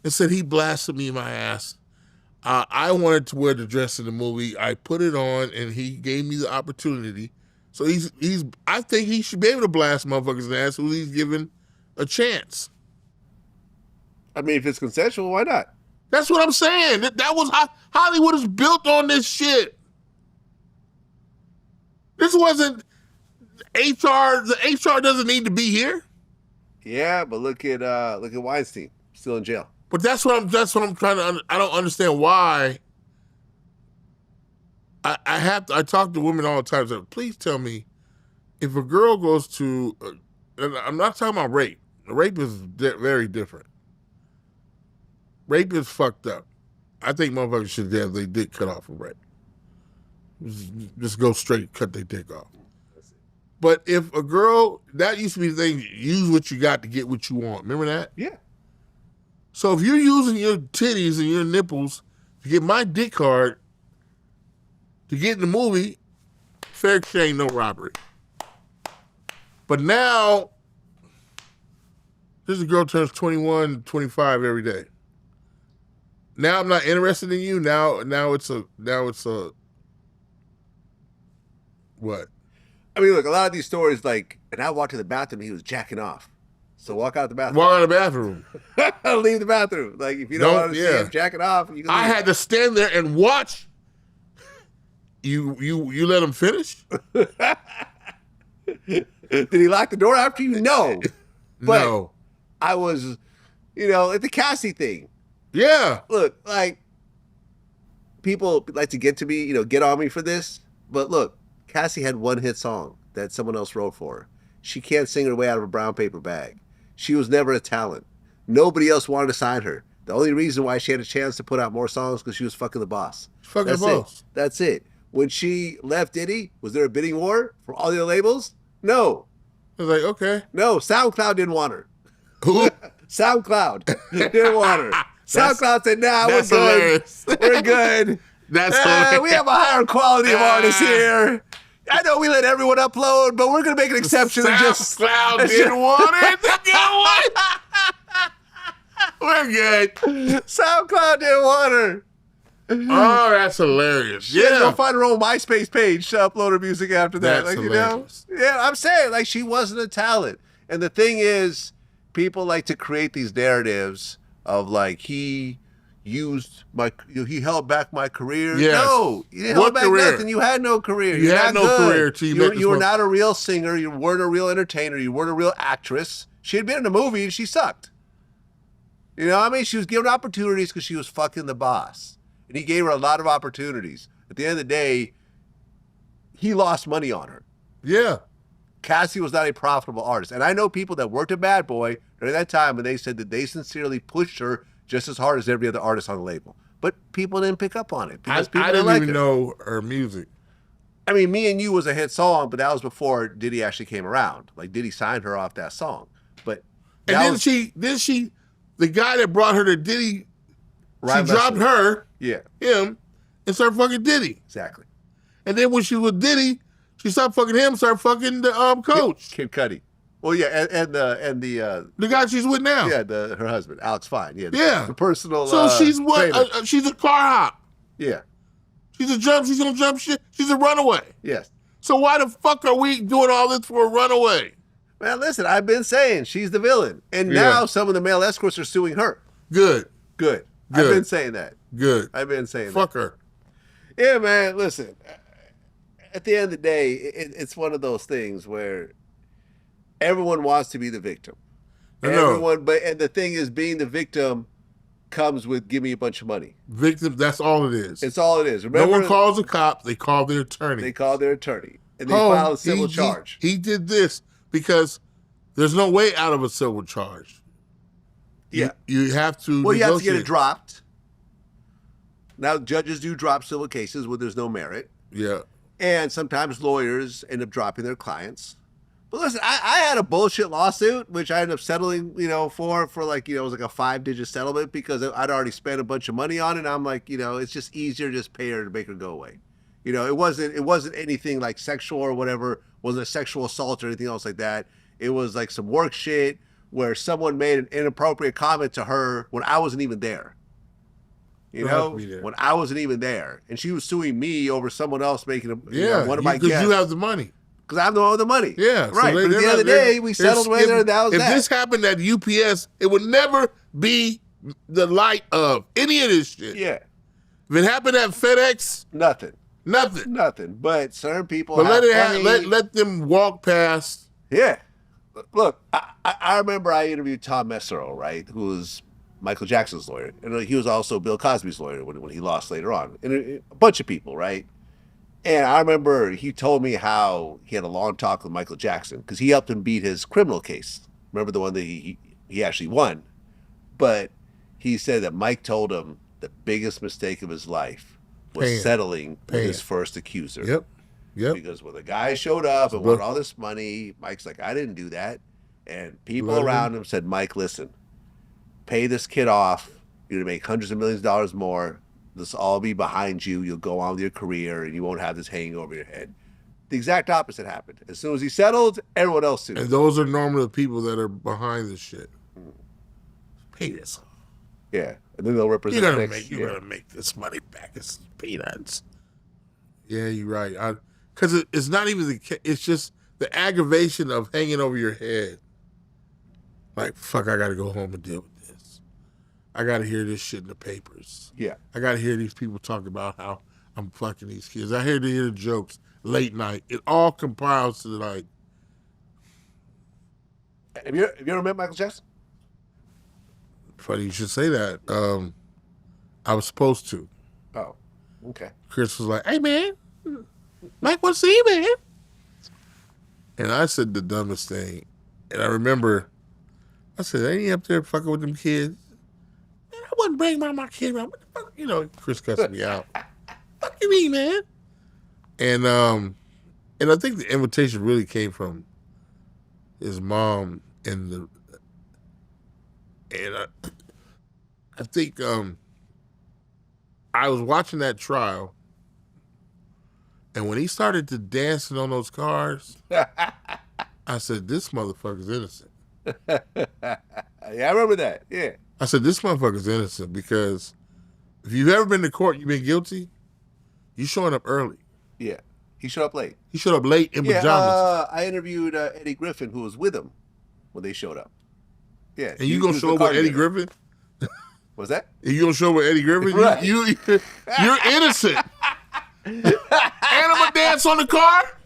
Speaker 2: and said he blasted me in my ass? I wanted to wear the dress in the movie. I put it on, and he gave me the opportunity. So I think he should be able to blast motherfuckers in the ass who he's given a chance.
Speaker 1: I mean, if it's consensual, why not?
Speaker 2: That's what I'm saying. That was Hollywood is built on this shit. This wasn't HR. The HR doesn't need to be here.
Speaker 1: Yeah, but look at Weinstein, still in jail.
Speaker 2: But that's what I'm trying to. I don't understand why. I talk to women all the time. So please tell me, if a girl goes to, and I'm not talking about rape. Rape is very different. Rape is fucked up. I think motherfuckers should have their dick cut off for rape. Just go straight, cut their dick off. But if a girl, that used to be the thing, use what you got to get what you want. Remember that?
Speaker 1: Yeah.
Speaker 2: So if you're using your titties and your nipples to get my dick hard, to get in the movie, fair exchange, no robbery. But now, this girl turns 21, 25 every day. Now I'm not interested in you. Now it's a what?
Speaker 1: I mean, look, a lot of these stories, like, and I walked to the bathroom, he was jacking off. So walk out the bathroom.
Speaker 2: Walk out of the bathroom.
Speaker 1: Leave the bathroom. Like, if you don't want to see him jacking off, you can leave.
Speaker 2: I had to stand there and watch. You let him finish?
Speaker 1: Did he lock the door after you? No. But
Speaker 2: no.
Speaker 1: I was, like the Cassie thing.
Speaker 2: Yeah.
Speaker 1: Look, like, people like to get to me, get on me for this. But look, Cassie had one hit song that someone else wrote for her. She can't sing her way out of a brown paper bag. She was never a talent. Nobody else wanted to sign her. The only reason why she had a chance to put out more songs because she was fucking the boss.
Speaker 2: Fucking the boss.
Speaker 1: That's it. When she left Diddy, was there a bidding war for all the other labels? No.
Speaker 2: I was like, okay.
Speaker 1: No, SoundCloud didn't want her.
Speaker 2: Who?
Speaker 1: SoundCloud didn't want her. SoundCloud said, nah, we're good.
Speaker 2: Hilarious.
Speaker 1: We're good.
Speaker 2: That's hilarious.
Speaker 1: We have a higher quality of artists here. I know we let everyone upload, but we're going to make an exception.
Speaker 2: SoundCloud didn't want it. We're good.
Speaker 1: SoundCloud didn't want her.
Speaker 2: Oh, that's hilarious.
Speaker 1: Yeah. Go find her own MySpace page to upload her music after that.
Speaker 2: That's hilarious.
Speaker 1: Yeah, I'm saying, like, she wasn't a talent. And the thing is, people like to create these narratives of, like, he held back my career.
Speaker 2: Yes.
Speaker 1: No, you didn't hold back nothing. You had no career.
Speaker 2: You had no career till
Speaker 1: you were not a real singer. You weren't a real entertainer. You weren't a real actress. She had been in a movie and she sucked. You know what I mean? She was given opportunities because she was fucking the boss. And he gave her a lot of opportunities. At the end of the day, he lost money on her.
Speaker 2: Yeah.
Speaker 1: Cassie was not a profitable artist. And I know people that worked at Bad Boy during that time, and they said that they sincerely pushed her just as hard as every other artist on the label. But people didn't pick up on it. Because
Speaker 2: I didn't even know her music.
Speaker 1: I mean, Me and You was a hit song, but that was before Diddy actually came around. Like, Diddy signed her off that song. But
Speaker 2: then she, the guy that brought her to Diddy, she dropped her, him, and started fucking Diddy.
Speaker 1: Exactly.
Speaker 2: And then when she was with Diddy, she stopped fucking him, started fucking the coach.
Speaker 1: Kid Cudi. Well, yeah, and the
Speaker 2: guy she's with now.
Speaker 1: Yeah, her husband, Alex Fine. Yeah, the personal.
Speaker 2: So she's what? She's a car hop.
Speaker 1: Yeah.
Speaker 2: She's gonna jump shit. She's a runaway.
Speaker 1: Yes.
Speaker 2: So why the fuck are we doing all this for a runaway?
Speaker 1: Man, listen, I've been saying she's the villain, and now some of the male escorts are suing her.
Speaker 2: Good.
Speaker 1: I've been saying that.
Speaker 2: Good.
Speaker 1: I've been saying
Speaker 2: fuck her.
Speaker 1: Yeah, man. Listen, at the end of the day, it's one of those things where everyone wants to be the victim. And the thing is, being the victim comes with give me a bunch of money.
Speaker 2: Victim, that's all it is.
Speaker 1: It's all it is. Remember,
Speaker 2: no one calls a cop, they call their attorney.
Speaker 1: They call their attorney. And they file a civil charge.
Speaker 2: He did this because there's no way out of a civil charge.
Speaker 1: Yeah.
Speaker 2: You have to
Speaker 1: Well, you have to get it dropped. Now, judges do drop civil cases where there's no merit.
Speaker 2: Yeah.
Speaker 1: And sometimes lawyers end up dropping their clients. But listen, I had a bullshit lawsuit, which I ended up settling, for like, it was like a 5-digit settlement because I'd already spent a bunch of money on it. And I'm like, it's just easier to just pay her to make her go away. It wasn't anything like sexual or whatever. It wasn't a sexual assault or anything else like that. It was like some work shit where someone made an inappropriate comment to her when I wasn't even there. When I wasn't even there. And she was suing me over someone else making one of my guests.
Speaker 2: Because you have the money.
Speaker 1: because I'm the one with the money.
Speaker 2: Yeah.
Speaker 1: Right.
Speaker 2: So
Speaker 1: but at the end of the day, we settled whether and that was
Speaker 2: if
Speaker 1: that.
Speaker 2: If this happened at UPS, it would never be the light of any of this shit.
Speaker 1: Yeah.
Speaker 2: If it happened at FedEx,
Speaker 1: nothing.
Speaker 2: Nothing.
Speaker 1: But certain people
Speaker 2: but let them walk past.
Speaker 1: Yeah. Look, I remember I interviewed Tom Mesereau, right, who was Michael Jackson's lawyer. And he was also Bill Cosby's lawyer when he lost later on. And a bunch of people, right? And I remember he told me how he had a long talk with Michael Jackson because he helped him beat his criminal case. Remember the one that he actually won? But he said that Mike told him the biggest mistake of his life was settling with his first accuser.
Speaker 2: Yep.
Speaker 1: Because when the guy showed up and wanted all this money, Mike's like, I didn't do that. And people around him said, Mike, listen, pay this kid off. You're going to make hundreds of millions of dollars more. This will all be behind you. You'll go on with your career and you won't have this hanging over your head. The exact opposite happened. As soon as he settled, everyone else sued.
Speaker 2: And those are normally the people that are behind this shit. Pay this off.
Speaker 1: Yeah. And then they'll represent
Speaker 2: you're gonna make this money back. It's peanuts. Yeah, you're right. Because it's not even the case. It's just the aggravation of hanging over your head. Like, fuck, I got to go home and deal with this. I got to hear this shit in the papers.
Speaker 1: Yeah.
Speaker 2: I got to hear these people talk about how I'm fucking these kids. I hear the jokes late night. It all compiles to like.
Speaker 1: Have you ever met Michael Jackson?
Speaker 2: Funny you should say that. I was supposed to.
Speaker 1: Oh, okay.
Speaker 2: Chris was like, hey, man, Mike wants to see you, man. And I said the dumbest thing. And I remember, I said, ain't he up there fucking with them kids? Man, I wouldn't bring my kid around. What the fuck? You know, Chris cussed me out. Fuck you mean, man? And I think the invitation really came from his mom and I think I was watching that trial, and when he started to dancing on those cars, I said, this motherfucker's innocent.
Speaker 1: Yeah, I remember that. Yeah.
Speaker 2: I said, this motherfucker's innocent because if you've ever been to court, you've been guilty, you showing up early.
Speaker 1: Yeah. He showed up late.
Speaker 2: He showed up late in pajamas.
Speaker 1: I interviewed Eddie Griffin, who was with him when they showed up. Yeah.
Speaker 2: And you gonna show up with Eddie Griffin?
Speaker 1: What's that?
Speaker 2: You gonna show up with Eddie Griffin?
Speaker 1: Right.
Speaker 2: You're innocent. And I'm gonna dance on the car?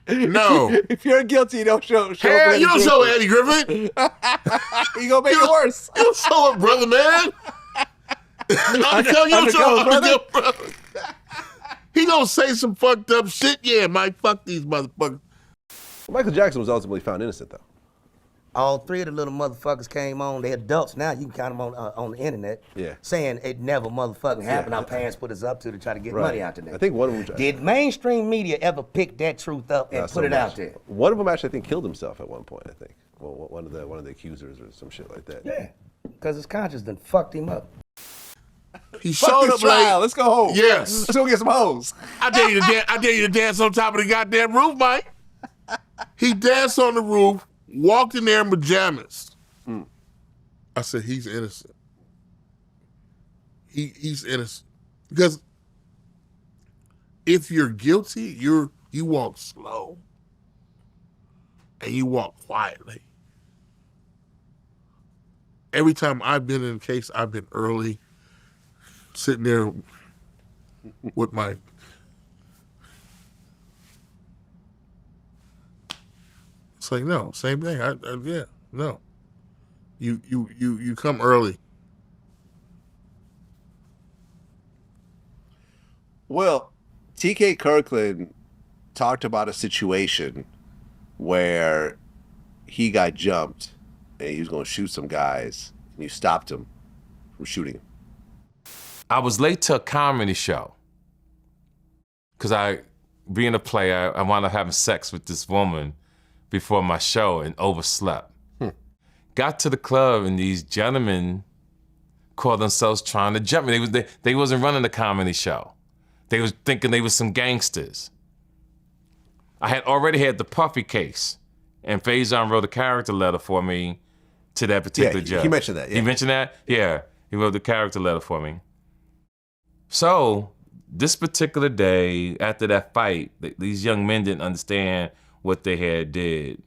Speaker 2: No.
Speaker 1: If you're guilty, you don't show up.
Speaker 2: You don't show up with Eddie Griffin.
Speaker 1: You gonna make it worse.
Speaker 2: You don't show up, brother, man. I'm telling you, don't show up, brother. He gonna say some fucked up shit. Yeah, Mike, fuck these motherfuckers.
Speaker 1: Michael Jackson was ultimately found innocent, though.
Speaker 10: All three of the little motherfuckers came on. They're adults now. You can count them on the internet.
Speaker 1: Yeah.
Speaker 10: Saying it never motherfucking happened. Our parents put us up to try to get money out today.
Speaker 1: I think one of them.
Speaker 10: Did mainstream media ever pick that truth up and put it out there?
Speaker 1: One of them actually, I think, killed himself at one point. I think. Well, one of the accusers or some shit like that.
Speaker 10: Yeah. Because his conscience done fucked him up.
Speaker 2: He showed up late.
Speaker 1: Let's go home.
Speaker 2: Yes.
Speaker 1: Let's go get some hoes.
Speaker 2: I dare you to dance on top of the goddamn roof, Mike. He danced on the roof, walked in there in pajamas. I said, he's innocent. He's innocent. Because if you're guilty, you walk slow. And you walk quietly. Every time I've been in a case, I've been early, sitting there with my... It's like, no, same thing. Yeah, no. You come early.
Speaker 1: Well, TK Kirkland talked about a situation where he got jumped and he was going to shoot some guys, and you stopped him from shooting him.
Speaker 11: I was late to a comedy show because being a player, I wound up having sex with this woman before my show and overslept. Got to the club and these gentlemen called themselves trying to jump me. They wasn't running the comedy show. They was thinking they was some gangsters. I had already had the Puffy case, and Faizon wrote a character letter for me to that particular judge.
Speaker 1: He mentioned that. Yeah.
Speaker 11: He mentioned that? Yeah, he wrote the character letter for me. So this particular day, after that fight, these young men didn't understand what they had did.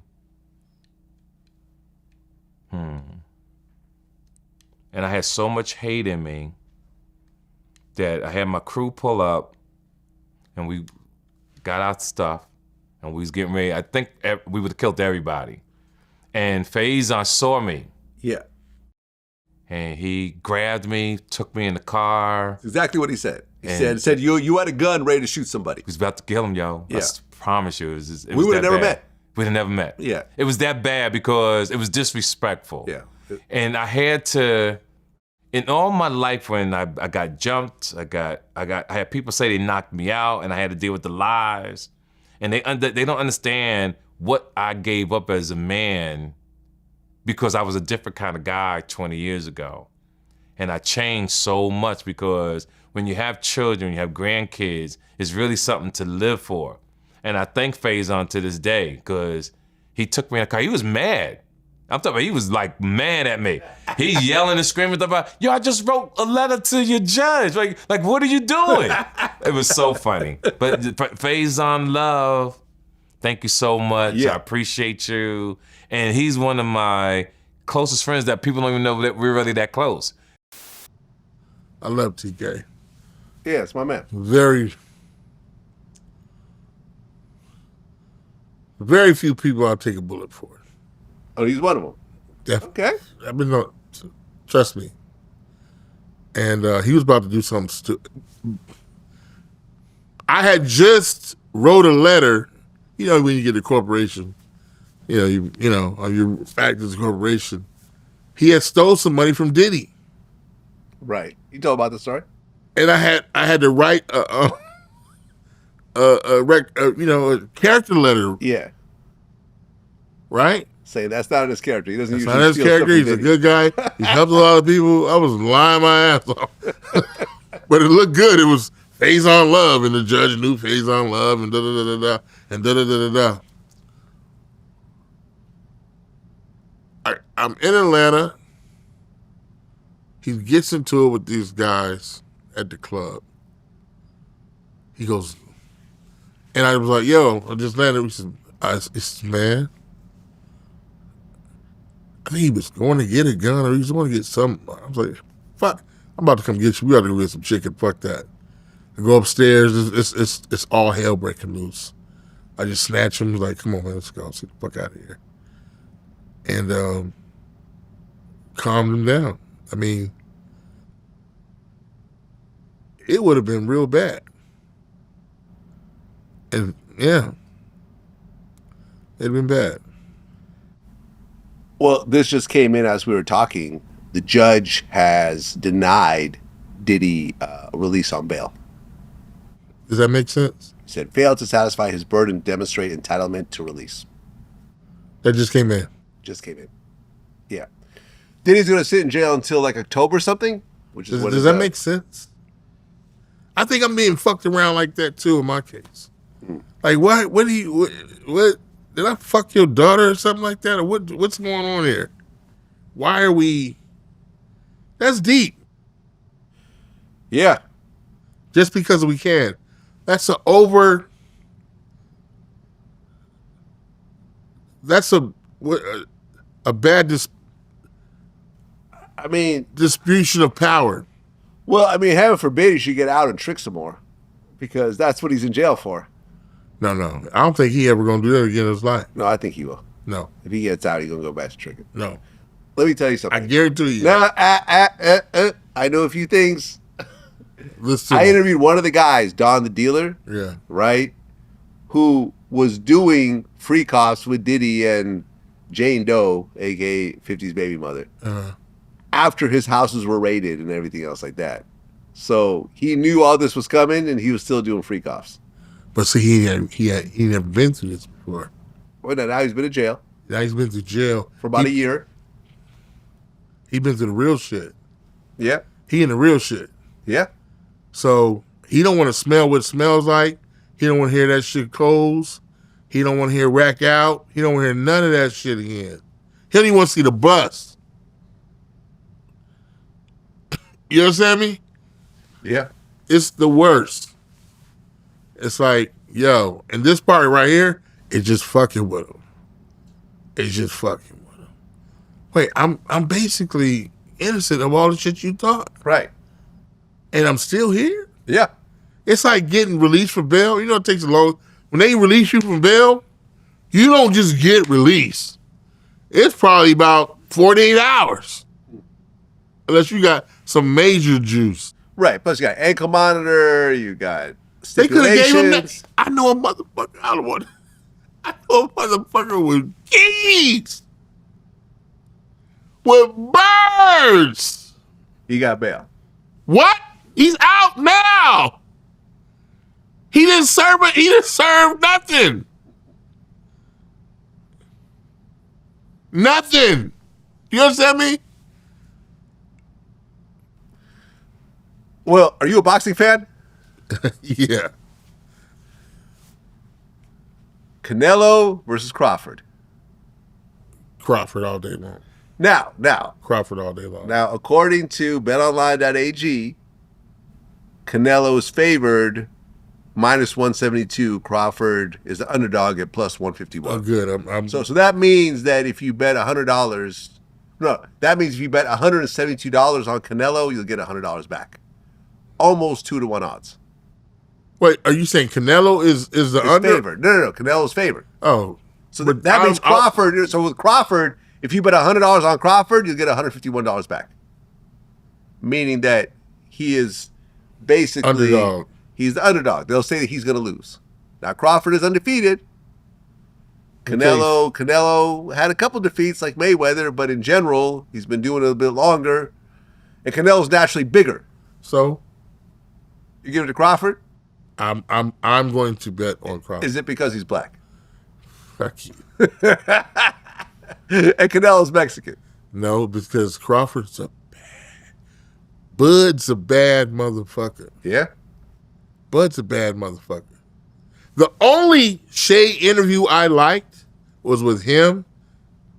Speaker 11: And I had so much hate in me that I had my crew pull up and we got our stuff and we was getting ready. I think we would have killed everybody. And Faizon saw me.
Speaker 1: Yeah.
Speaker 11: And he grabbed me, took me in the car.
Speaker 1: That's exactly what he said. He said you had a gun ready to shoot somebody.
Speaker 11: He was about to kill him, yo.
Speaker 1: Yeah.
Speaker 11: I promise you.
Speaker 1: We would have never met.
Speaker 11: We'd have never met.
Speaker 1: Yeah.
Speaker 11: It was that bad because it was disrespectful.
Speaker 1: Yeah.
Speaker 11: And I had to, in all my life when I got jumped, I had people say they knocked me out and I had to deal with the lies. And they don't understand what I gave up as a man because I was a different kind of guy 20 years ago. And I changed so much because when you have children, you have grandkids, it's really something to live for. And I thank Faizon to this day because he took me in the car. He was mad. I'm talking about he was like mad at me. He's yelling and screaming about, yo, I just wrote a letter to your judge. Like what are you doing? It was so funny. But Faizon Love, thank you so much.
Speaker 1: Yeah.
Speaker 11: I appreciate you. And he's one of my closest friends that people don't even know that we're really that close.
Speaker 2: I love TK.
Speaker 1: Yeah, it's my man.
Speaker 2: Very few people I'll take a bullet for.
Speaker 1: Oh, he's one of them.
Speaker 2: Definitely.
Speaker 1: Okay.
Speaker 2: I've been on, trust me. And he was about to do something stupid. I had just wrote a letter. You know, when you get a corporation, you know, on your fact as a corporation, he had stole some money from Diddy.
Speaker 1: Right. You told about the story.
Speaker 2: And I had to write a character letter.
Speaker 1: Yeah.
Speaker 2: Right.
Speaker 1: Saying that's not his character. He doesn't
Speaker 2: That's
Speaker 1: usually
Speaker 2: not his
Speaker 1: steal
Speaker 2: character.
Speaker 1: stuff
Speaker 2: He's
Speaker 1: from
Speaker 2: a
Speaker 1: Diddy.
Speaker 2: good guy. He helped a lot of people. I was lying my ass off. But it looked good. It was Faizon Love, and the judge knew Faizon Love, and da-da-da-da-da, and da-da-da-da-da. I'm in Atlanta. He gets into it with these guys at the club. He goes, and I was like, yo, I just landed. He said, man, I think he was going to get a gun or he was going to get something. I was like, fuck, I'm about to come get you. We got to go get some chicken. Fuck that. I go upstairs. It's all hell breaking loose. I just snatch him. Like, come on, man, let's go. Let's get the fuck out of here. And calmed him down. I mean, it would have been real bad. And yeah, it'd been bad.
Speaker 1: Well, this just came in as we were talking. The judge has denied Diddy release on bail.
Speaker 2: Does that make sense?
Speaker 1: He said failed to satisfy his burden to demonstrate entitlement to release.
Speaker 2: That just came in.
Speaker 1: Just came in. Yeah. Diddy's going to sit in jail until like October or something? Which is
Speaker 2: Does that make sense? I think I'm being fucked around like that too in my case. Like what did I fuck your daughter or something like that? Or what's going on here? Why are we? That's deep.
Speaker 1: Yeah.
Speaker 2: Just because we can. That's a bad distribution of power.
Speaker 1: Well, I mean, heaven forbid he should get out and trick some more, because that's what he's in jail for.
Speaker 2: No. I don't think he ever going to do that again in his life.
Speaker 1: No, I think he will.
Speaker 2: No.
Speaker 1: If he gets out, he's going to go back to tricking.
Speaker 2: No.
Speaker 1: Let me tell you something.
Speaker 2: I guarantee you.
Speaker 1: Now, I know a few things. I interviewed one of the guys, Don the dealer.
Speaker 2: Yeah.
Speaker 1: Right? Who was doing free cops with Diddy and Jane Doe, a.k.a. 50's baby mother. After his houses were raided and everything else like that. So he knew all this was coming and he was still doing free cops.
Speaker 2: But see, he never been through this before.
Speaker 1: Well, now he's been in jail.
Speaker 2: Now he's been through jail.
Speaker 1: For about a year.
Speaker 2: He been through the real shit.
Speaker 1: Yeah.
Speaker 2: He in the real shit.
Speaker 1: Yeah.
Speaker 2: So he don't want to smell what it smells like. He don't want to hear that shit close. He don't want to hear rack out. He don't want to hear none of that shit again. He don't even want to see the bus. You understand me?
Speaker 1: Yeah.
Speaker 2: It's the worst. It's like, yo, and this part right here is just fucking with him. It's just fucking with him. Wait, I'm basically innocent of all the shit you thought.
Speaker 1: Right.
Speaker 2: And I'm still here?
Speaker 1: Yeah.
Speaker 2: It's like getting released from bail. You know it takes a long... When they release you from bail, you don't just get released. It's probably about 48 hours. Unless you got some major juice.
Speaker 1: Right. Plus you got ankle monitor, you got
Speaker 2: They could have gave him that.
Speaker 1: stipulations.
Speaker 2: I know a motherfucker. I know a motherfucker with keys. With birds.
Speaker 1: He got bail.
Speaker 2: What? He's out now. He didn't serve it. He didn't serve nothing. Nothing. You understand me?
Speaker 1: Well, are you a boxing fan?
Speaker 2: Yeah.
Speaker 1: Canelo versus Crawford.
Speaker 2: Crawford all day long.
Speaker 1: Now.
Speaker 2: Crawford all day long.
Speaker 1: Now, according to betonline.ag, Canelo is favored minus 172. Crawford is the underdog at plus 151.
Speaker 2: Oh, good.
Speaker 1: So that means that if you bet $100, that means if you bet $172 on Canelo, you'll get $100 back. Almost 2-to-1 odds.
Speaker 2: Wait, are you saying Canelo is the under?
Speaker 1: Favored. No. Canelo's favored.
Speaker 2: Oh.
Speaker 1: So that means Crawford. So with Crawford, if you bet $100 on Crawford, you'll get $151 back. Meaning that he is basically
Speaker 2: underdog.
Speaker 1: He's the underdog. They'll say that he's going to lose. Now Crawford is undefeated. Canelo had a couple defeats like Mayweather, but in general, he's been doing it a bit longer. And Canelo's naturally bigger.
Speaker 2: So
Speaker 1: you give it to Crawford?
Speaker 2: I'm going to bet on Crawford.
Speaker 1: Is it because he's black?
Speaker 2: Fuck you.
Speaker 1: And Canelo's Mexican.
Speaker 2: No, because Crawford's Bud's a bad motherfucker.
Speaker 1: Yeah?
Speaker 2: Bud's a bad motherfucker. The only Shay interview I liked was with him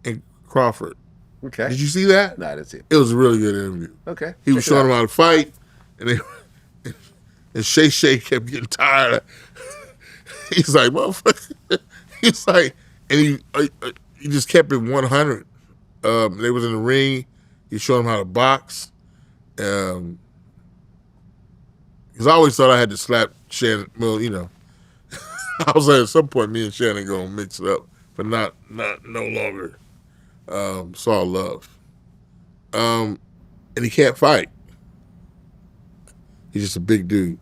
Speaker 2: and Crawford.
Speaker 1: Okay.
Speaker 2: Did you see that?
Speaker 1: No, I didn't see it.
Speaker 2: It was a really good interview.
Speaker 1: Okay.
Speaker 2: He was showing him how to fight, and Shay kept getting tired. He's like, motherfucker. He's like, and he just kept it 100. They was in the ring. He showed him how to box. Because I always thought I had to slap Shannon. Well, you know, I was like, at some point, me and Shannon gonna mix it up, but no longer. Saw love. And he can't fight. He's just a big dude.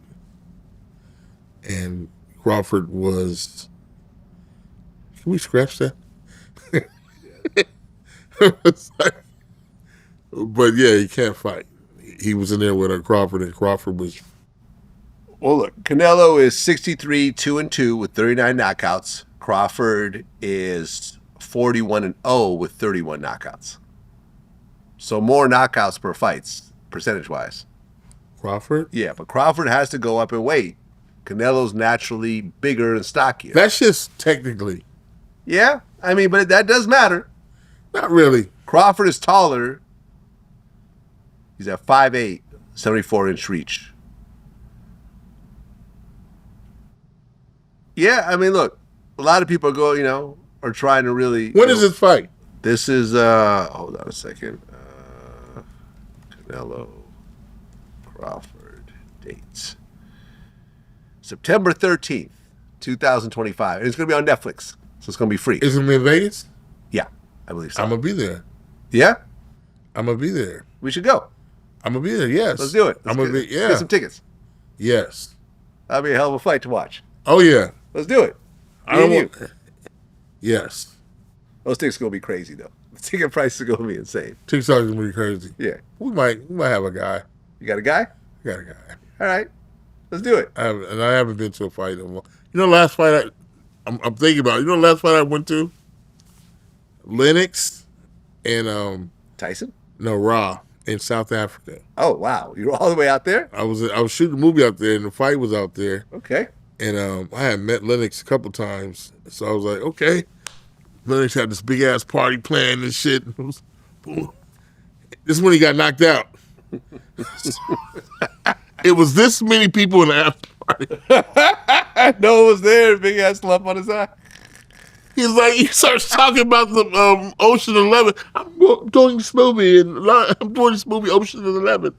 Speaker 2: And Crawford was. Can we scratch that? But yeah, he can't fight. He was in there with Crawford, and Crawford was.
Speaker 1: Well, look, Canelo is 63-2-2 with 39 knockouts. Crawford is 41-0 with 31 knockouts. So more knockouts per fights, percentage-wise.
Speaker 2: Crawford?
Speaker 1: Yeah, but Crawford has to go up in weight. Canelo's naturally bigger and stockier.
Speaker 2: That's just technically.
Speaker 1: Yeah, I mean, but that does matter.
Speaker 2: Not really.
Speaker 1: Crawford is taller. He's at 5'8", 74-inch reach. Yeah, I mean, look, a lot of people are trying to really.
Speaker 2: When is this fight?
Speaker 1: This is hold on a second. Canelo Crawford dates. September 13th, 2025. And it's going to be on Netflix, so it's going to be free.
Speaker 2: Is it in Vegas?
Speaker 1: Yeah, I believe so.
Speaker 2: I'm going to be there.
Speaker 1: Yeah?
Speaker 2: I'm going to be there.
Speaker 1: We should go.
Speaker 2: I'm going to be there, yes.
Speaker 1: Let's do it.
Speaker 2: I'm going to be, yeah.
Speaker 1: Get some tickets.
Speaker 2: Yes.
Speaker 1: That'll be a hell of a fight to watch.
Speaker 2: Oh, yeah.
Speaker 1: Let's do it.
Speaker 2: Yes.
Speaker 1: Those tickets are going to be crazy, though. The ticket prices are going to be insane.
Speaker 2: TikTok's going to be crazy.
Speaker 1: Yeah.
Speaker 2: We might have a guy.
Speaker 1: You got a guy?
Speaker 2: I got a guy.
Speaker 1: All right. Let's do it.
Speaker 2: I haven't been to a fight in a while. You know, last fight I'm thinking about. You know, the last fight I went to, Lennox and
Speaker 1: Tyson.
Speaker 2: No, Raw in South Africa.
Speaker 1: Oh wow, you were all the way out there.
Speaker 2: I was shooting a movie out there, and the fight was out there.
Speaker 1: Okay.
Speaker 2: And I had met Lennox a couple times, so I was like, okay. Lennox had this big ass party planned and shit. This is when he got knocked out. It was this many people in the after party.
Speaker 1: Noah was there, big ass lump on his eye.
Speaker 2: He's like, he starts talking about the Ocean 11. I'm doing this movie, Ocean 11.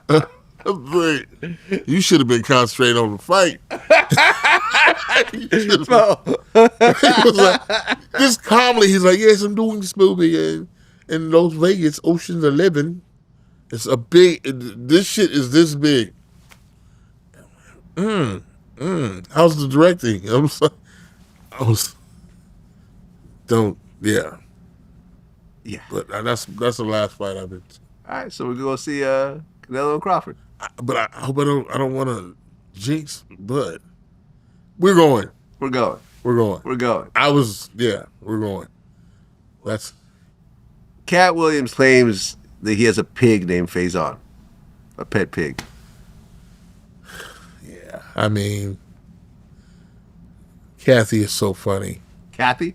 Speaker 2: Like, you should have been concentrating on the fight. He was like, just calmly, he's like, yes, I'm doing this movie in Las Vegas, Ocean 11. It's a big, this shit is this big. How's the directing? Yeah. But that's the last fight I've been to.
Speaker 1: All right, so we're going to see Canelo and Crawford.
Speaker 2: But I hope I don't want to jinx, but we're going.
Speaker 1: We're going.
Speaker 2: We're going.
Speaker 1: We're going.
Speaker 2: We're going. That's
Speaker 1: Katt Williams claims that he has a pig named Faizon, a pet pig.
Speaker 2: Yeah, I mean, Kathy is so funny.
Speaker 1: Kathy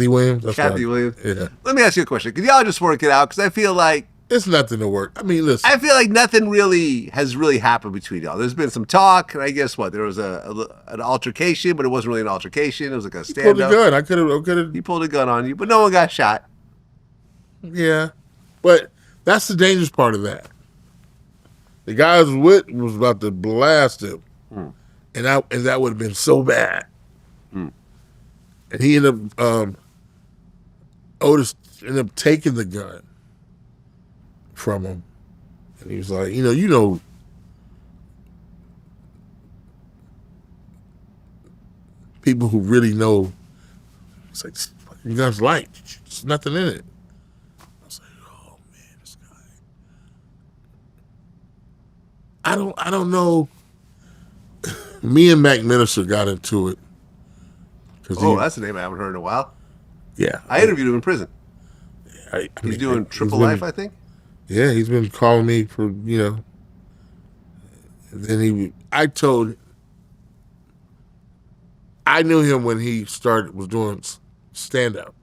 Speaker 2: Williams? That's
Speaker 1: Kathy Williams?
Speaker 2: Yeah.
Speaker 1: Let me ask you a question. Can y'all just work it out? Because I feel like
Speaker 2: it's nothing to work. I mean, listen.
Speaker 1: I feel like nothing has really happened between y'all. There's been some talk, and I guess there was an altercation, but it wasn't really an altercation. It was like a stand-up.
Speaker 2: He pulled a gun. I could have.
Speaker 1: He pulled a gun on you, but no one got shot.
Speaker 2: Yeah, but that's the dangerous part of that. The guy I was with was about to blast him, and that would have been so bad. And he ended up, Otis ended up taking the gun from him, and he was like, you know, people who really know, it's like, fucking gun's light. There's nothing in it. I was like, oh man, this guy. I don't know. Me and Mac Minister got into it.
Speaker 1: That's a name I haven't heard in a while.
Speaker 2: Yeah.
Speaker 1: I interviewed him in prison.
Speaker 2: He's
Speaker 1: doing triple life, I think.
Speaker 2: Yeah, he's been calling me for, and then I knew him when he was doing stand-up.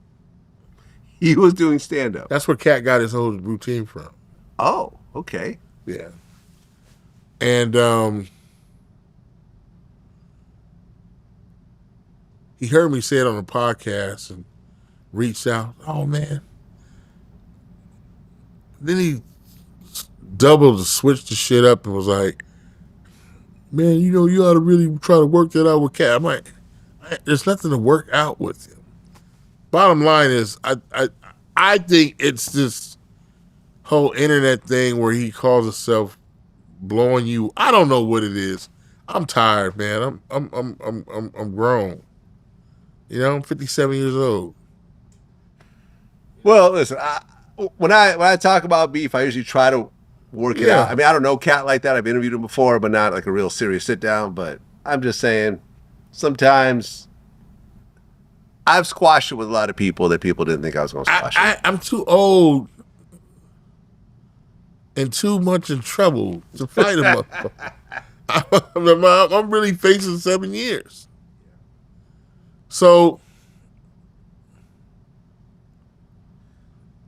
Speaker 1: He was doing stand-up.
Speaker 2: That's where Katt got his whole routine from.
Speaker 1: Oh, okay.
Speaker 2: Yeah. And he heard me say it on a podcast and reached out. Oh, man. Then he switched the shit up and was like, man, you ought to really try to work that out with Katt. I'm like, there's nothing to work out with him. Bottom line is, I think it's this whole internet thing where he calls himself blowing you. I don't know what it is. I'm tired, man. I'm grown. I'm 57 years old.
Speaker 1: Well, listen, when I talk about beef, I usually try to work it out. I mean, I don't know Katt like that. I've interviewed him before, but not like a real serious sit down. But I'm just saying, sometimes I've squashed it with a lot of people that people didn't think I was going to squash it.
Speaker 2: I'm too old and too much in trouble to fight him. I'm really facing 7 years. So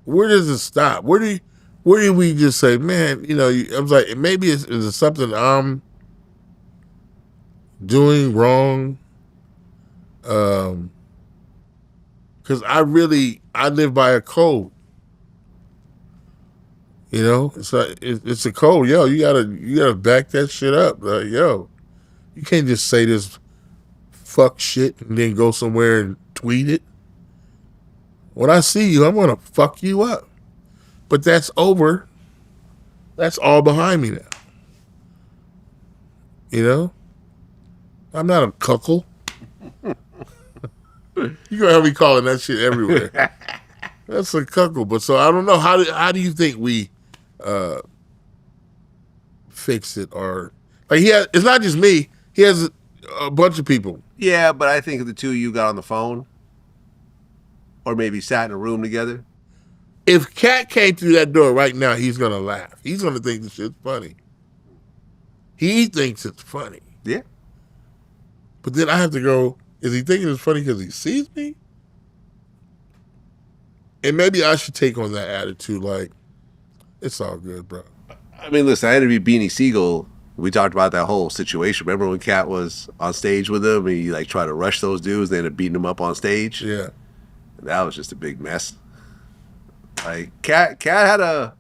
Speaker 2: where does it stop? Where do we just say, man, I was like, maybe is it something I'm doing wrong? Because I live by a code. It's like it's a code. Yo, you gotta back that shit up. Like, yo, you can't just say this fuck shit and then go somewhere and tweet it. When I see you, I'm gonna fuck you up. But that's over. That's all behind me now. I'm not a cuckle. You're gonna have me calling that shit everywhere. That's a cuckle. But so I don't know. How do you think we fix it? Or like it's not just me. He has a bunch of people.
Speaker 1: Yeah, but I think if the two of you got on the phone or maybe sat in a room together.
Speaker 2: If Katt came through that door right now, he's going to laugh. He's going to think this shit's funny. He thinks it's funny.
Speaker 1: Yeah.
Speaker 2: But then I have to go, is he thinking it's funny because he sees me? And maybe I should take on that attitude like, it's all good, bro.
Speaker 1: I mean, listen, I interviewed Beanie Siegel We talked about that whole situation. Remember when Katt was on stage with him and he like tried to rush those dudes, they ended up beating him up on stage?
Speaker 2: Yeah.
Speaker 1: And that was just a big mess. Like Katt had I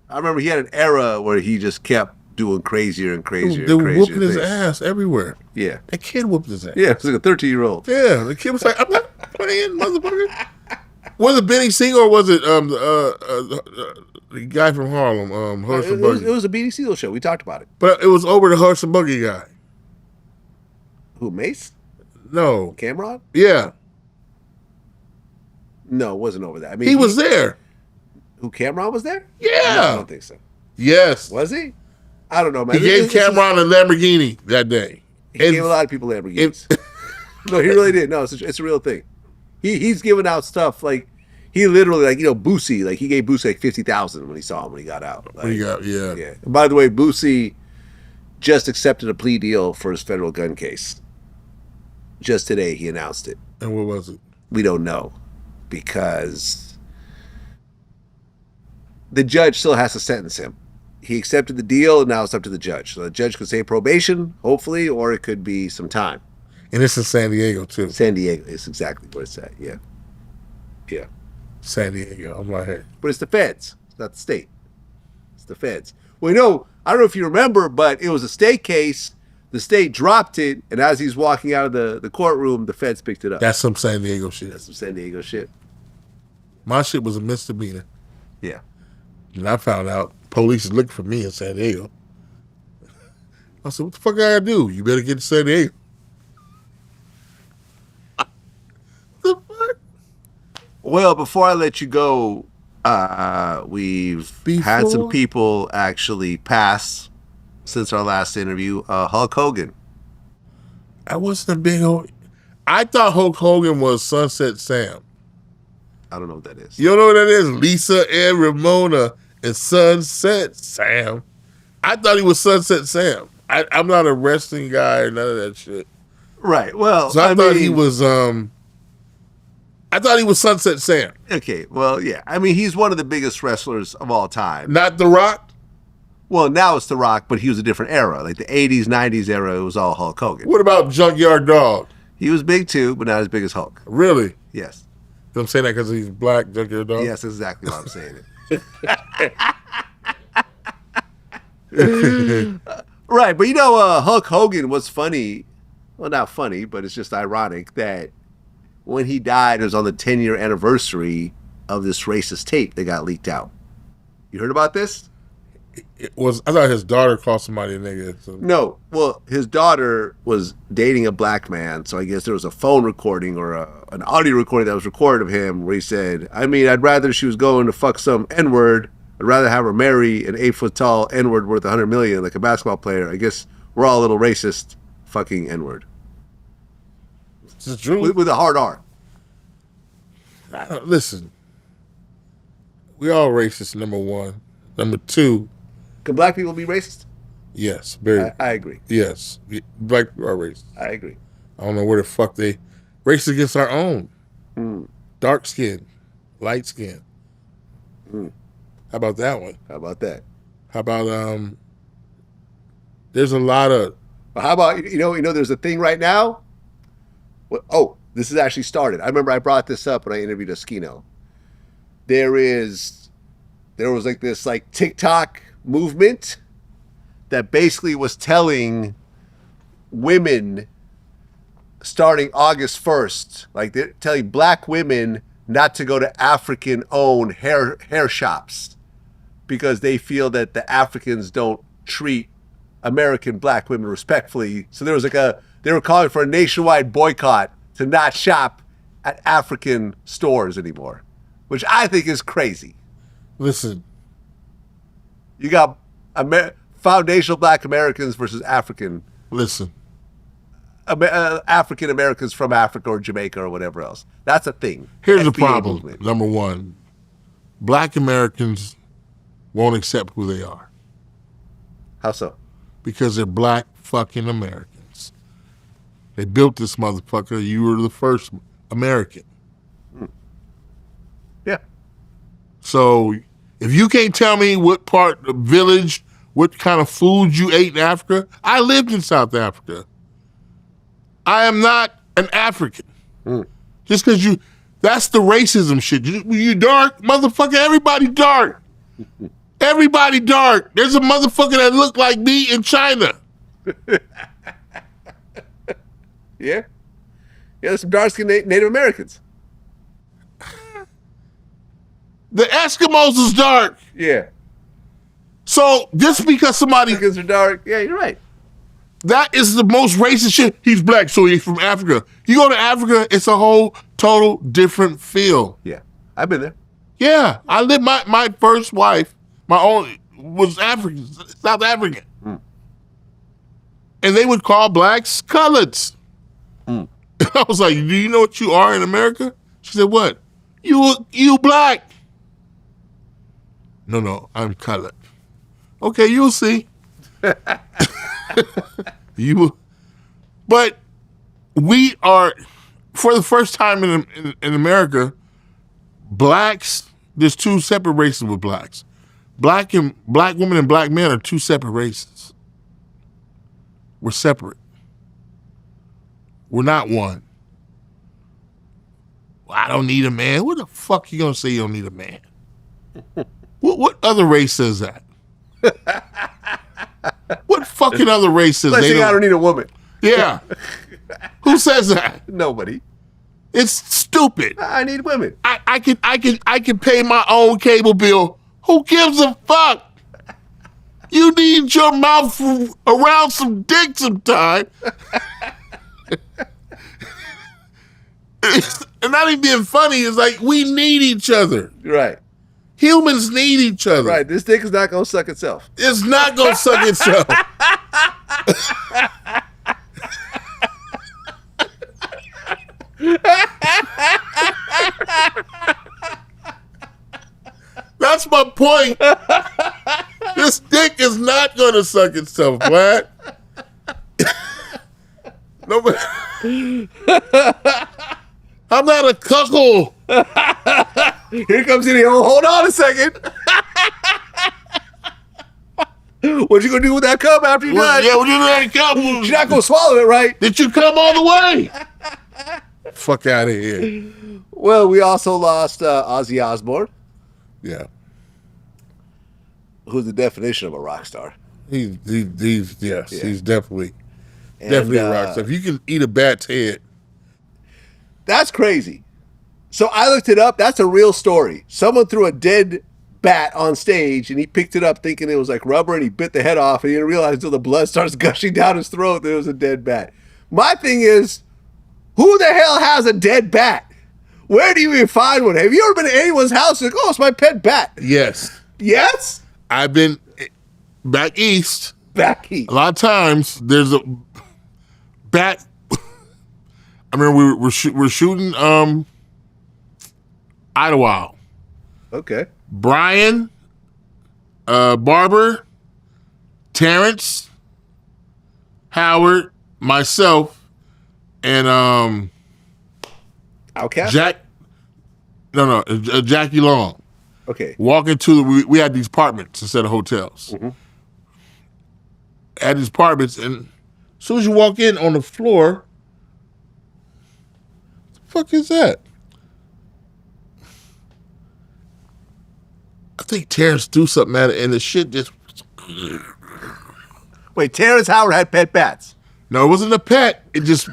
Speaker 1: remember he had an era where he just kept doing crazier and crazier
Speaker 2: They
Speaker 1: and
Speaker 2: were
Speaker 1: crazier
Speaker 2: whooping his
Speaker 1: things.
Speaker 2: ass everywhere.
Speaker 1: Yeah.
Speaker 2: That kid whooped his ass.
Speaker 1: Yeah, it was like a 13-year-old.
Speaker 2: Yeah, the kid was like, I'm not playing, motherfucker. Was it Benny Siegel or was it the guy from Harlem, Horse and Buggy?
Speaker 1: It was a BD Seal show. We talked about it.
Speaker 2: But it was over the Horse and Buggy guy.
Speaker 1: Who, Mace?
Speaker 2: No.
Speaker 1: Cameron?
Speaker 2: Yeah.
Speaker 1: No, it wasn't over that. I mean,
Speaker 2: he was there.
Speaker 1: Who, Cameron was there?
Speaker 2: Yeah.
Speaker 1: No, I don't think so.
Speaker 2: Yes.
Speaker 1: Was he? I don't know, man.
Speaker 2: He gave Cameron a Lamborghini that day.
Speaker 1: He gave a lot of people Lamborghinis. No, he really did. No, it's a real thing. He's giving out stuff like he literally like Boosie, like he gave Boosie like $50,000 when he saw him when he got out. Like,
Speaker 2: yeah.
Speaker 1: And by the way, Boosie just accepted a plea deal for his federal gun case. Just today, he announced it.
Speaker 2: And what was it?
Speaker 1: We don't know because the judge still has to sentence him. He accepted the deal, and now it's up to the judge. So the judge could say probation, hopefully, or it could be some time.
Speaker 2: And it's in San Diego, too.
Speaker 1: San Diego is exactly where it's at, yeah. Yeah.
Speaker 2: San Diego, I'm like, hey.
Speaker 1: But it's the feds. It's not the state. It's the feds. Well, I don't know if you remember, but it was a state case. The state dropped it, and as he's walking out of the courtroom, the feds picked it up.
Speaker 2: That's some San Diego shit.
Speaker 1: That's some San Diego shit.
Speaker 2: My shit was a misdemeanor.
Speaker 1: Yeah.
Speaker 2: And I found out police is looking for me in San Diego. I said, what the fuck I gotta do? You better get to San Diego. The fuck?
Speaker 1: Well, before I let you go, we've had some people actually pass since our last interview. Hulk Hogan.
Speaker 2: I wasn't a big old... I thought Hulk Hogan was Sunset Sam.
Speaker 1: I don't know what that is.
Speaker 2: You don't know what that is? Lisa and Ramona and Sunset Sam. I thought he was Sunset Sam. I'm not a wrestling guy or none of that shit.
Speaker 1: Right. Well,
Speaker 2: so I thought he was. I thought he was Sunset Sam.
Speaker 1: Okay. Well, yeah. I mean, he's one of the biggest wrestlers of all time.
Speaker 2: Not The Rock.
Speaker 1: Well, now it's The Rock, but he was a different era, like the '80s, '90s era. It was all Hulk Hogan.
Speaker 2: What about Junkyard Dog?
Speaker 1: He was big too, but not as big as Hulk.
Speaker 2: Really?
Speaker 1: Yes.
Speaker 2: I'm saying that because he's black, Junkyard Dog.
Speaker 1: Yes, that's exactly why I'm saying it. Right, but Hulk Hogan was funny. Well, not funny, but it's just ironic that when he died, it was on the 10-year anniversary of this racist tape that got leaked out. You heard about this?
Speaker 2: It was. I thought his daughter called somebody a nigga. So.
Speaker 1: No, well, his daughter was dating a black man, so I guess there was a phone recording or an audio recording that was recorded of him where he said, I mean, I'd rather she was going to fuck some N-word. I'd rather have her marry an 8-foot-tall N-word worth $100 million like a basketball player. I guess we're all a little racist fucking N-word.
Speaker 2: This is true.
Speaker 1: With a hard R.
Speaker 2: Listen, we all racist, number one. Number two.
Speaker 1: Can black people be racist?
Speaker 2: Yes, very.
Speaker 1: I agree.
Speaker 2: Yes, black people are racist.
Speaker 1: I agree.
Speaker 2: I don't know where the fuck they racist against our own. Dark skin, light skin. How about that one?
Speaker 1: How about that?
Speaker 2: How about there's a lot of.
Speaker 1: How about there's a thing right now. Oh, this is actually started. I remember I brought this up when I interviewed Eskino. There was like this like TikTok movement that basically was telling women starting August 1st, like they're telling black women not to go to African-owned hair shops because they feel that the Africans don't treat American black women respectfully. So there was they were calling for a nationwide boycott to not shop at African stores anymore, which I think is crazy.
Speaker 2: Listen.
Speaker 1: You got foundational black Americans versus African.
Speaker 2: Listen.
Speaker 1: African Americans from Africa or Jamaica or whatever else. That's a thing.
Speaker 2: Here's the problem. Movement. Number one, black Americans won't accept who they are.
Speaker 1: How so?
Speaker 2: Because they're black fucking Americans. They built this motherfucker. You were the first American.
Speaker 1: Yeah.
Speaker 2: So if you can't tell me what part of village what kind of food you ate in Africa. I lived in South Africa. I am not an African. Just because that's the racism shit. You dark, motherfucker, everybody dark. Everybody dark. There's a motherfucker that look like me in China.
Speaker 1: Yeah, there's some dark-skinned Native Americans.
Speaker 2: The Eskimos is dark.
Speaker 1: Yeah.
Speaker 2: So just because somebody...
Speaker 1: Africans are dark. Yeah, you're right.
Speaker 2: That is the most racist shit. He's black, so he's from Africa. You go to Africa, it's a whole total different feel.
Speaker 1: Yeah, I've been there.
Speaker 2: Yeah, I lived, my first wife, my own, was African, South African. And they would call blacks coloreds. I was like, do you know what you are in America? She said, what? You black. No, I'm colored. Okay, you'll see. But we are, for the first time in America, blacks, there's two separate races with blacks. Black women and black men are two separate races. We're separate. We're not one. Well, I don't need a man. What the fuck you gonna say you don't need a man? What other race says that? What fucking other race says
Speaker 1: Let's say I don't need a woman.
Speaker 2: Yeah. Who says that?
Speaker 1: Nobody.
Speaker 2: It's stupid.
Speaker 1: I need women.
Speaker 2: I can pay my own cable bill. Who gives a fuck? You need your mouth around some dick sometime. And not even being funny, it's like we need each other.
Speaker 1: Right.
Speaker 2: Humans need each other.
Speaker 1: Right. This dick is not gonna suck itself.
Speaker 2: It's not gonna suck itself. That's my point. This dick is not gonna suck itself, what? Nobody. I'm not a cuckold.
Speaker 1: Here comes Diddy. Hold on a second. What you gonna do with that cup after you're done?
Speaker 2: Yeah, what you do with that cup?
Speaker 1: You're not gonna swallow it, right?
Speaker 2: Did you come all the way? Fuck out of here.
Speaker 1: Well, we also lost Ozzy Osbourne.
Speaker 2: Yeah.
Speaker 1: Who's the definition of a rock star?
Speaker 2: He's definitely a rock star. If you can eat a bat's head.
Speaker 1: That's crazy. So I looked it up. That's a real story. Someone threw a dead bat on stage and he picked it up thinking it was like rubber and he bit the head off and he didn't realize until the blood starts gushing down his throat that it was a dead bat. My thing is, who the hell has a dead bat? Where do you even find one? Have you ever been to anyone's house and like, oh, it's my pet bat?
Speaker 2: Yes.
Speaker 1: Yes?
Speaker 2: I've been back east.
Speaker 1: Back east.
Speaker 2: A lot of times there's a bat. I remember we're shooting Idlewild.
Speaker 1: Okay.
Speaker 2: Brian, Barber, Terrence, Howard, myself, and
Speaker 1: Outcast?
Speaker 2: Jackie Long.
Speaker 1: Okay.
Speaker 2: Walking to we had these apartments instead of hotels.
Speaker 1: Mm-hmm.
Speaker 2: At these apartments, and as soon as you walk in on the floor, what the fuck is that? I think Terrence threw something at it, and the shit just.
Speaker 1: Wait, Terrence Howard had pet bats?
Speaker 2: No, it wasn't a pet. It just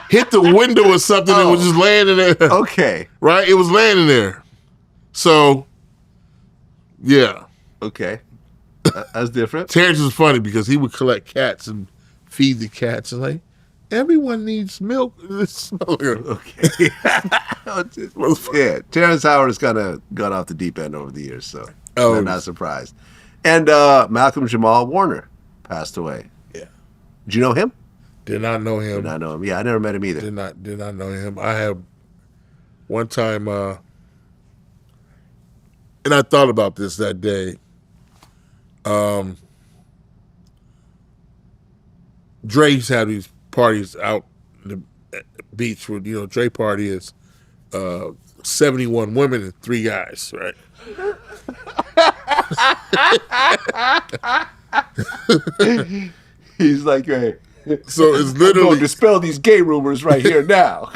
Speaker 2: hit the window or something and was just laying in there.
Speaker 1: Okay.
Speaker 2: Right? It was laying in there. So, yeah.
Speaker 1: Okay. That's different.
Speaker 2: Terrence is funny because he would collect cats and feed the cats and like, everyone needs milk.
Speaker 1: Okay. Yeah, Terrence Howard has kind of gone off the deep end over the years, so I'm not surprised. And Malcolm Jamal Warner passed away.
Speaker 2: Yeah.
Speaker 1: Did you know him?
Speaker 2: Did not know him.
Speaker 1: Did not know him. Yeah, I never met him either.
Speaker 2: Did not know him. I have one time, and I thought about this that day. Dre's had these parties out in the beach where, Dre party is 71 women and 3 guys, right?
Speaker 1: He's like, hey.
Speaker 2: So it's literally
Speaker 1: I'm going to dispel these gay rumors right here now.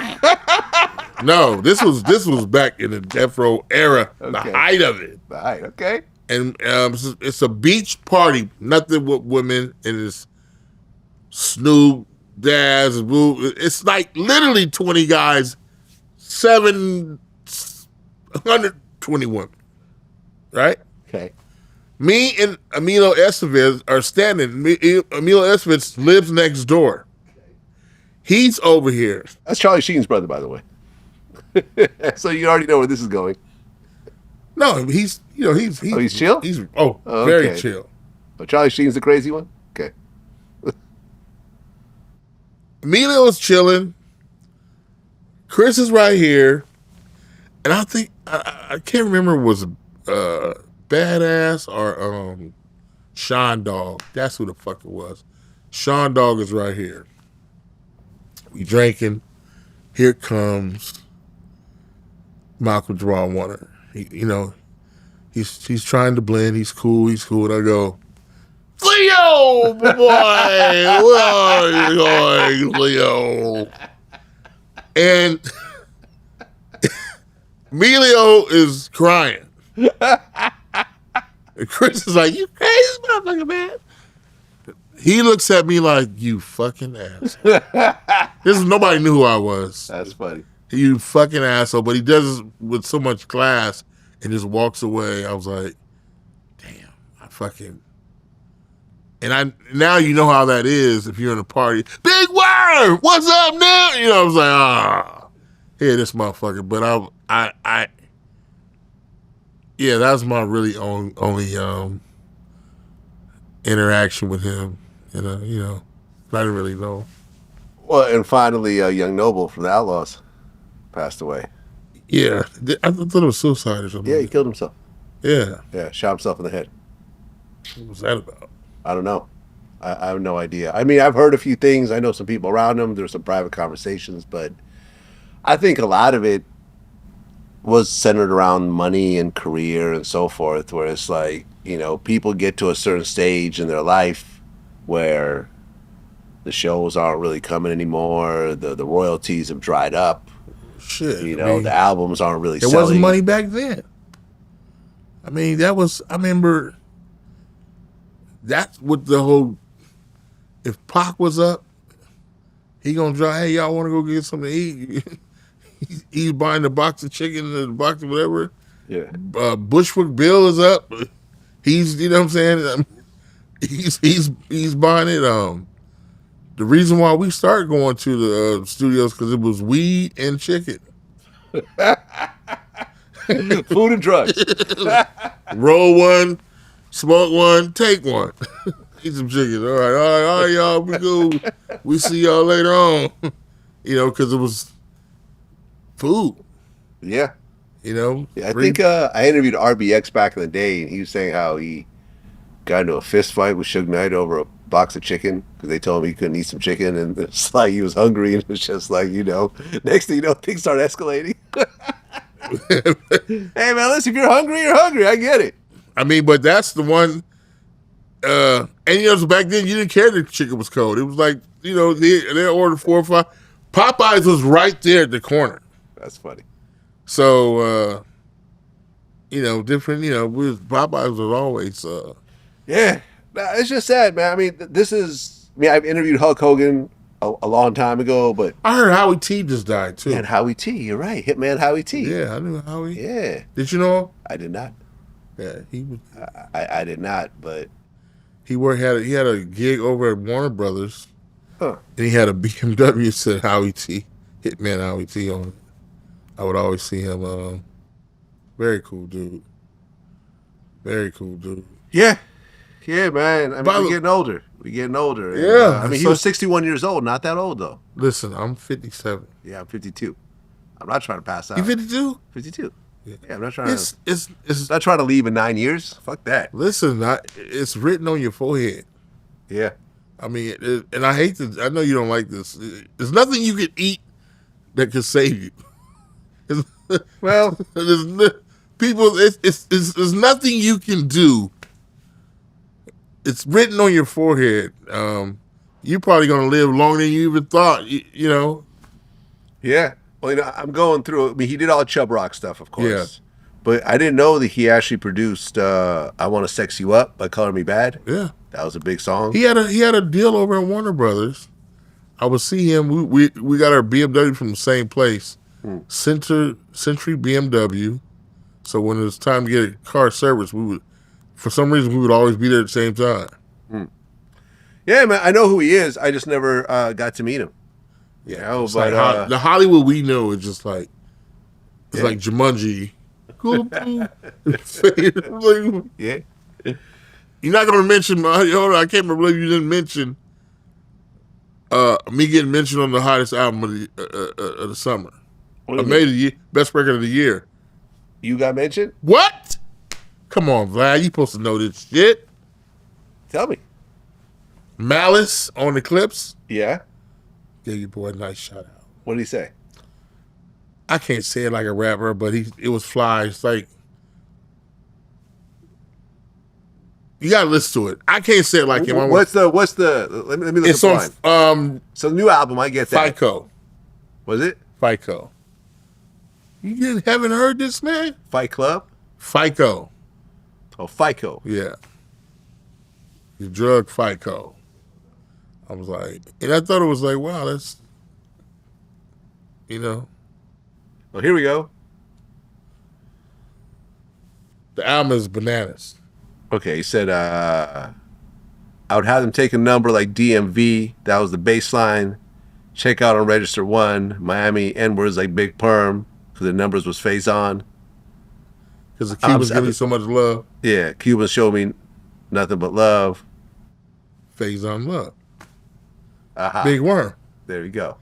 Speaker 2: No, this was back in the Death Row era, the height of it.
Speaker 1: The height, okay.
Speaker 2: And it's a beach party, nothing with women, and it's Snoop, Daz, Boo. It's like literally 20 guys, 720 women, right?
Speaker 1: Okay.
Speaker 2: Me and Emilio Estevez are standing. Emilio Estevez lives next door. He's over here.
Speaker 1: That's Charlie Sheen's brother, by the way. So you already know where this is going.
Speaker 2: No, he's chill? He's very chill.
Speaker 1: Oh, Charlie Sheen's the crazy one? Okay.
Speaker 2: Emilio's chilling. Chris is right here. And I think, I can't remember if it was Badass or Sean Dog. That's who the fuck it was. Sean Dog is right here. We drinking. Here comes Malcolm Jamal Warner. He's trying to blend. He's cool. And I go, Leo, boy, where are you going, Leo? And Emilio is crying. And Chris is like, you crazy motherfucker, man. He looks at me like, you fucking ass. Nobody knew who I was.
Speaker 1: That's funny.
Speaker 2: You fucking asshole. But he does it with so much class and just walks away. I was like, damn, I fucking... And now you know how that is if you're in a party. Big Word! What's up now? I was like, here, this motherfucker. But yeah, that was my really only interaction with him. I didn't really know.
Speaker 1: Well, and finally, Young Noble from the Outlaws passed away.
Speaker 2: Yeah, I thought it was suicide or something.
Speaker 1: Yeah, he killed himself.
Speaker 2: Yeah.
Speaker 1: Yeah, shot himself in the head.
Speaker 2: What was that about?
Speaker 1: I don't know. I have no idea. I mean, I've heard a few things. I know some people around him. There's some private conversations, but I think a lot of it was centered around money and career and so forth, where it's like, people get to a certain stage in their life where the shows aren't really coming anymore. The royalties have dried up.
Speaker 2: Shit.
Speaker 1: The albums aren't really
Speaker 2: selling. There wasn't money back then. I mean, I remember that's what the whole, if Pac was up, he gonna drive, hey, y'all want to go get something to eat? He's buying the box of chicken and the box of whatever.
Speaker 1: Yeah.
Speaker 2: Bushwick Bill is up. He's, you know what I'm saying? He's buying it. The reason why we started going to the studios because it was weed and chicken.
Speaker 1: Food and drugs.
Speaker 2: Roll one, smoke one, take one. Eat some chicken. All right, y'all. We go. We see y'all later on. Because it was food.
Speaker 1: Yeah.
Speaker 2: Yeah,
Speaker 1: I think I interviewed RBX back in the day, and he was saying how he got into a fist fight with Suge Knight over a box of chicken because they told him he couldn't eat some chicken, and it's like he was hungry, and it's just like, next thing you know, things start escalating. Hey, man, listen, if you're hungry, you're hungry. I get it.
Speaker 2: I mean, but that's the one. And back then you didn't care that the chicken was cold. It was like, they ordered 4 or 5. Popeyes was right there at the corner.
Speaker 1: That's funny.
Speaker 2: So, different, Popeyes was always.
Speaker 1: Yeah. It's just sad, man. I mean, I've interviewed Hulk Hogan a long time ago, but.
Speaker 2: I heard Howie T just died, too.
Speaker 1: And Howie T, you're right. Hitman Howie T.
Speaker 2: Yeah, I knew Howie.
Speaker 1: Yeah.
Speaker 2: Did you know him?
Speaker 1: I did not.
Speaker 2: Yeah, he was.
Speaker 1: I did not, but.
Speaker 2: He had a gig over at Warner Brothers.
Speaker 1: Huh.
Speaker 2: And he had a BMW that said Howie T, Hitman Howie T on it. I would always see him. Very cool dude. Very cool dude.
Speaker 1: Yeah. Yeah, man. I mean, we're getting older.
Speaker 2: Yeah.
Speaker 1: And, he was 61 years old. Not that old, though.
Speaker 2: Listen, I'm 57.
Speaker 1: Yeah, I'm 52. I'm not trying to pass out.
Speaker 2: You 52?
Speaker 1: 52.
Speaker 2: Yeah,
Speaker 1: I'm not trying
Speaker 2: to.
Speaker 1: It's not trying to leave in 9 years. Fuck that.
Speaker 2: Listen, it's written on your forehead.
Speaker 1: Yeah.
Speaker 2: I mean, and I hate to. I know you don't like this. There's nothing you can eat that can save you.
Speaker 1: Well,
Speaker 2: People, there's nothing you can do. It's written on your forehead. You're probably going to live longer than you even thought, you know?
Speaker 1: Yeah. Well, you know, I'm going through it. I mean, he did all Chubb Rock stuff, of course.
Speaker 2: Yeah.
Speaker 1: But I didn't know that he actually produced I Want to Sex You Up by Color Me Bad.
Speaker 2: Yeah.
Speaker 1: That was a big song.
Speaker 2: He had a deal over at Warner Brothers. I would see him. We got our BMW from the same place, Century BMW. So when it was time to get a car service, for some reason, we would always be there at the same time.
Speaker 1: Yeah, man, I know who he is. I just never got to meet him.
Speaker 2: Yeah,
Speaker 1: you know,
Speaker 2: but like the Hollywood we know is just like like Jumanji.
Speaker 1: Yeah.
Speaker 2: You're not gonna mention. I can't believe you didn't mention me getting mentioned on the hottest album of the summer. I made the best record of the year.
Speaker 1: You got mentioned?
Speaker 2: What? Come on, Vlad. You supposed to know this shit.
Speaker 1: Tell me.
Speaker 2: Malice on the Clips.
Speaker 1: Yeah.
Speaker 2: Gave your boy a nice shout out.
Speaker 1: What did he say?
Speaker 2: I can't say it like a rapper, but it was fly. It's like, you gotta listen to it. I can't say it like him.
Speaker 1: What's the? Let me look
Speaker 2: it's
Speaker 1: at the
Speaker 2: on.
Speaker 1: So the new album, I get that.
Speaker 2: FICO.
Speaker 1: Was it?
Speaker 2: FICO. You haven't heard this, man?
Speaker 1: Fight Club.
Speaker 2: FICO.
Speaker 1: Oh, FICO.
Speaker 2: Yeah. The drug FICO. I was like, and I thought it was like, wow, that's, you know.
Speaker 1: Well, here we go.
Speaker 2: The album is bananas.
Speaker 1: Okay, he said, I would have them take a number like DMV. That was the baseline. Check out on Register 1. Miami N-words like Big Perm. Because the numbers was Faizon.
Speaker 2: Because the Cubans give me so much love.
Speaker 1: Yeah, Cubans show me nothing but love.
Speaker 2: Faizon Love.
Speaker 1: Uh-huh.
Speaker 2: Big Worm.
Speaker 1: There you go.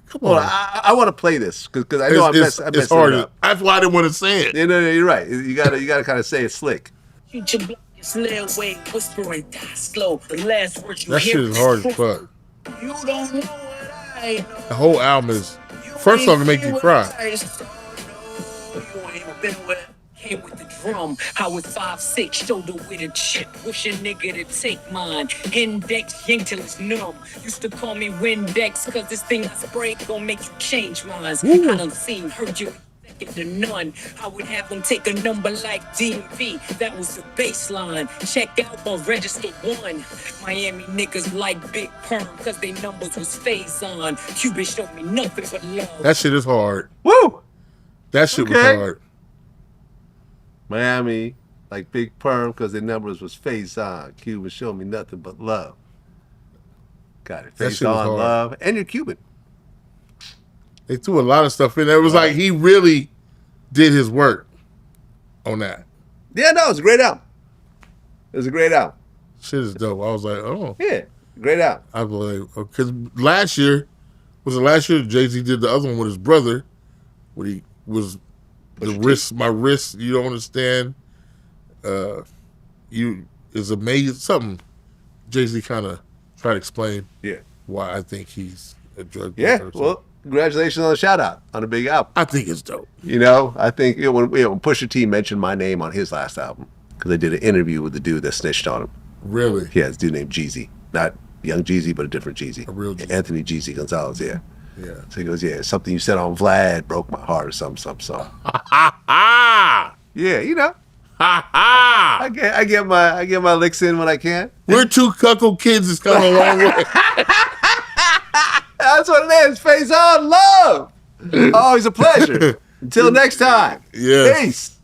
Speaker 2: Come on.
Speaker 1: I want to play this because I know I'm messing
Speaker 2: it's hard.
Speaker 1: it up.
Speaker 2: That's why I didn't want to say it.
Speaker 1: No, you're right. You gotta kind of say it slick.
Speaker 2: That shit is hard as fuck. The whole album is. First song can make you cry.
Speaker 12: Came with the drum, I was 5'6", shoulder with a chip. Wish a nigga to take mine. Index, yank till it's numb. Used to call me Windex, cause this thing I spray gon' make you change minds. I done seen, heard you second to none. I would have them take a number like DMV. That was the baseline. Check out on Register 1. Miami niggas like Big Perm, cause they numbers was Faizon. Cuban showed me nothing but love.
Speaker 2: That shit is hard.
Speaker 1: Woo!
Speaker 2: That shit was hard.
Speaker 1: Miami, like Big Perm, because their numbers was Faizon. Cuban showed me nothing but love. Got it. Faizon Love. And you're Cuban.
Speaker 2: They threw a lot of stuff in there. It was like he really did his work on that.
Speaker 1: Yeah, no, it's a great album. It was a great album.
Speaker 2: Shit is dope. I was like, oh.
Speaker 1: Yeah, great album.
Speaker 2: I was like, because last year, Jay-Z did the other one with his brother, where he was my wrist, you don't understand. You is amazing. Something Jay-Z kind of tried to explain.
Speaker 1: Yeah.
Speaker 2: Why I think he's a drug dealer.
Speaker 1: Yeah. Well, congratulations on the shout out on a big album.
Speaker 2: I think it's dope.
Speaker 1: You know, I think when Pusha T mentioned my name on his last album because they did an interview with the dude that snitched on him.
Speaker 2: Really?
Speaker 1: Yeah, this dude named Jeezy, not Young Jeezy, but a different Jeezy.
Speaker 2: A real Jeezy.
Speaker 1: Anthony Jeezy Gonzalez. Yeah.
Speaker 2: Yeah.
Speaker 1: So he goes, yeah, something you said on Vlad broke my heart or something. Yeah, you know. I get my licks in when I can.
Speaker 2: We're two cuckold kids that's come a long way.
Speaker 1: That's what it is. Faizon Love. Always a pleasure. Until next time.
Speaker 2: Yeah.
Speaker 1: Peace.